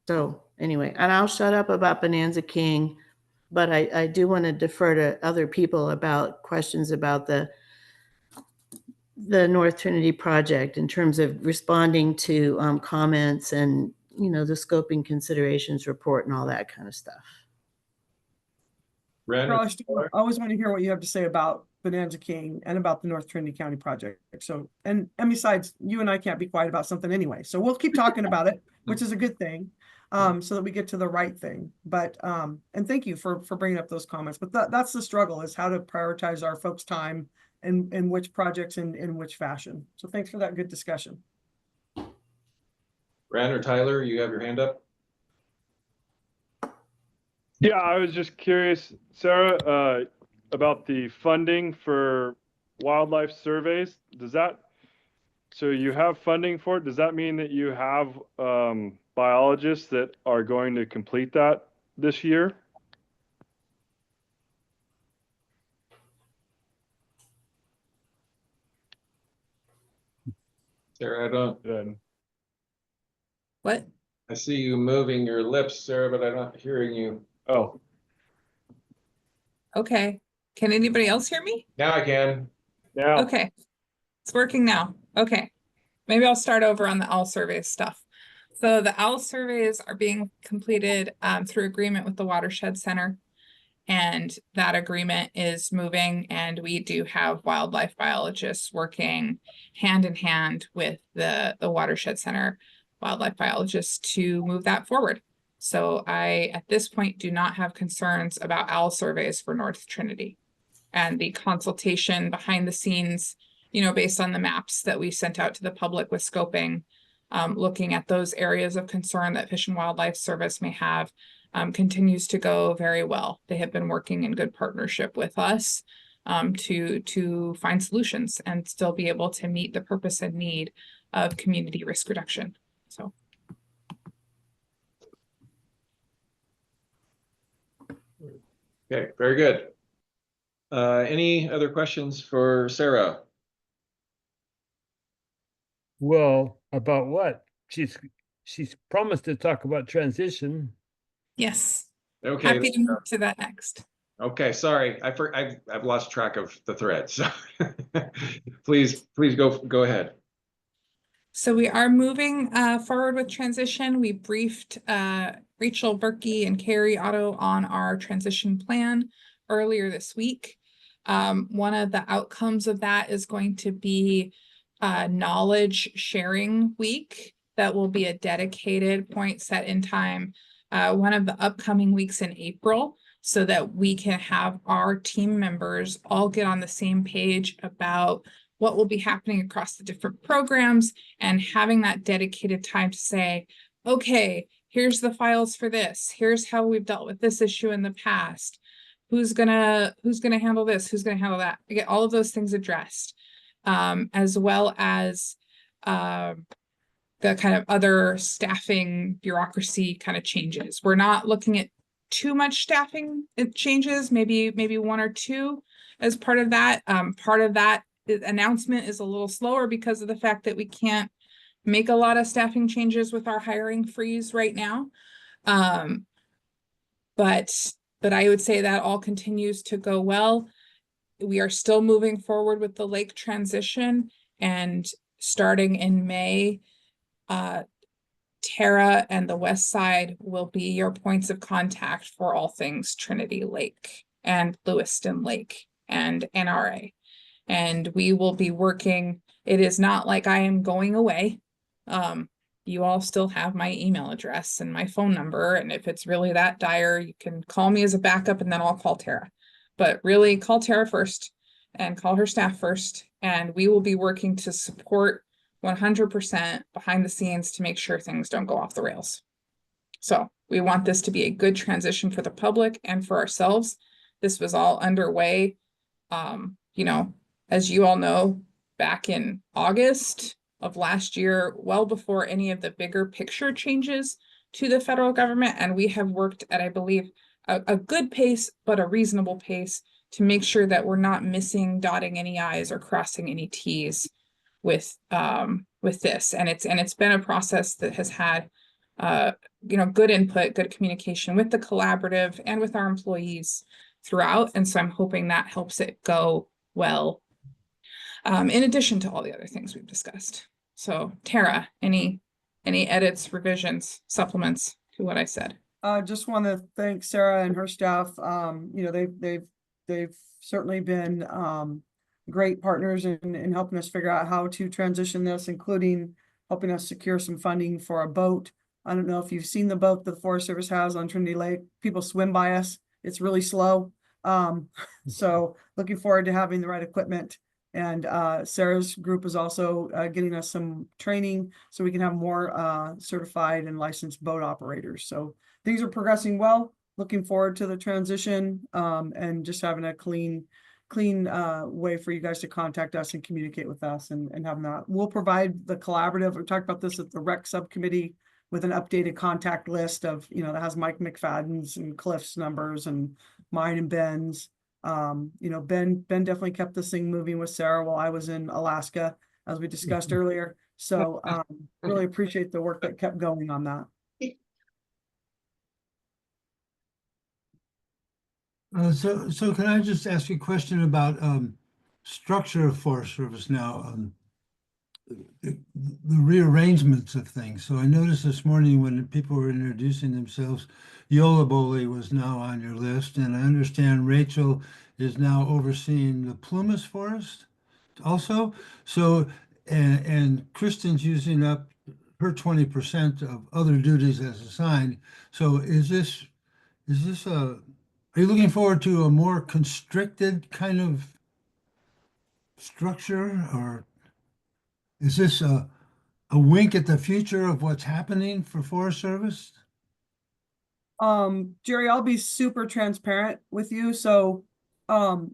So anyway, and I'll shut up about Bonanza King, but I do want to defer to other people about questions about the North Trinity project in terms of responding to comments and, the scoping considerations report and all that kind of stuff. I always want to hear what you have to say about Bonanza King and about the North Trinity County project. So, and besides, you and I can't be quiet about something anyway. So we'll keep talking about it, which is a good thing, so that we get to the right thing. But, and thank you for bringing up those comments. But that's the struggle, is how to prioritize our folks' time and which projects in which fashion. So thanks for that good discussion. Brad or Tyler, you have your hand up? Yeah, I was just curious, Sarah, about the funding for wildlife surveys. So you have funding for it? Does that mean that you have biologists that are going to complete that this year? Sarah, I don't. What? I see you moving your lips, Sarah, but I'm not hearing you. Oh. Okay. Can anybody else hear me? Now I can. Yeah. Okay. It's working now. Okay. Maybe I'll start over on the OWL surveys stuff. So the OWL surveys are being completed through agreement with the Watershed Center. And that agreement is moving, and we do have wildlife biologists working hand in hand with the Watershed Center wildlife biologists to move that forward. So I, at this point, do not have concerns about OWL surveys for North Trinity. And the consultation behind the scenes, based on the maps that we sent out to the public with scoping, looking at those areas of concern that Fish and Wildlife Service may have, continues to go very well. They have been working in good partnership with us to find solutions and still be able to meet the purpose and need of community risk reduction. So. Okay, very good. Any other questions for Sarah? Well, about what? She's promised to talk about transition. Yes. Okay. Happy to move to that next. Okay, sorry, I've lost track of the thread. So please go ahead. So we are moving forward with transition. We briefed Rachel Berkey and Carrie Otto on our transition plan earlier this week. One of the outcomes of that is going to be knowledge sharing week. That will be a dedicated point set in time, one of the upcoming weeks in April, so that we can have our team members all get on the same page about what will be happening across the different programs, and having that dedicated time to say, okay, here's the files for this. Here's how we've dealt with this issue in the past. Who's gonna handle this? Who's gonna handle that? Get all of those things addressed, as well as the kind of other staffing bureaucracy kind of changes. We're not looking at too much staffing changes, maybe one or two as part of that. Part of that announcement is a little slower because of the fact that we can't make a lot of staffing changes with our hiring freeze right now. But I would say that all continues to go well. We are still moving forward with the lake transition, and starting in May, Tara and the West Side will be your points of contact for all things Trinity Lake and Lewiston Lake and NRA. And we will be working. It is not like I am going away. you all still have my email address and my phone number. And if it's really that dire, you can call me as a backup and then I'll call Tara. But really call Tara first and call her staff first. And we will be working to support 100% behind the scenes to make sure things don't go off the rails. So we want this to be a good transition for the public and for ourselves. This was all underway, as you all know, back in August of last year, well before any of the bigger picture changes to the federal government. And we have worked at, I believe, a good pace, but a reasonable pace to make sure that we're not missing, dotting any I's or crossing any T's with this. And it's been a process that has had good input, good communication with the collaborative and with our employees throughout. And so I'm hoping that helps it go well, in addition to all the other things we've discussed. So Tara, any edits, revisions, supplements to what I said? I just want to thank Sarah and her staff. They've certainly been great partners in helping us figure out how to transition this, including helping us secure some funding for a boat. I don't know if you've seen the boat the Forest Service has on Trinity Lake. People swim by us. It's really slow. So looking forward to having the right equipment. And Sarah's group is also getting us some training so we can have more certified and licensed boat operators. So things are progressing well. Looking forward to the transition and just having a clean way for you guys to contact us and communicate with us and having that. We'll provide the collaborative. We talked about this at the rec subcommittee with an updated contact list of, that has Mike McFadden's and Cliff's numbers and mine and Ben's. Ben definitely kept this thing moving with Sarah while I was in Alaska, as we discussed earlier. So really appreciate the work that kept going on that. So can I just ask you a question about structure of Forest Service now? The rearrangements of things. So I noticed this morning when people were introducing themselves, Yola Boli was now on your list, and I understand Rachel is now overseeing the Plumas Forest also. So, and Kristen's using up her 20% of other duties as assigned. So are you looking forward to a more constricted kind of structure, or is this a wink at the future of what's happening for Forest Service? Jerry, I'll be super transparent with you. So the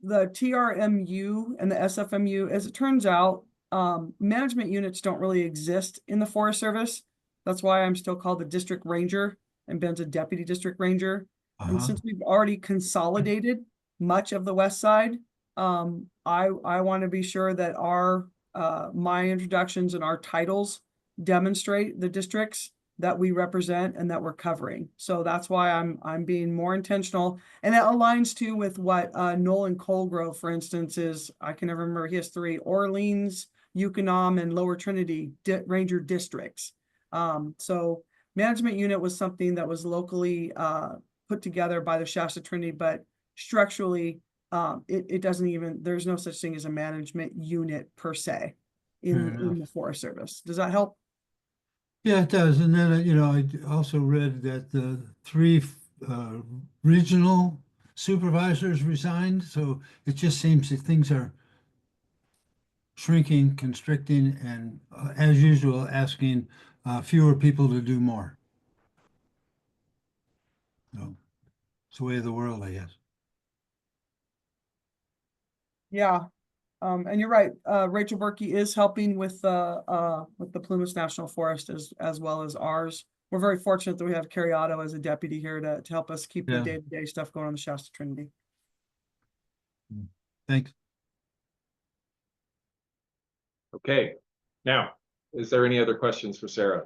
TRMU and the SFMU, as it turns out, management units don't really exist in the Forest Service. That's why I'm still called the district ranger and Ben's a deputy district ranger. And since we've already consolidated much of the west side, I want to be sure that my introductions and our titles demonstrate the districts that we represent and that we're covering. So that's why I'm being more intentional, and that aligns too with what Nolan Colgrove, for instance, is. I can never remember. He has 3: Orleans, Yukonam, and Lower Trinity Ranger districts. So management unit was something that was locally put together by the Shasta Trinity, but structurally, it doesn't even. There's no such thing as a management unit per se in the Forest Service. Does that help? Yeah, it does. And then, I also read that the 3 regional supervisors resigned. So it just seems that things are shrinking, constricting, and as usual, asking fewer people to do more. So it's the way of the world, I guess. Yeah. And you're right. Rachel Berkey is helping with the Plumas National Forest as well as ours. We're very fortunate that we have Carrie Otto as a deputy here to help us keep the day-to-day stuff going on the Shasta Trinity. Thanks. Okay. Now, is there any other questions for Sarah?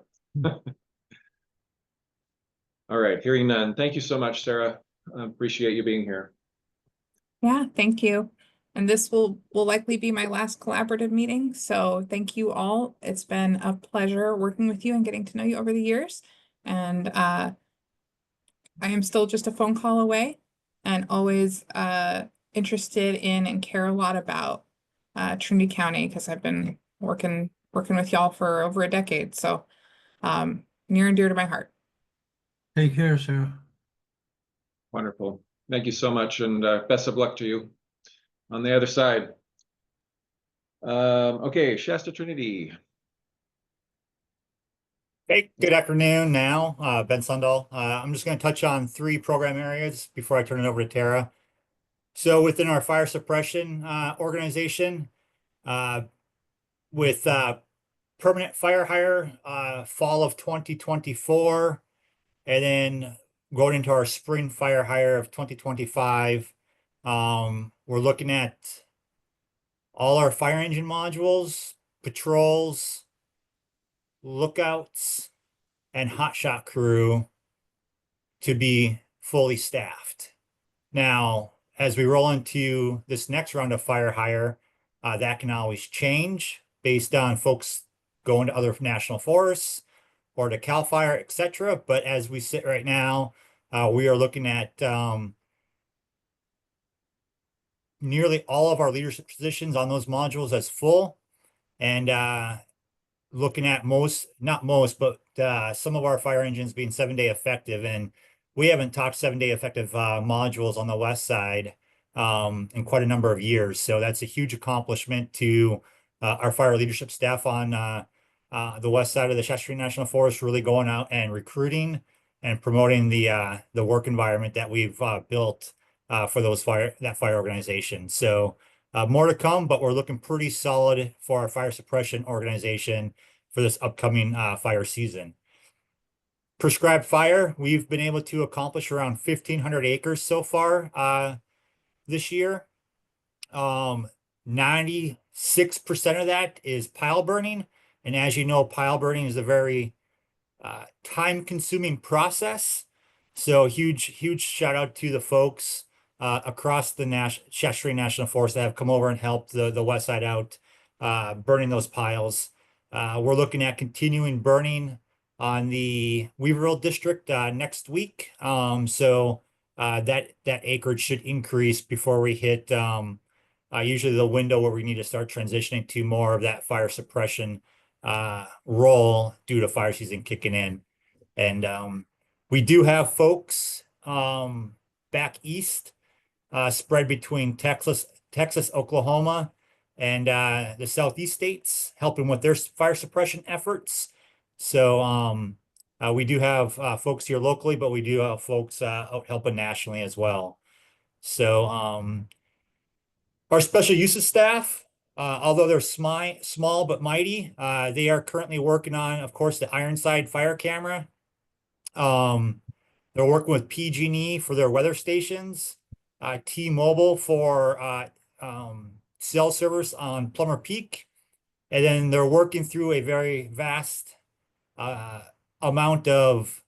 All right, hearing none. Thank you so much, Sarah. Appreciate you being here. Yeah, thank you. And this will likely be my last collaborative meeting. So thank you all. It's been a pleasure working with you and getting to know you over the years. And I am still just a phone call away, and always interested in and care a lot about Trinity County, because I've been working working with y'all for over a decade. So near and dear to my heart. Take care, Sarah. Wonderful. Thank you so much, and best of luck to you on the other side. Okay, Shasta Trinity. Hey, good afternoon now, Ben Sundahl. I'm just going to touch on 3 program areas before I turn it over to Tara. So within our fire suppression organization, with permanent fire hire fall of 2024, and then going into our spring fire hire of 2025, we're looking at all our fire engine modules, patrols, lookouts, and hotshot crew to be fully staffed. Now, as we roll into this next round of fire hire, that can always change based on folks going to other national forests or to CAL FIRE, etc. But as we sit right now, we are looking at nearly all of our leadership positions on those modules as full, and looking at not most, but some of our fire engines being 7-day effective. And we haven't talked 7-day effective modules on the west side in quite a number of years. So that's a huge accomplishment to our fire leadership staff on the west side of the Shasta National Forest, really going out and recruiting and promoting the work environment that we've built for that fire organization. So more to come, but we're looking pretty solid for our fire suppression organization for this upcoming fire season. Prescribed fire, we've been able to accomplish around 1,500 acres so far this year. 96% of that is pile burning. And as you know, pile burning is a very time-consuming process. So huge shout out to the folks across the Shasta National Forest that have come over and helped the west side out burning those piles. We're looking at continuing burning on the Weaverville district next week. So that acreage should increase before we hit usually the window where we need to start transitioning to more of that fire suppression role due to fire season kicking in. And we do have folks back east spread between Texas, Oklahoma, and the Southeast states helping with their fire suppression efforts. So we do have folks here locally, but we do have folks out helping nationally as well. So our special uses staff, although they're small but mighty, they are currently working on, of course, the Ironside fire camera. They're working with PG&E for their weather stations, T-Mobile for cell service on Plummer Peak, and then they're working through a very vast amount of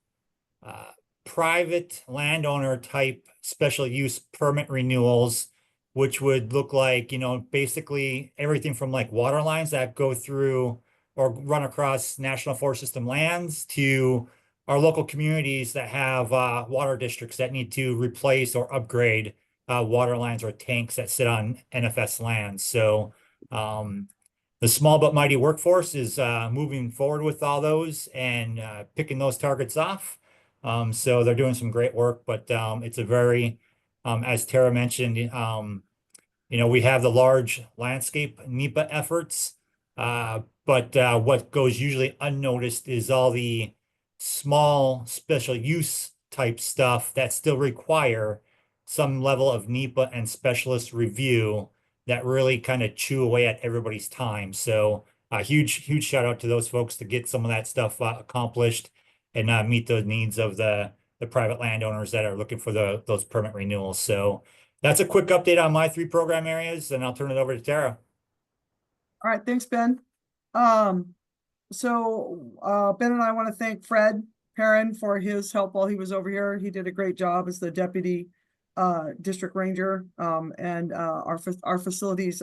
private landowner type special use permit renewals, which would look like, basically everything from like water lines that go through or run across National Forest System lands to our local communities that have water districts that need to replace or upgrade water lines or tanks that sit on NFS lands. So the small but mighty workforce is moving forward with all those and picking those targets off. So they're doing some great work, but it's a very, as Tara mentioned, we have the large landscape NEPA efforts, but what goes usually unnoticed is all the small special use type stuff that still require some level of NEPA and specialist review that really kind of chew away at everybody's time. So a huge shout out to those folks to get some of that stuff accomplished and meet the needs of the private landowners that are looking for those permit renewals. So that's a quick update on my 3 program areas, and I'll turn it over to Tara. All right, thanks, Ben. So Ben and I want to thank Fred Perrin for his help while he was over here. He did a great job as the deputy district ranger, and our facilities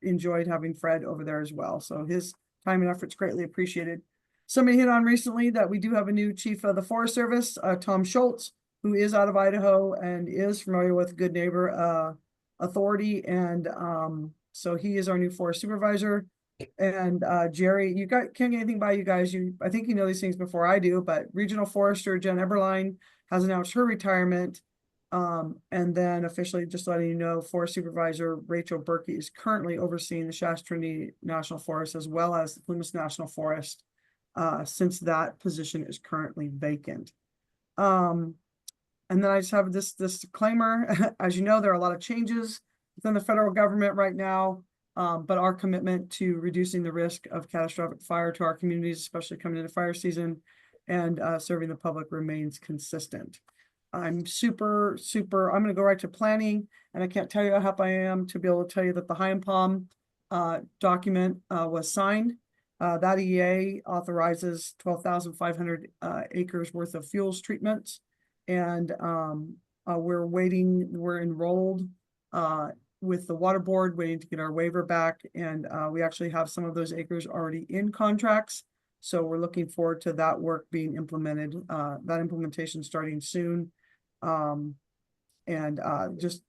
enjoyed having Fred over there as well. So his time and efforts greatly appreciated. Somebody hit on recently that we do have a new chief of the Forest Service, Tom Schultz, who is out of Idaho and is familiar with Good Neighbor Authority. And so he is our new forest supervisor. And Jerry, you can't get anything by you guys. I think you know these things before I do, but Regional Forester Jen Eberline has announced her retirement. And then officially just letting you know, Forest Supervisor Rachel Berkey is currently overseeing the Shasta Trinity National Forest as well as the Plumas National Forest, since that position is currently vacant. And then I just have this disclaimer. As you know, there are a lot of changes within the federal government right now, but our commitment to reducing the risk of catastrophic fire to our communities, especially coming into fire season, and serving the public remains consistent. I'm super, I'm gonna go right to planning, and I can't tell you how happy I am to be able to tell you that the High and Palm document was signed. That EA authorizes 12,500 acres worth of fuels treatments. And we're enrolled with the water board, waiting to get our waiver back. And we actually have some of those acres already in contracts. So we're looking forward to that work being implemented, that implementation starting soon. Just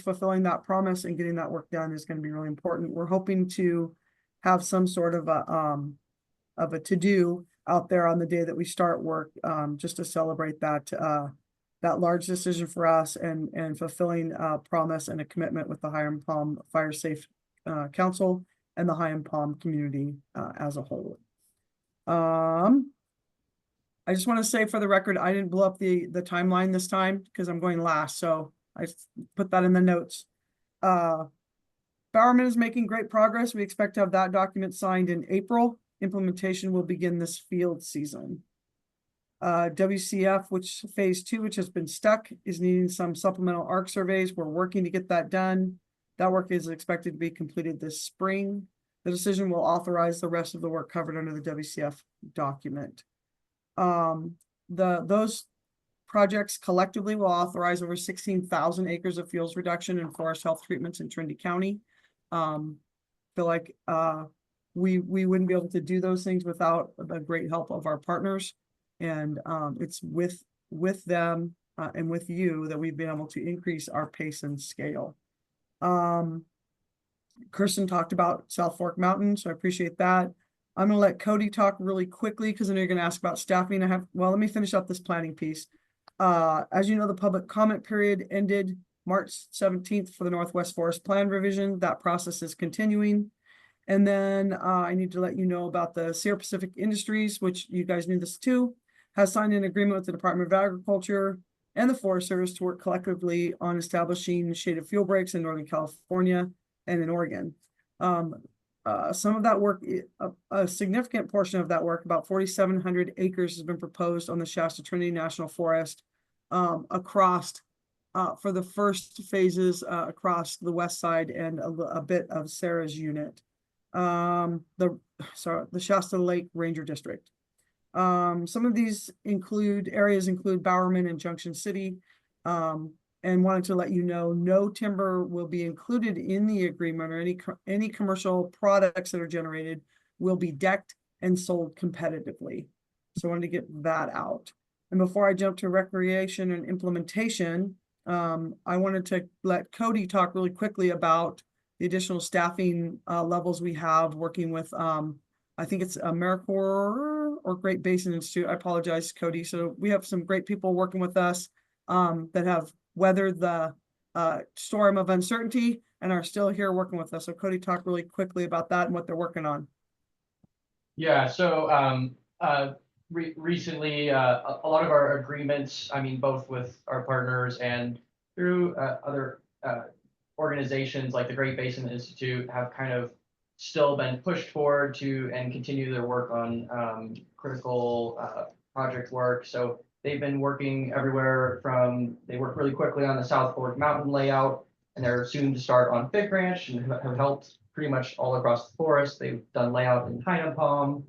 fulfilling that promise and getting that work done is going to be really important. We're hoping to have some sort of a to-do out there on the day that we start work, just to celebrate that large decision for us and fulfilling a promise and a commitment with the High and Palm Fire Safe Council and the High and Palm community as a whole. I just want to say for the record, I didn't blow up the timeline this time because I'm going last. So I put that in the notes. Bowerman is making great progress. We expect to have that document signed in April. Implementation will begin this field season. WCF, which phase 2, which has been stuck, is needing some supplemental ARC surveys. We're working to get that done. That work is expected to be completed this spring. The decision will authorize the rest of the work covered under the WCF document. Those projects collectively will authorize over 16,000 acres of fuels reduction and forest health treatments in Trinity County. Feel like we wouldn't be able to do those things without the great help of our partners. And it's with them and with you that we've been able to increase our pace and scale. Kirsten talked about South Fork Mountain, so I appreciate that. I'm going to let Cody talk really quickly because I know you're going to ask about staffing. Let me finish up this planning piece. As you know, the public comment period ended March 17th for the Northwest Forest Plan revision. That process is continuing. And then I need to let you know about the Sierra Pacific Industries, which you guys knew this too, has signed an agreement with the Department of Agriculture and the Forest Service to work collectively on establishing shaded fuel breaks in Northern California and in Oregon. Some of that work, a significant portion of that work, about 4,700 acres, has been proposed on the Shasta Trinity National Forest across, for the first phases across the west side and a bit of Sarah's unit. The Shasta Lake Ranger District. Some of these areas include Bowerman and Junction City. And wanted to let you know, no timber will be included in the agreement, or any commercial products that are generated will be decked and sold competitively. So I wanted to get that out. And before I jump to recreation and implementation, I wanted to let Cody talk really quickly about the additional staffing levels we have working with, I think it's AmeriCorps or Great Basin Institute. I apologize, Cody. So we have some great people working with us that have weathered the storm of uncertainty and are still here working with us. So Cody, talk really quickly about that and what they're working on. Yeah, so recently, a lot of our agreements, I mean, both with our partners and through other organizations like the Great Basin Institute, have kind of still been pushed forward to and continue their work on critical project work. So they've been working everywhere from, they work really quickly on the South Fork Mountain layout, and they're soon to start on Fig Ranch and have helped pretty much all across the forest. They've done layout in Pine and Palm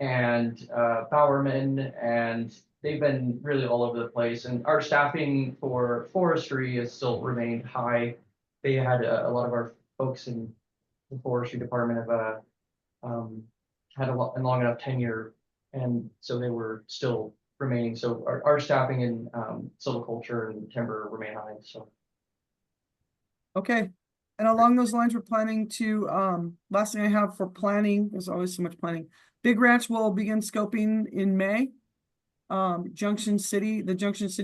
and Bowerman, and they've been really all over the place. And our staffing for forestry has still remained high. They had a lot of our folks in the forestry department have had a long enough tenure, and so they were still remaining. So our staffing in silviculture and timber remain high. So okay, And along those lines, we're planning to, last thing I have for planning, there's always so much planning. Big Ranch will begin scoping in May. The Junction City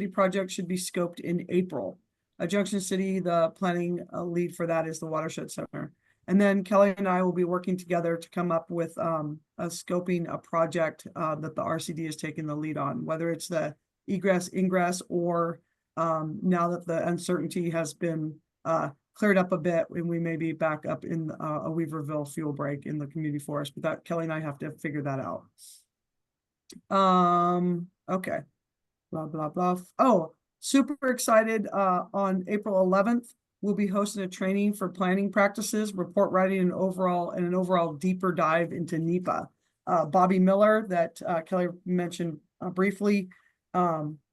project should be scoped in April. Junction City, the planning lead for that is the Watershed Center. And then Kelly and I will be working together to come up with scoping a project that the RCD is taking the lead on, whether it's the egress, ingress, or now that the uncertainty has been cleared up a bit, and we may be back up in a Weaverville fuel break in the community forest, but that Kelly and I have to figure that out. Okay. Blah, blah, blah. Oh, super excited. On April 11th, we'll be hosting a training for planning practices, report writing, and an overall deeper dive into NEPA. Bobby Miller, that Kelly mentioned briefly,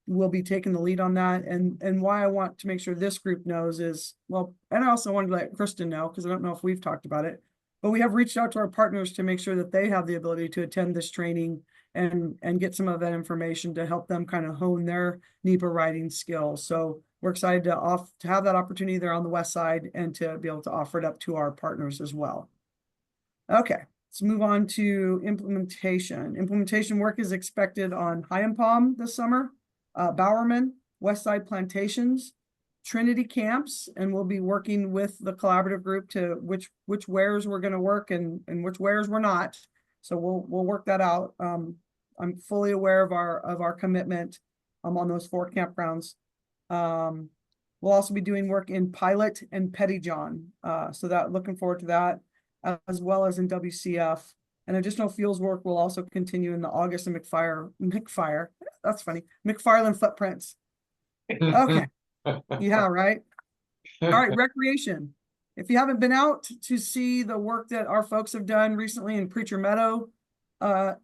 will be taking the lead on that. And why I want to make sure this group knows is, well, and I also wanted to let Kristen know, because I don't know if we've talked about it, but we have reached out to our partners to make sure that they have the ability to attend this training and get some of that information to help them kind of hone their NEPA writing skills. So we're excited to have that opportunity there on the west side and to be able to offer it up to our partners as well. Okay, let's move on to implementation. Implementation work is expected on High and Palm this summer, Bowerman, Westside Plantations, Trinity Camps, and we'll be working with the collaborative group to which wares we're going to work and which wares we're not. So we'll work that out. I'm fully aware of our commitment on those 4 campgrounds. We'll also be doing work in Pilot and Pettyjohn. So that looking forward to that, as well as in WCF. And additional fuels work will also continue in the August and McFire. That's funny. McFarland footprints. Okay. Yeah, right. All right, recreation. If you haven't been out to see the work that our folks have done recently in Preacher Meadow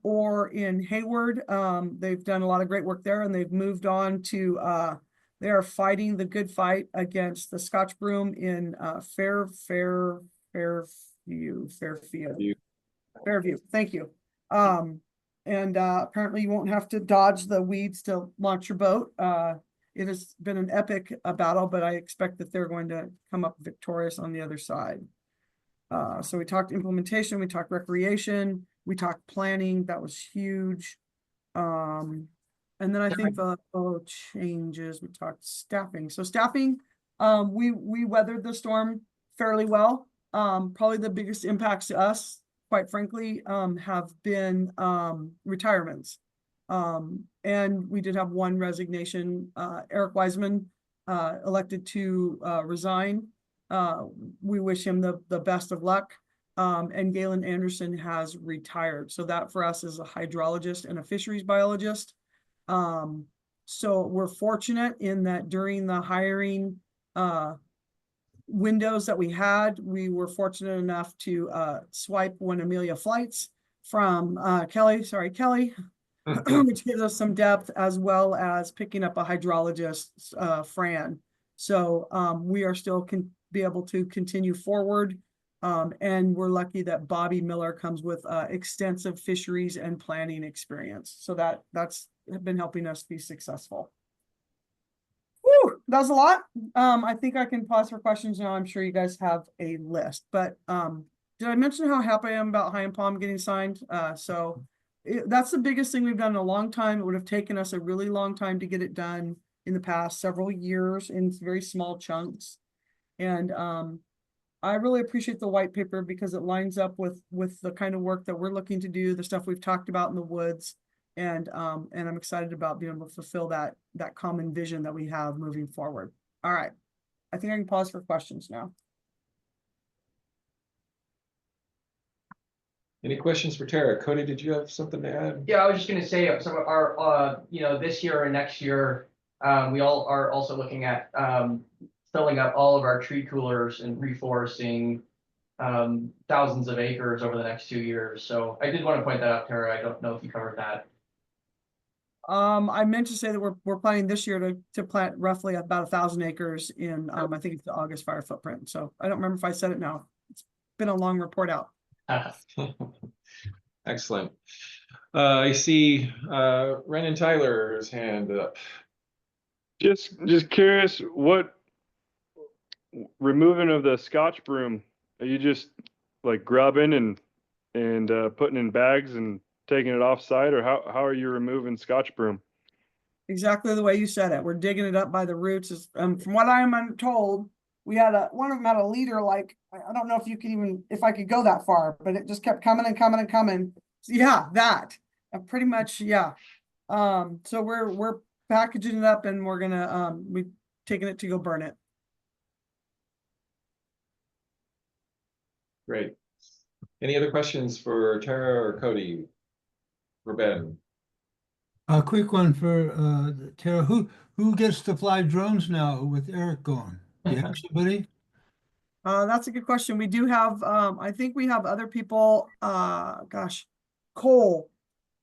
or in Hayward, they've done a lot of great work there, and they've moved on to they are fighting the good fight against the Scotch broom in Fairview. Thank you. And apparently you won't have to dodge the weeds to launch your boat. It has been an epic battle, but I expect that they're going to come up victorious on the other side. So we talked implementation, we talked recreation, we talked planning. That was huge. And then I think the changes, we talked staffing. So staffing, we weathered the storm fairly well. Probably the biggest impacts to us, quite frankly, have been retirements. And we did have one resignation. Eric Wiseman elected to resign. We wish him the best of luck. And Galen Anderson has retired. So that for us is a hydrologist and a fisheries biologist. So we're fortunate in that during the hiring windows that we had, we were fortunate enough to swipe one Amelia Flights from Kelly, which gives us some depth, as well as picking up a hydrologist, Fran. So we are still be able to continue forward. And we're lucky that Bobby Miller comes with extensive fisheries and planning experience. So that's been helping us be successful. Whew, that was a lot. I think I can pause for questions now. I'm sure you guys have a list, but did I mention how happy I am about High and Palm getting signed? That's the biggest thing we've done in a long time. It would have taken us a really long time to get it done in the past several years in very small chunks. And I really appreciate the white paper because it lines up with the kind of work that we're looking to do, the stuff we've talked about in the woods. And I'm excited about being able to fulfill that common vision that we have moving forward. All right. I think I can pause for questions now. Any questions for Tara? Cody, did you have something to add? Yeah, I was just going to say, some of our, this year and next year, we all are also looking at filling up all of our tree coolers and reforesting thousands of acres over the next 2 years. So I did want to point that out, Tara. I don't know if you covered that. I meant to say that we're planning this year to plant roughly about 1,000 acres in I think it's the August fire footprint. So I don't remember if I said it now. It's been a long report out. Excellent. I see Ren and Tyler's hand up. Just curious, what removing of the Scotch broom, are you just like grubbing and putting in bags and taking it off site, or how are you removing Scotch broom? Exactly the way you said it. We're digging it up by the roots. From what I'm told, we had one of them had a leader, like, I don't know if you could even, if I could go that far, but it just kept coming and coming and coming. Yeah, that. Pretty much, yeah. So we're packaging it up and we're gonna we taking it to go burn it. Great. Any other questions for Tara or Cody? For Ben? A quick one for Tara. Who gets to fly drones now with Eric gone? Do you have somebody? That's a good question. We do have, I think we have other people, gosh, Cole.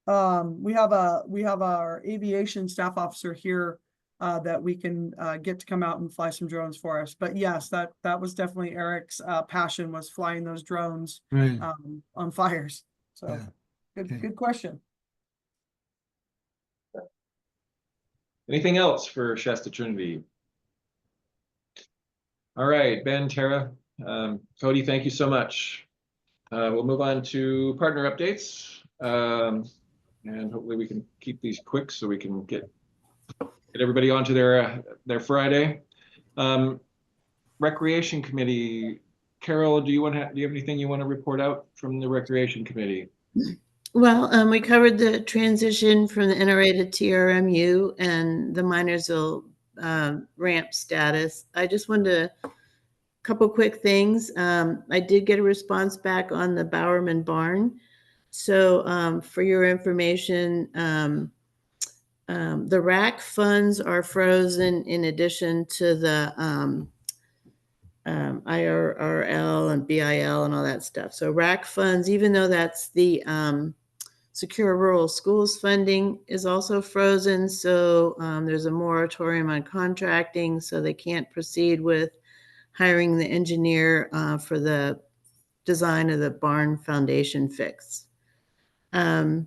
We have our aviation staff officer here, that we can, get to come out and fly some drones for us. But yes, that was definitely Eric's, passion, was flying those drones, Right. on fires. So Yeah. good question. Anything else for Shasta Trinity? All right, Ben, Tara, Cody, thank you so much. We'll move on to partner updates. And hopefully we can keep these quick so we can get everybody onto their Friday. Recreation Committee, Carol, do you have anything you want to report out from the Recreation Committee? Well, we covered the transition from the NRA to TRMU and the Minersville ramp status. I just wanted a couple quick things. I did get a response back on the Bowerman Barn. So for your information, the RAC funds are frozen in addition to the IRRL and BIL and all that stuff. So RAC funds, even though that's the Secure Rural Schools funding, is also frozen. So there's a moratorium on contracting, so they can't proceed with hiring the engineer for the design of the barn foundation fix. We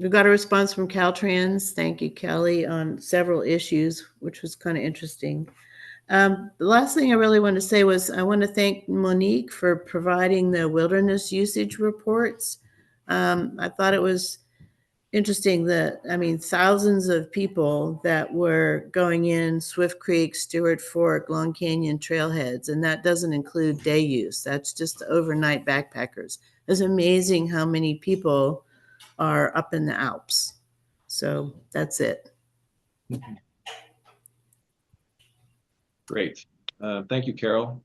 got a response from Caltrans. Thank you, Kelly, on several issues, which was kind of interesting. The last thing I really want to say was I want to thank Monique for providing the wilderness usage reports. I thought it was interesting that, I mean, thousands of people that were going in Swift Creek, Stewart Fork, Long Canyon trailheads, and that doesn't include day use. That's just the overnight backpackers. It's amazing how many people are up in the Alps. So that's it. Great. Thank you, Carol.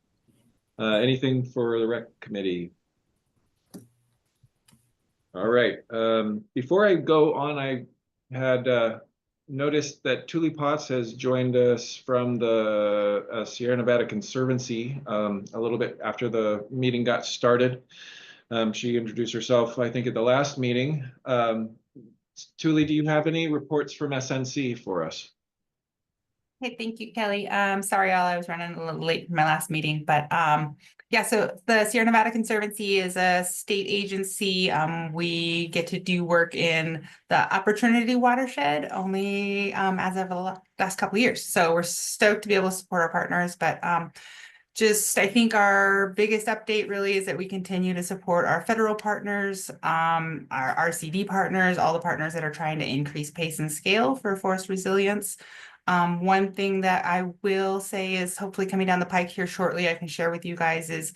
Anything for the Rec Committee? All right. Before I go on, I had noticed that Tuli Potts has joined us from the Sierra Nevada Conservancy a little bit after the meeting got started. She introduced herself, I think, at the last meeting. Tuli, do you have any reports from SNC for us? Hey, thank you, Kelly. Sorry, I was running a little late for my last meeting, but yeah, so the Sierra Nevada Conservancy is a state agency. We get to do work in the Upper Trinity watershed only as of the last couple of years. So we're stoked to be able to support our partners, but just I think our biggest update really is that we continue to support our federal partners, our RCD partners, all the partners that are trying to increase pace and scale for forest resilience. One thing that I will say is hopefully coming down the pike here shortly, I can share with you guys is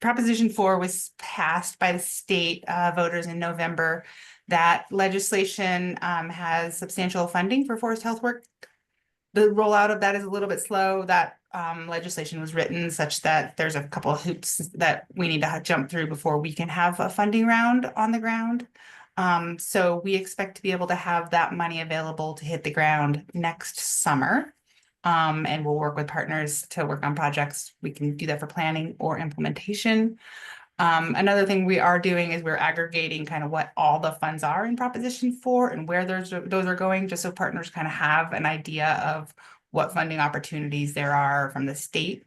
Proposition 4 was passed by the state voters in November. That legislation has substantial funding for forest health work. The rollout of that is a little bit slow. That legislation was written such that there's a couple of hoops that we need to jump through before we can have a funding round on the ground. So we expect to be able to have that money available to hit the ground next summer. And we'll work with partners to work on projects. We can do that for planning or implementation. Another thing we are doing is we're aggregating kind of what all the funds are in Proposition 4 and where those are going, just so partners kind of have an idea of what funding opportunities there are from the state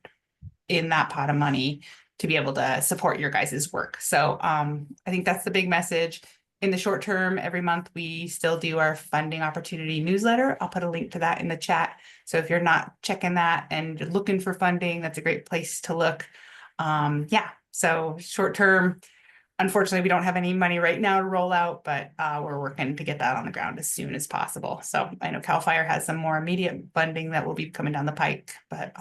in that pot of money to be able to support your guys' work. So I think that's the big message. in the short term, every month, we still do our funding opportunity newsletter. I'll put a link to that in the chat. So if you're not checking that and you're looking for funding, that's a great place to look. Yeah, so short term, unfortunately, we don't have any money right now to roll out, but we're working to get that on the ground as soon as possible. So I know CAL FIRE has some more immediate funding that will be coming down the pike, but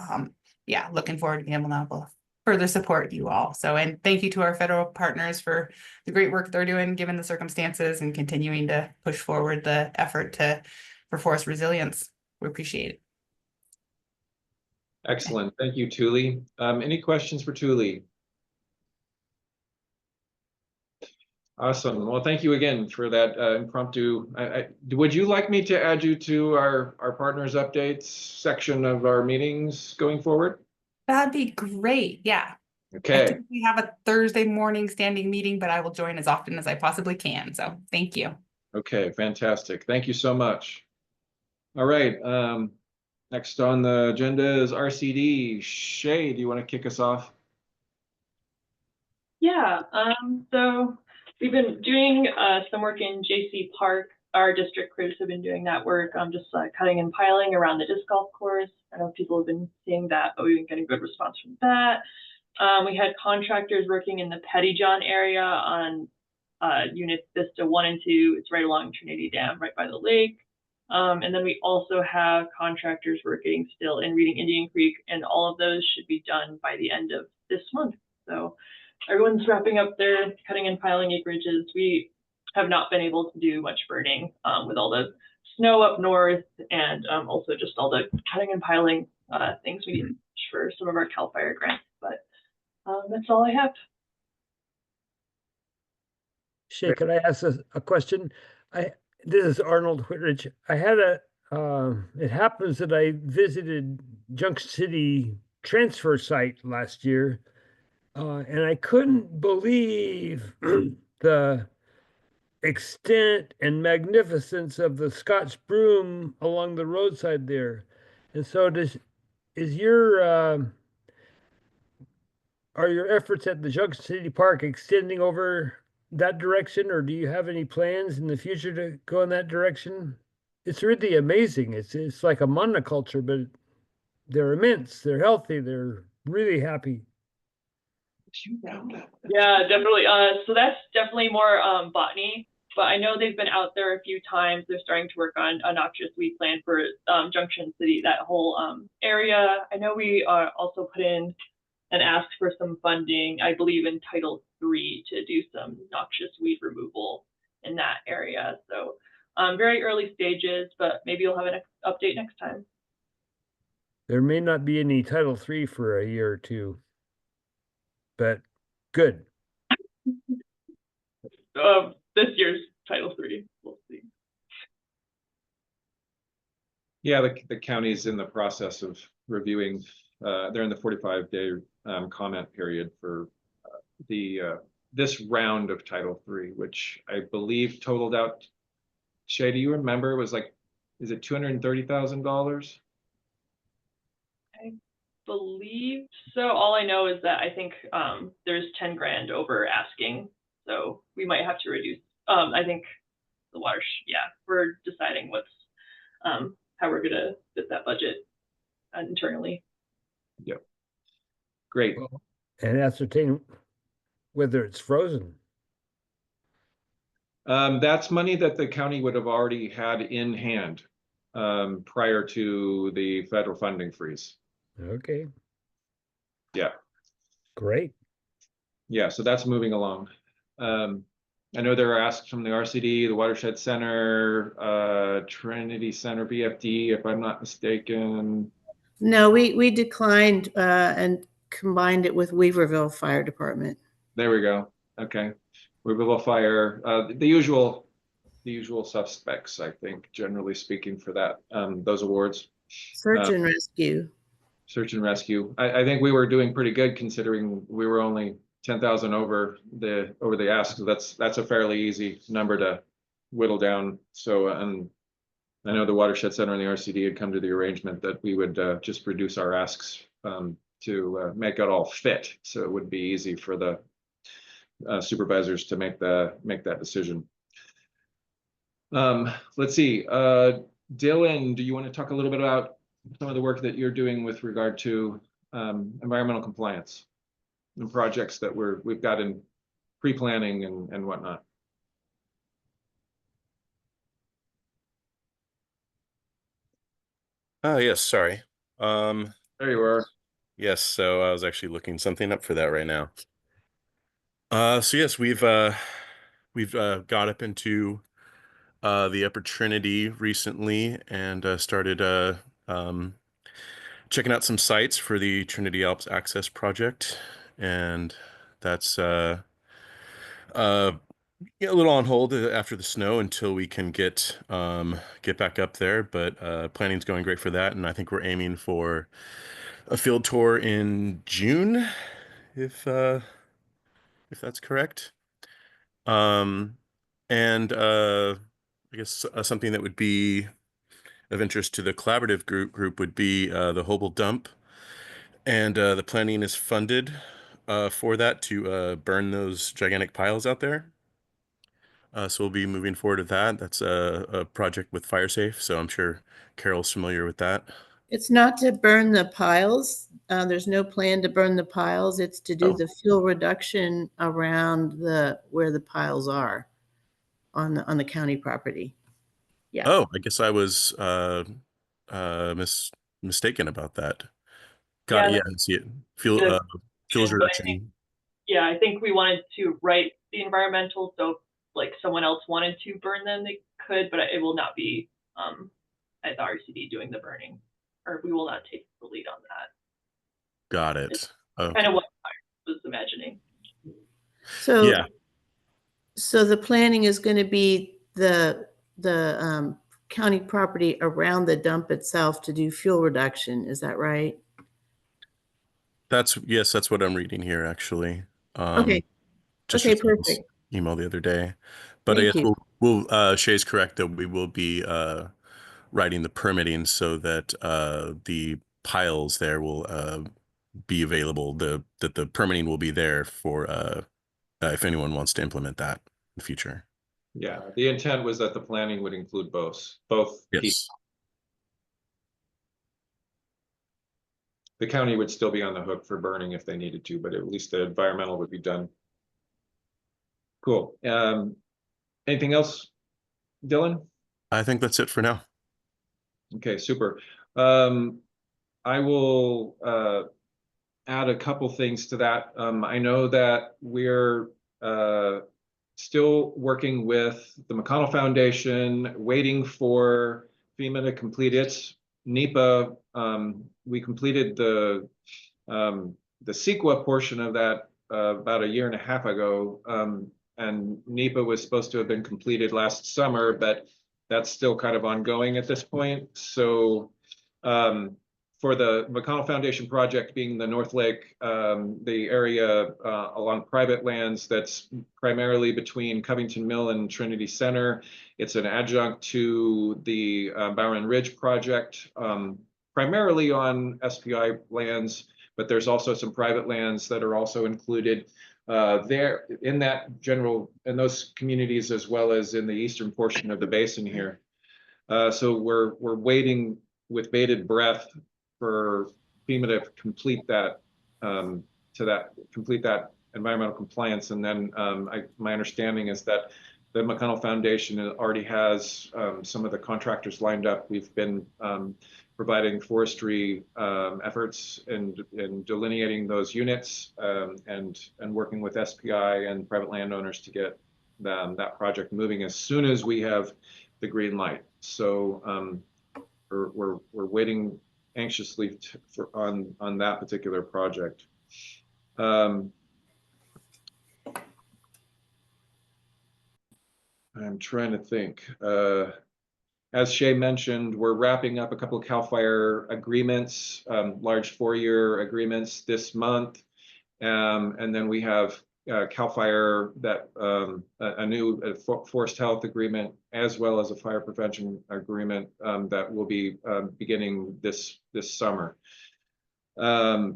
yeah, looking forward to being able to further support you all. So, and thank you to our federal partners for the great work they're doing, given the circumstances, and continuing to push forward the effort for forest resilience. We appreciate it. Excellent. Thank you, Thule. Any questions for Thule? Awesome. Well, thank you again for that impromptu. Would you like me to add you to our partners updates section of our meetings going forward? That'd be great. Yeah. Okay. We have a Thursday morning standing meeting, but I will join as often as I possibly can. So thank you. Okay, fantastic. Thank you so much. All right. Next on the agenda is RCD. Shay, do you want to kick us off? Yeah. So we've been doing some work in JC Park. Our district crews have been doing that work, just cutting and piling around the disc golf course. I know people have been seeing that, but we've been getting good response from that. We had contractors working in the Pettyjohn area on units Vista 1 and 2. It's right along Trinity Dam, right by the lake. And then we also have contractors working still in Reading Indian Creek, and all of those should be done by the end of this month. So everyone's wrapping up their cutting and piling acreages. We have not been able to do much burning with all the snow up north, and also just all the cutting and piling things we need for some of our CAL FIRE grants. But that's all I have. Shay, can I ask a question? This is Arnold Whitridge. I had it happens that I visited Junction City transfer site last year, and I couldn't believe the extent and magnificence of the Scotch broom along the roadside there. And so are your efforts at the Junction City Park extending over that direction, or do you have any plans in the future to go in that direction? It's really amazing. It's like a monoculture, but they're immense, they're healthy, they're really happy. Yeah, definitely. So that's definitely more botany, but I know they've been out there a few times. They're starting to work on a noxious weed plan for Junction City, that whole area. I know we also put in and asked for some funding, I believe in Title III, to do some noxious weed removal in that area. So very early stages, but maybe you'll have an update next time. There may not be any Title III for a year or two, but good. This year's Title III, we'll see. Yeah, the county's in the process of reviewing. They're in the 45-day comment period for this round of Title III, which I believe totaled out. Shay, do you remember? It was like, is it $230,000? I believe so. All I know is that I think there's 10 grand over asking, so we might have to reduce. I think the water. Yeah, we're deciding what's how we're gonna fit that budget internally. Yep. Great. And ascertain whether it's frozen. That's money that the county would have already had in hand prior to the federal funding freeze. Okay. Yeah. Great. Yeah, so that's moving along. I know there are asks from the RCD, the Watershed Center, Trinity Center, BFD, if I'm not mistaken. No, we declined and combined it with Weaverville Fire Department. There we go. Okay. Weaverville Fire, the usual suspects, I think, generally speaking, for that those awards. Search and rescue. Search and rescue. I think we were doing pretty good considering we were only 10,000 over the ask. So that's a fairly easy number to whittle down. So and I know the Watershed Center and the RCD had come to the arrangement that we would just reduce our asks to make it all fit. So it would be easy for the supervisors to make that decision. Let's see, Dylan, do you want to talk a little bit about some of the work that you're doing with regard to environmental compliance and projects that we've got in pre-planning and whatnot? Yes, sorry. There you are. Yes, so I was actually looking something up for that right now. So yes, we've got up into the Upper Trinity recently and started checking out some sites for the Trinity Alps Access Project, and that's yeah, a little on hold after the snow until we can get back up there. But planning's going great for that, and I think we're aiming for a field tour in June, if that's correct. And I guess something that would be of interest to the collaborative group would be the Hobel dump, and the planning is funded for that to burn those gigantic piles out there. So we'll be moving forward with that. That's a project with FireSafe, so I'm sure Carol's familiar with that. It's not to burn the piles. There's no plan to burn the piles. It's to do the fuel reduction around where the piles are on the county property. Yeah. Oh, I guess I was mistaken about that. Got it. Yeah, Yeah, I see it. Fuel fuels reduction. Yeah, I think we wanted to write the environmental, so if, like, someone else wanted to burn them, they could, but it will not be at the RCD doing the burning, or we will not take the lead on that. Got it. Okay. Kind of what I was imagining. So yeah. So the planning is going to be the county property around the dump itself to do fuel reduction. Is that right? Yes, that's what I'm reading here actually. Okay. Just Okay, received this perfect. email the other day. But I Thank guess you. we'll Shay's correct that we will be writing the permitting so that the piles there will be available. That the permitting will be there for if anyone wants to implement that in the future. Yeah, the intent was that the planning would include both Yes. pieces. The county would still be on the hook for burning if they needed to, but at least the environmental would be done. Cool. Anything else, Dylan? I think that's it for now. Okay, super. I will add a couple things to that. I know that we're still working with the McConnell Foundation, waiting for FEMA to complete its NEPA. We completed the CEQA portion of that about a year and a half ago, and NEPA was supposed to have been completed last summer, but that's still kind of ongoing at this point. So for the McConnell Foundation project being the North Lake, the area along private lands that's primarily between Covington Mill and Trinity Center. It's an adjunct to the Bowen Ridge project, primarily on SPI lands, but there's also some private lands that are also included there in in those communities, as well as in the eastern portion of the basin here. So we're waiting with bated breath for FEMA to complete that environmental compliance. And then my understanding is that the McConnell Foundation already has some of the contractors lined up. We've been providing forestry efforts and delineating those units and working with SPI and private landowners to get that project moving as soon as we have the green light. So we're waiting anxiously on that particular project. I'm trying to think. As Shay mentioned, we're wrapping up a couple of CAL FIRE agreements, large 4-year agreements this month. And then we have CAL FIRE, that a new forest health agreement, as well as a fire prevention agreement that will be beginning this summer. As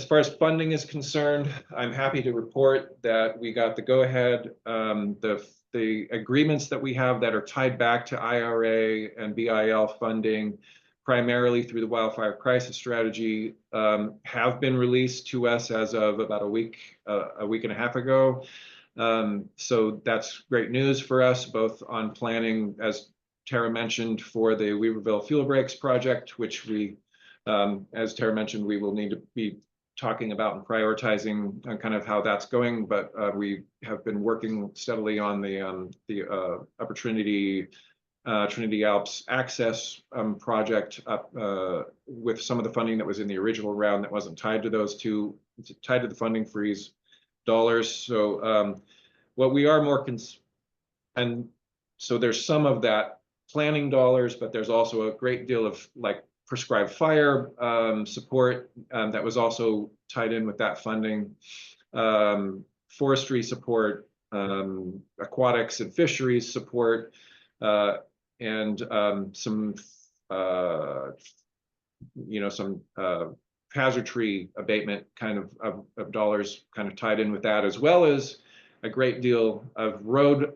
far as funding is concerned, I'm happy to report that we got the go-ahead. The the agreements that we have that are tied back to IRA and BIL funding, primarily through the wildfire crisis strategy, have been released to us as of about a week and a half ago. So that's great news for us, both on planning, as Tara mentioned, for the Weaverville Fuel Breaks project, which we, as Tara mentioned, we will need to be talking about and prioritizing kind of how that's going. But we have been working steadily on the Upper Trinity Alps access project up with some of the funding that was in the original round that wasn't tied to those two, tied to the funding freeze dollars. So what we are more and so there's some of that planning dollars, but there's also a great deal of like prescribed fire support that was also tied in with that funding, forestry support, aquatics and fisheries support, and some some hazard tree abatement kind of dollars kind of tied in with that, as well as a great deal of road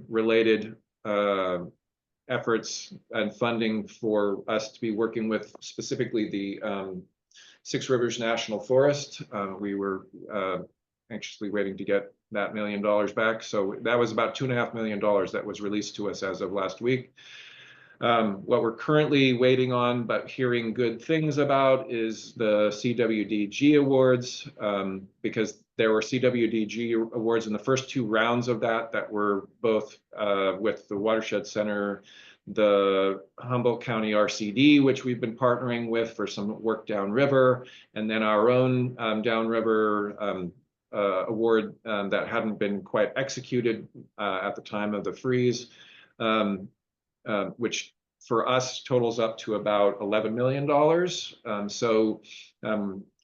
related efforts and funding for us to be working with, specifically the Six Rivers National Forest. We were anxiously waiting to get that $1 million back. So that was about $2.5 million that was released to us as of last week. What we're currently waiting on, but hearing good things about, is the CWDG awards, because there were CWDG awards in the first two rounds of that were both with the Watershed Center, the Humboldt County RCD, which we've been partnering with for some work downriver, and then our own downriver award that hadn't been quite executed at the time of the freeze, which for us totals up to about $11 million. So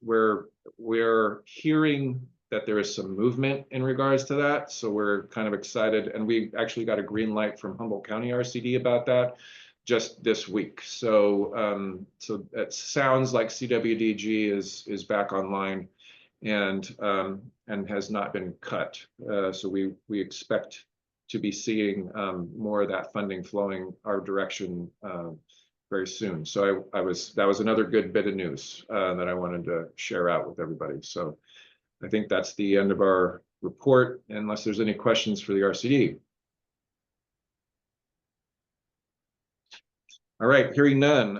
we're hearing that there is some movement in regards to that. So we're kind of excited, and we actually got a green light from Humboldt County RCD about that just this week. So so it sounds like CWDG is back online and has not been cut. So we expect to be seeing more of that funding flowing our direction very soon. So that was another good bit of news that I wanted to share out with everybody. So I think that's the end of our report, unless there's any questions for the RCD. All right, hearing none.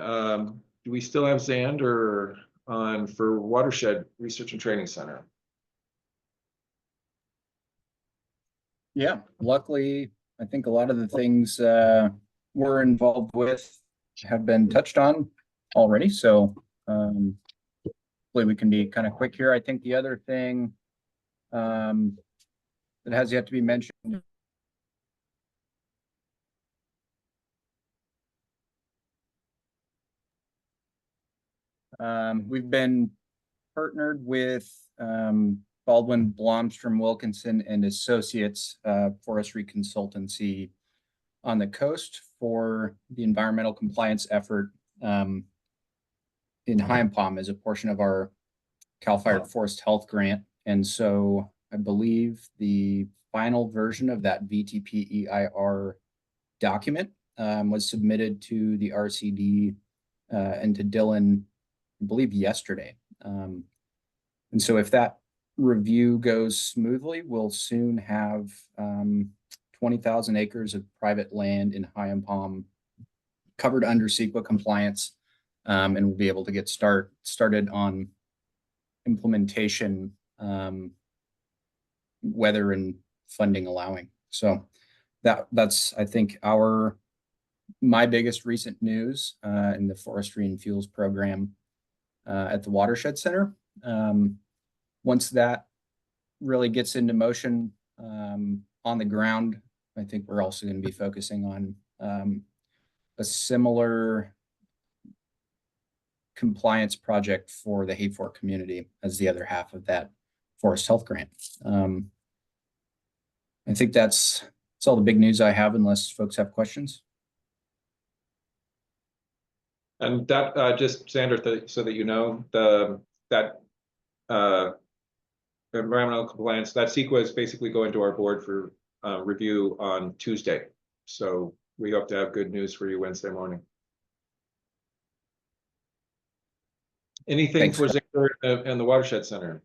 Do we still have Xander on for Watershed Research and Training Center? Yeah, luckily, I think a lot of the things we're involved with have been touched on already. So hopefully we can be kind of quick here. I think the other thing that has yet to be mentioned we've been partnered with Baldwin, Blomstrom, Wilkinson and Associates Forestry Consultancy on the coast for the environmental compliance effort in High-Palm as a portion of our CAL FIRE Forest Health Grant. And so I believe the final version of that VTP-EIR document was submitted to the RCD and to Dylan, I believe yesterday. And so if that review goes smoothly, we'll soon have 20,000 acres of private land in High-Palm covered under CEQA compliance, and we'll be able to get started on implementation, weather and funding allowing. So that's I think my biggest recent news in the forestry and fuels program at the Watershed Center. Once that really gets into motion on the ground, I think we're also going to be focusing on a similar compliance project for the Hayfork community as the other half of that forest health grant. I think that's all the big news I have, unless folks have questions. And that just Xander, so that you know, that environmental compliance, that CEQA is basically going to our board for review on Tuesday. So we hope to have good news for you Wednesday morning. Anything Thanks, for Xander and the Watershed Center?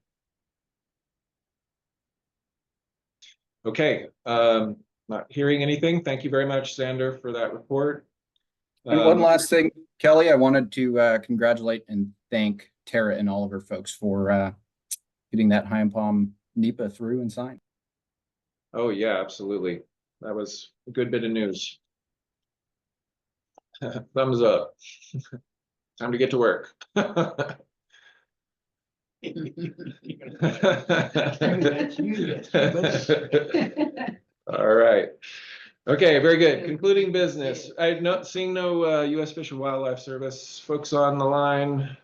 Okay, not hearing anything. Thank you very much, Xander, for that report. And one last thing, Kelly, I wanted to congratulate and thank Tara and all of her folks for getting that High and Palm NEPA through and signed. Oh yeah, absolutely. That was a good bit of news. Thumbs up. Time to get to work. All right. Okay, very good. Concluding business. I've not seen no U.S. Fish and Wildlife Service folks on the line.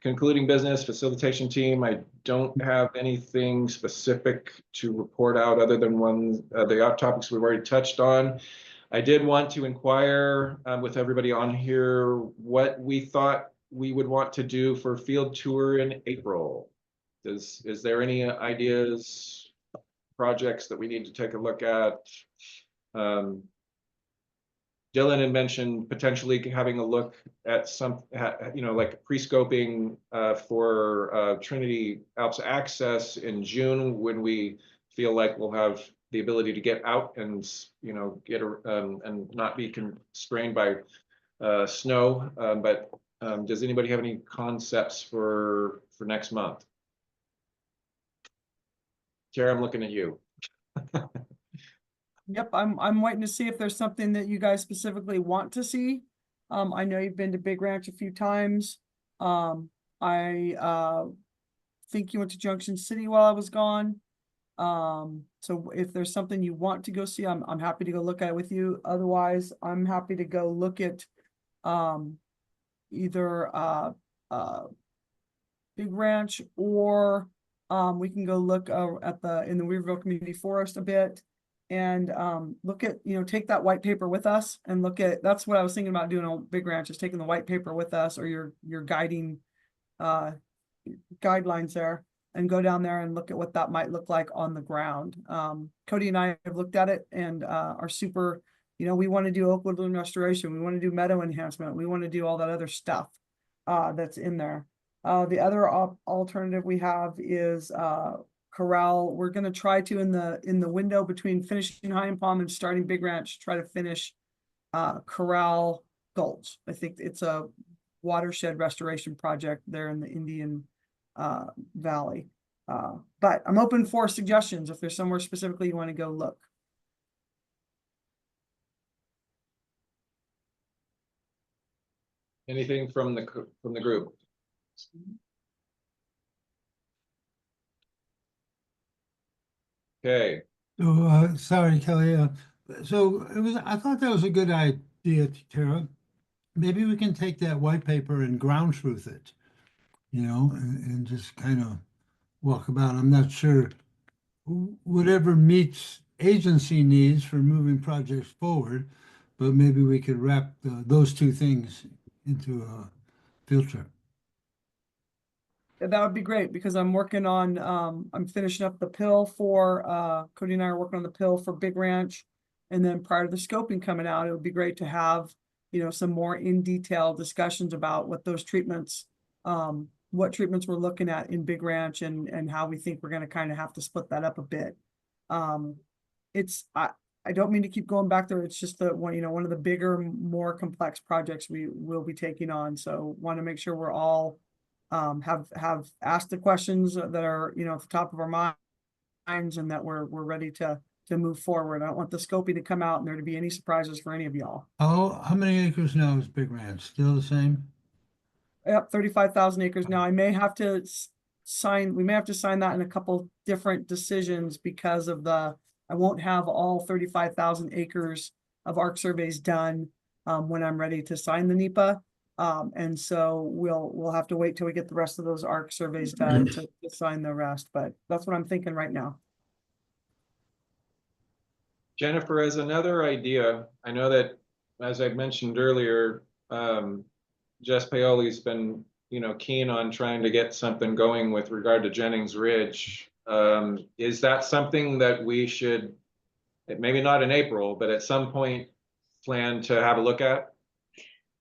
Concluding business, facilitation team. I don't have anything specific to report out other than the topics we've already touched on. I did want to inquire with everybody on here what we thought we would want to do for field tour in April. Is there any ideas, projects that we need to take a look at? Dylan had mentioned potentially having a look at some, like pre-scoping for Trinity Alps Access in June, when we feel like we'll have the ability to get out and, get and not be constrained by snow. But does anybody have any concepts for next month? Tara, I'm looking at you. Yep, I'm waiting to see if there's something that you guys specifically want to see. I know you've been to Big Ranch a few times. I think you went to Junction City while I was gone. So if there's something you want to go see, I'm happy to go look at it with you. Otherwise, I'm happy to go look at either Big Ranch, or we can go look at in the Weaverville Community Forest a bit, and look at, take that white paper with us and look at, that's what I was thinking about doing on Big Ranch, is taking the white paper with us, or your guiding guidelines there, and go down there and look at what that might look like on the ground. Cody and I have looked at it and are super, we want to do oak woodland restoration, we want to do meadow enhancement, we want to do all that other stuff that's in there. The other alternative we have is Corral. We're going to try to, in the window between finishing High and Palm and starting Big Ranch, try to finish Corral Gulch. I think it's a watershed restoration project there in the Indian Valley. But I'm open for suggestions if there's somewhere specifically you want to go look. Anything from the group? Okay. So, sorry, Kelly. I thought that was a good idea, Tara. Maybe we can take that white paper and ground truth it, and just kind of walk about. I'm not sure whatever meets agency needs for moving projects forward, but maybe we could wrap those two things into a field trip. That would be great, because I'm working on, I'm finishing up the pill for, Cody and I are working on the pill for Big Ranch. And then prior to the scoping coming out, it would be great to have, some more in detail discussions about what those treatments, what treatments we're looking at in Big Ranch, and how we think we're going to kind of have to split that up a bit. I don't mean to keep going back there. It's just that one of the bigger, more complex projects we will be taking on. So want to make sure we're all have asked the questions that are, at the top of our minds, and that we're ready to move forward. I don't want the scoping to come out and there to be any surprises for any of y'all. How many acres now is Big Ranch? Still the same? Yep, 35,000 acres now. We may have to sign that in a couple different decisions, because of I won't have all 35,000 acres of ARC surveys done when I'm ready to sign the NEPA. And so we'll have to wait till we get the rest of those ARC surveys done to sign the rest, but that's what I'm thinking right now. Jennifer, as another idea, I know that, as I mentioned earlier, Jess Paoli's been, keen on trying to get something going with regard to Jennings Ridge. Is that something that we should maybe not in April, but at some point plan to have a look at?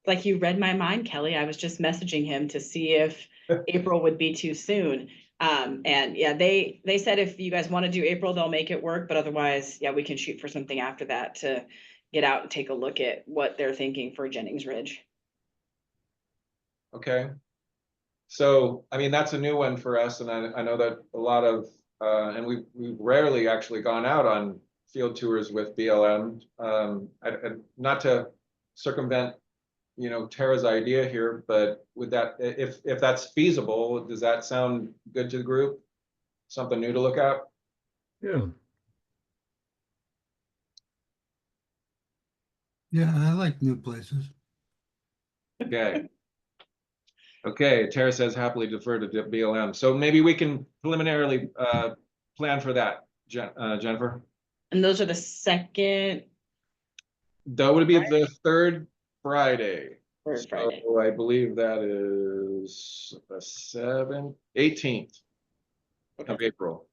Like you read my mind, Kelly. I was just messaging him to see if April would be too soon. And yeah, they said if you guys want to do April, they'll make it work. But otherwise, yeah, we can shoot for something after that to get out and take a look at what they're thinking for Jennings Ridge. Okay. So, I mean, that's a new one for us. And I know that a lot of, and we've rarely actually gone out on field tours with BLM. Not to circumvent, you know, Tara's idea here, but would that, if that's feasible, does that sound good to the group? Something new to look at? Yeah. Yeah, I like new places. Okay. Okay, Tara says happily defer to BLM. So maybe we can preliminarily plan for that, Jennifer. And those are the second. That would be the third Friday. Third Friday. So I believe that is the 18th of April.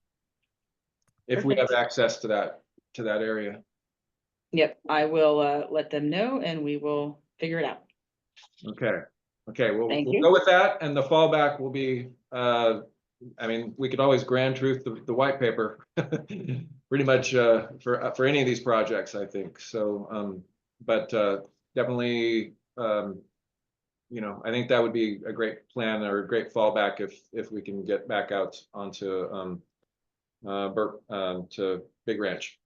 If we have access to that area. Yep, I will let them know and we will figure it out. Okay. Okay, we'll you. go with that, and the fallback will be, I mean, we could always grand truth the white paper, pretty much for any of these projects, I think. So, but definitely, you know, I think that would be a great plan or a great fallback if we can get back out onto to Big Ranch.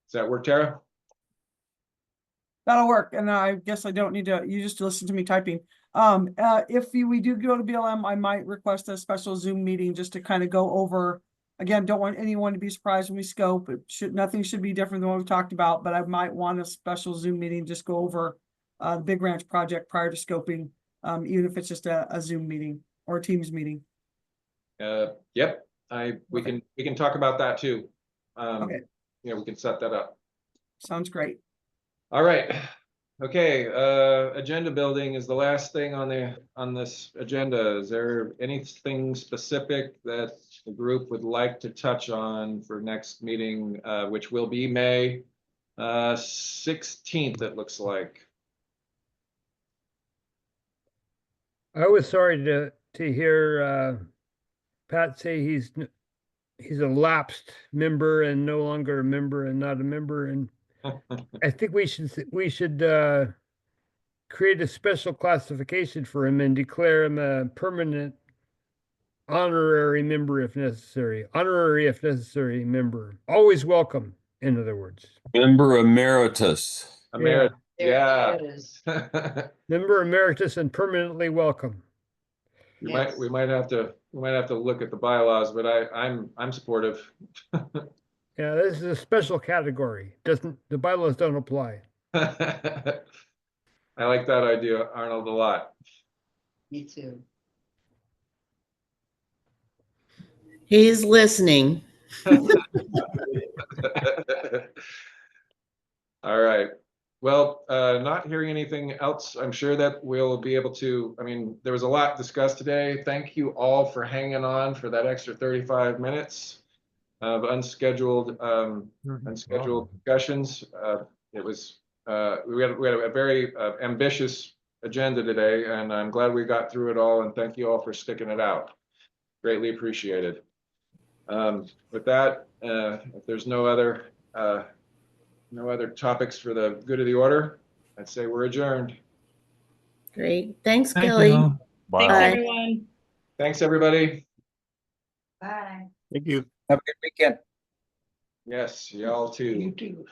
Does that work, Tara? That'll work. And I guess I don't need to, you just listen to me typing. If we do go to BLM, I might request a special Zoom meeting just to kind of go over, again, don't want anyone to be surprised when we scope. Nothing should be different than what we've talked about, but I might want a special Zoom meeting, just go over the Big Ranch project prior to scoping, even if it's just a Zoom meeting or a Teams meeting. Yep, we can talk about that too. Okay. Yeah, we can set that up. Sounds great. All right. Okay, agenda building is the last thing on this agenda. Is there anything specific that the group would like to touch on for next meeting, which will be May 16th, it looks like. I was sorry to hear Pat say he's a lapsed member and no longer a member and not a member, and I think we should create a special classification for him and declare him a permanent honorary member if necessary. Honorary if necessary member. Always welcome, in other words. Member emeritus. Emeritus. Yeah. Member emeritus and permanently welcome. We might have to look at the bylaws, but I'm supportive. Yeah, this is a special category. The bylaws don't apply. I like that idea, Arnold, a lot. Me too. He's listening. All right. Well, not hearing anything else, I'm sure that we'll be able to, I mean, there was a lot discussed today. Thank you all for hanging on for that extra 35 minutes of unscheduled discussions. It was, we had a very ambitious agenda today, and I'm glad we got through it all, and thank you all for sticking it out. Greatly appreciated. With that, if there's no other topics for the good of the order, I'd say we're adjourned. Great. Thanks, Thank Kelly. you. Thanks, Bye. everyone. Thanks, everybody. Bye. Thank you. Have a good weekend. Yes, y'all too. You too.